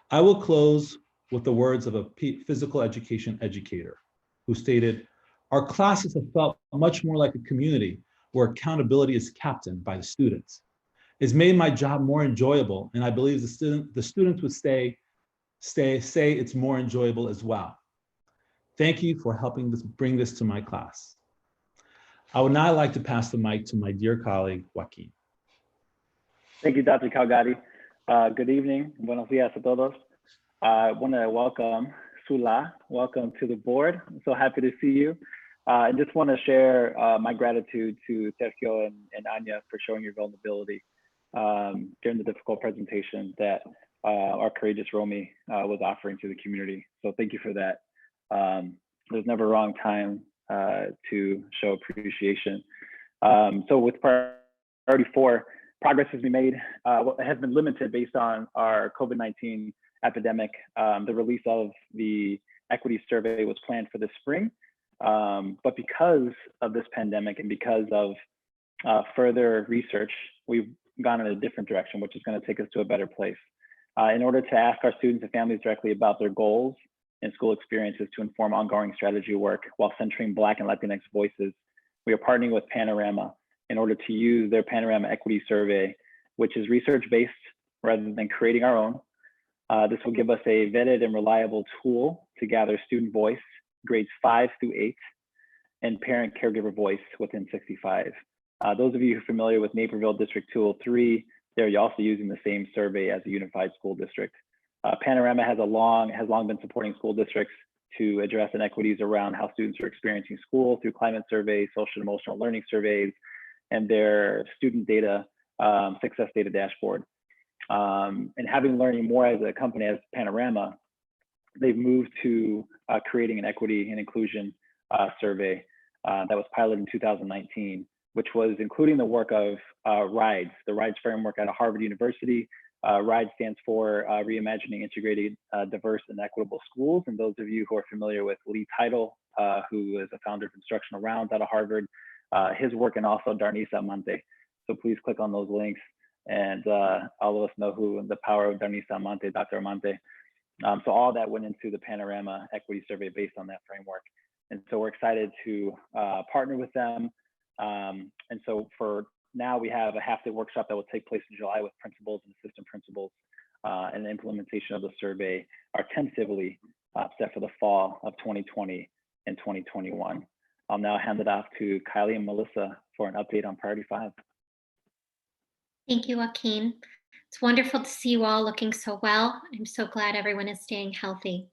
I will close with the words of a physical education educator who stated, "Our classes have felt much more like a community where accountability is captained by the students. It's made my job more enjoyable, and I believe the students would say it's more enjoyable as well. Thank you for helping bring this to my class. I would now like to pass the mic to my dear colleague, Joaquin. Thank you, Dr. Calgary. Good evening. Buenos días a todos. I want to welcome Sula. Welcome to the board. I'm so happy to see you. I just want to share my gratitude to Sergio and Anya for showing your vulnerability during the difficult presentation that our courageous Romy was offering to the community. So thank you for that. There's never a wrong time to show appreciation. So with priority 4, progress has been made, has been limited based on our COVID-19 epidemic. The release of the equity survey was planned for this spring, but because of this pandemic and because of further research, we've gone in a different direction, which is going to take us to a better place. In order to ask our students and families directly about their goals and school experiences to inform ongoing strategy work while centering Black and Latinx voices, we are partnering with Panorama in order to use their Panorama Equity Survey, which is research-based rather than creating our own. This will give us a vetted and reliable tool to gather student voice, grades 5 through 8, and parent caregiver voice within 65. Those of you who are familiar with Naperville District 203, they're also using the same survey as a unified school district. Panorama has long been supporting school districts to address inequities around how students are experiencing school through climate surveys, social and emotional learning surveys, and their student data, success data dashboard. And having learning more as a company as Panorama, they've moved to creating an equity and inclusion survey that was piloted in 2019, which was including the work of RIDES, the RIDES framework out of Harvard University. RIDES stands for Reimagining Integrated, Diverse, and Equitable Schools. And those of you who are familiar with Lee Title, who is a founder of Instructional Rounds out of Harvard, his work, and also Darnisa Amante. So please click on those links, and all of us know who the power of Darnisa Amante, Dr. Amante. So all that went into the Panorama Equity Survey based on that framework. And so we're excited to partner with them. And so for now, we have a half-day workshop that will take place in July with principals and assistant principals, and the implementation of the survey are tentatively set for the fall of 2020 and 2021. I'll now hand it off to Kylie and Melissa for an update on priority 5. Thank you, Joaquin. It's wonderful to see you all looking so well. I'm so glad everyone is staying healthy.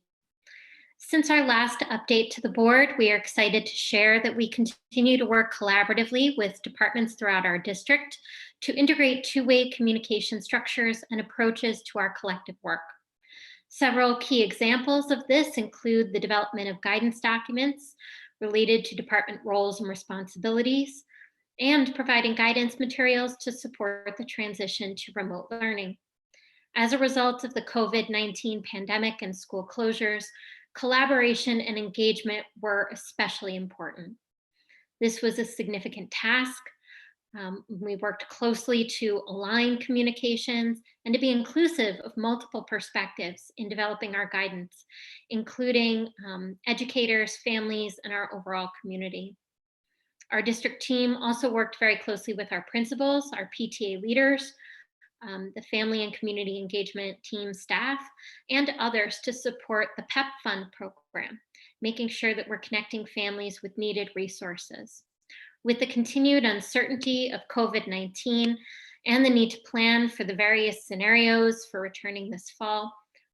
Since our last update to the board, we are excited to share that we continue to work collaboratively with departments throughout our district to integrate two-way communication structures and approaches to our collective work. Several key examples of this include the development of guidance documents related to department roles and responsibilities, and providing guidance materials to support the transition to remote learning. As a result of the COVID-19 pandemic and school closures, collaboration and engagement were especially important. This was a significant task. We worked closely to align communications and to be inclusive of multiple perspectives in developing our guidance, including educators, families, and our overall community. Our district team also worked very closely with our principals, our PTA leaders, the family and community engagement team staff, and others to support the PEP Fund program, making sure that we're connecting families with needed resources. With the continued uncertainty of COVID-19 and the need to plan for the various scenarios for returning this fall,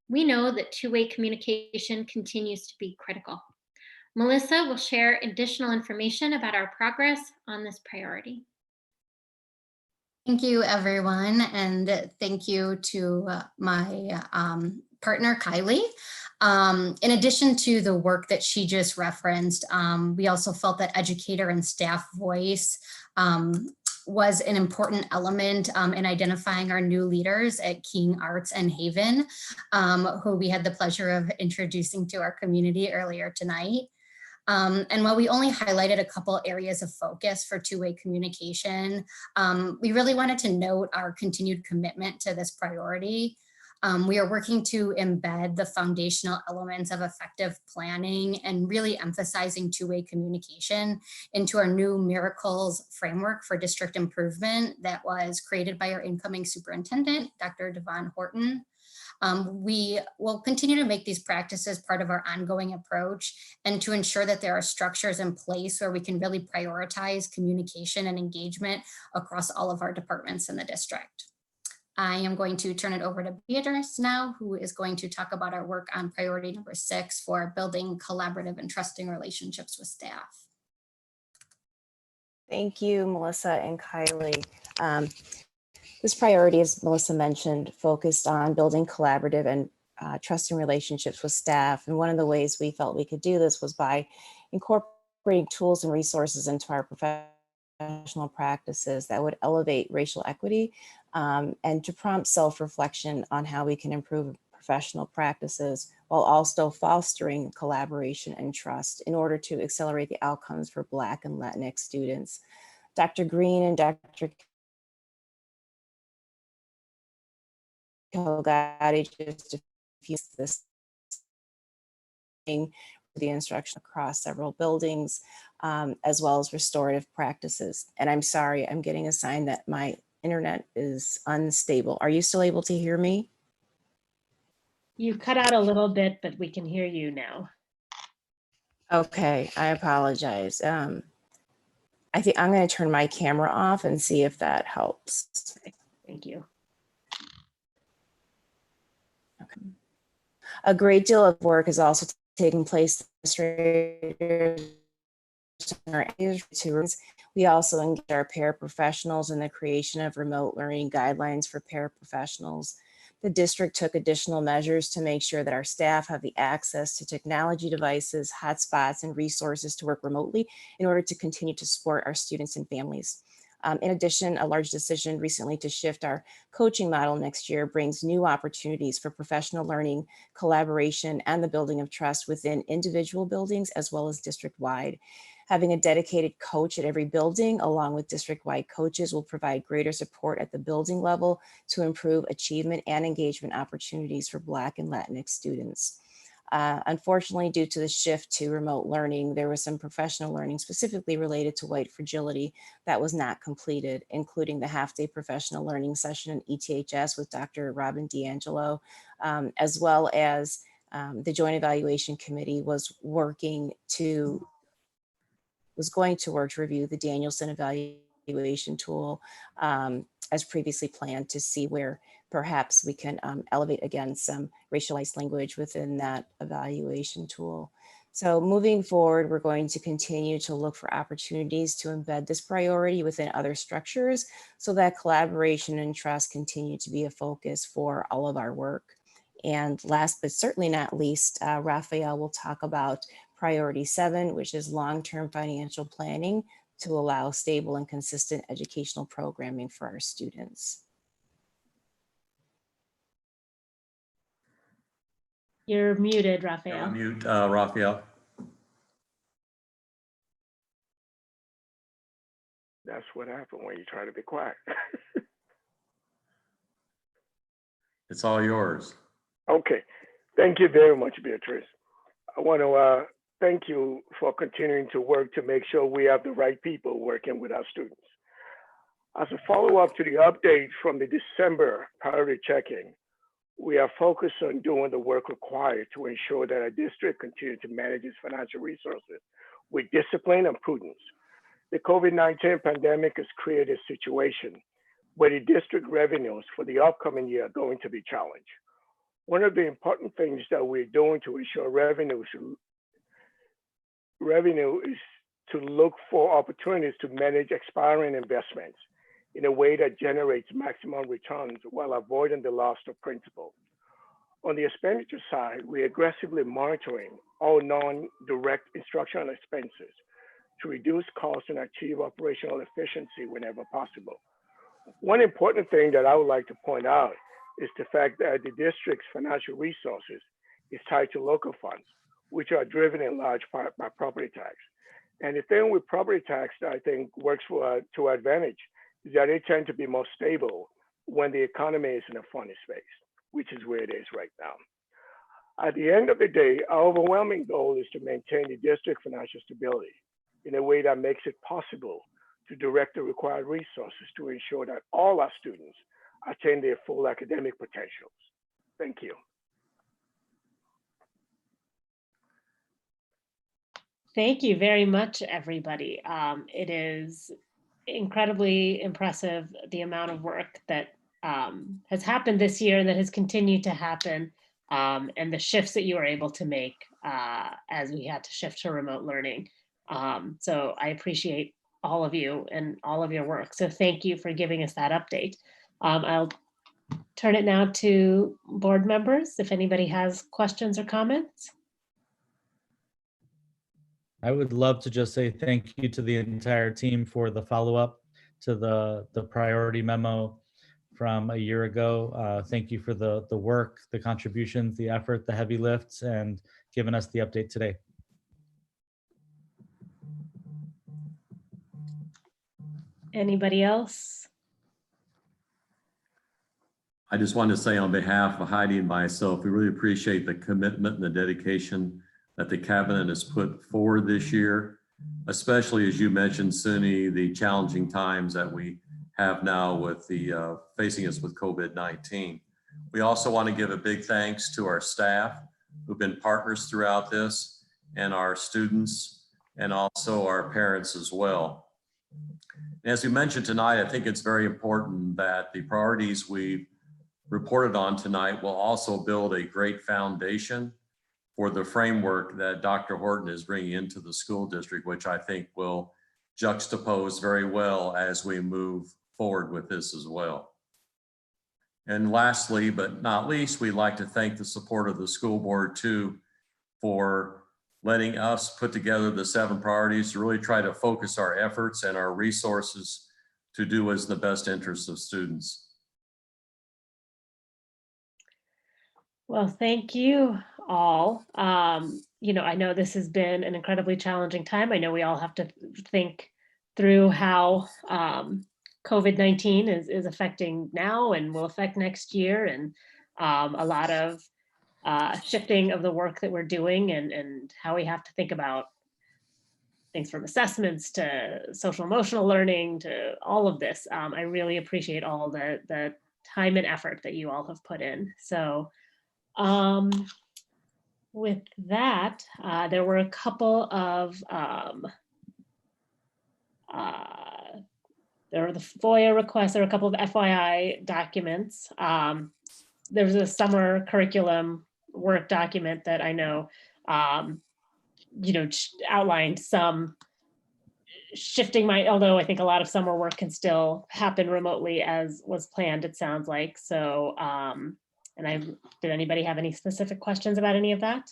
we know that two-way communication continues to be critical. Melissa will share additional information about our progress on this priority. Thank you, everyone, and thank you to my partner, Kylie. In addition to the work that she just referenced, we also felt that educator and staff voice was an important element in identifying our new leaders at King Arts and Haven, who we had the pleasure of introducing to our community earlier tonight. And while we only highlighted a couple areas of focus for two-way communication, we really wanted to note our continued commitment to this priority. We are working to embed the foundational elements of effective planning and really emphasizing two-way communication into our new Miracles framework for district improvement that was created by our incoming superintendent, Dr. Devon Horton. We will continue to make these practices part of our ongoing approach and to ensure that there are structures in place where we can really prioritize communication and engagement across all of our departments in the district. I am going to turn it over to Beatrice now, who is going to talk about our work on priority number 6 for building collaborative and trusting relationships with staff. Thank you, Melissa and Kylie. This priority, as Melissa mentioned, focused on building collaborative and trusting relationships with staff. And one of the ways we felt we could do this was by incorporating tools and resources into our professional practices that would elevate racial equity and to prompt self-reflection on how we can improve professional practices while also fostering collaboration and trust in order to accelerate the outcomes for Black and Latinx students. Dr. Green and Dr. Calgary just a few this the instruction across several buildings, as well as restorative practices. And I'm sorry, I'm getting a sign that my internet is unstable. Are you still able to hear me? You cut out a little bit, but we can hear you now. Okay, I apologize. I think I'm going to turn my camera off and see if that helps. Thank you. Okay. A great deal of work is also taking place. We also engage our paraprofessionals in the creation of remote learning guidelines for paraprofessionals. The district took additional measures to make sure that our staff have the access to technology devices, hotspots, and resources to work remotely in order to continue to support our students and families. In addition, a large decision recently to shift our coaching model next year brings new opportunities for professional learning, collaboration, and the building of trust within individual buildings as well as district-wide. Having a dedicated coach at every building along with district-wide coaches will provide greater support at the building level to improve achievement and engagement opportunities for Black and Latinx students. Unfortunately, due to the shift to remote learning, there was some professional learning specifically related to white fragility that was not completed, including the half-day professional learning session in ETHS with Dr. Robin D'Angelo, as well as the Joint Evaluation Committee was going to work to review the Danielson evaluation tool as previously planned to see where perhaps we can elevate again some racialized language within that evaluation tool. So moving forward, we're going to continue to look for opportunities to embed this priority within other structures so that collaboration and trust continue to be a focus for all of our work. And last but certainly not least, Raphael will talk about priority 7, which is long-term financial planning to allow stable and consistent educational programming for our students. You're muted, Raphael. Mute, Raphael. That's what happened when you try to be quiet. It's all yours. Okay. Thank you very much, Beatrice. I want to thank you for continuing to work to make sure we have the right people working with our students. As a follow-up to the update from the December priority check-in, we are focused on doing the work required to ensure that our district continues to manage its financial resources with discipline and prudence. The COVID-19 pandemic has created a situation where the district revenues for the upcoming year are going to be challenged. One of the important things that we're doing to ensure revenue is to look for opportunities to manage expiring investments in a way that generates maximum returns while avoiding the loss of principal. On the expenditure side, we're aggressively monitoring all non-direct instructional expenses to reduce costs and achieve operational efficiency whenever possible. One important thing that I would like to point out is the fact that the district's financial resources is tied to local funds, which are driven in large part by property tax. And the thing with property tax that I think works to our advantage is that they tend to be more stable when the economy is in a funny space, which is where it is right now. At the end of the day, our overwhelming goal is to maintain the district financial stability in a way that makes it possible to direct the required resources to ensure that all our students attain their full academic potentials. Thank you. Thank you very much, everybody. It is incredibly impressive the amount of work that has happened this year, that has continued to happen, and the shifts that you were able to make as we had to shift to remote learning. So I appreciate all of you and all of your work. So thank you for giving us that update. I'll turn it now to board members if anybody has questions or comments. I would love to just say thank you to the entire team for the follow-up to the priority memo from a year ago. Thank you for the work, the contributions, the effort, the heavy lifts, and giving us the update today. Anybody else? I just wanted to say on behalf of Heidi and myself, we really appreciate the commitment and the dedication that the cabinet has put forward this year, especially as you mentioned, Suni, the challenging times that we have now with the facing us with COVID-19. We also want to give a big thanks to our staff who've been partners throughout this, and our students, and also our parents as well. As we mentioned tonight, I think it's very important that the priorities we reported on tonight will also build a great foundation for the framework that Dr. Horton is bringing into the school district, which I think will juxtapose very well as we move forward with this as well. And lastly, but not least, we'd like to thank the support of the school board too for letting us put together the 7 priorities to really try to focus our efforts and our resources to do what's in the best interest of students. Well, thank you all. You know, I know this has been an incredibly challenging time. I know we all have to think through how COVID-19 is affecting now and will affect next year, and a lot of shifting of the work that we're doing, and how we have to think about things from assessments to social emotional learning to all of this. I really appreciate all the time and effort that you all have put in. So with that, there were a couple of there were the FOIA requests, there were a couple of FYI documents. There was a summer curriculum work document that I know, you know, outlined some shifting although I think a lot of summer work can still happen remotely as was planned, it sounds like. So, did anybody have any specific questions about any of that?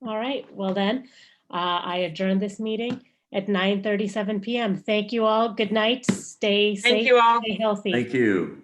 All right, well then, I adjourn this meeting at 9:37 p.m. Thank you all. Good night. Stay safe. Thank you all. Stay healthy. Thank you.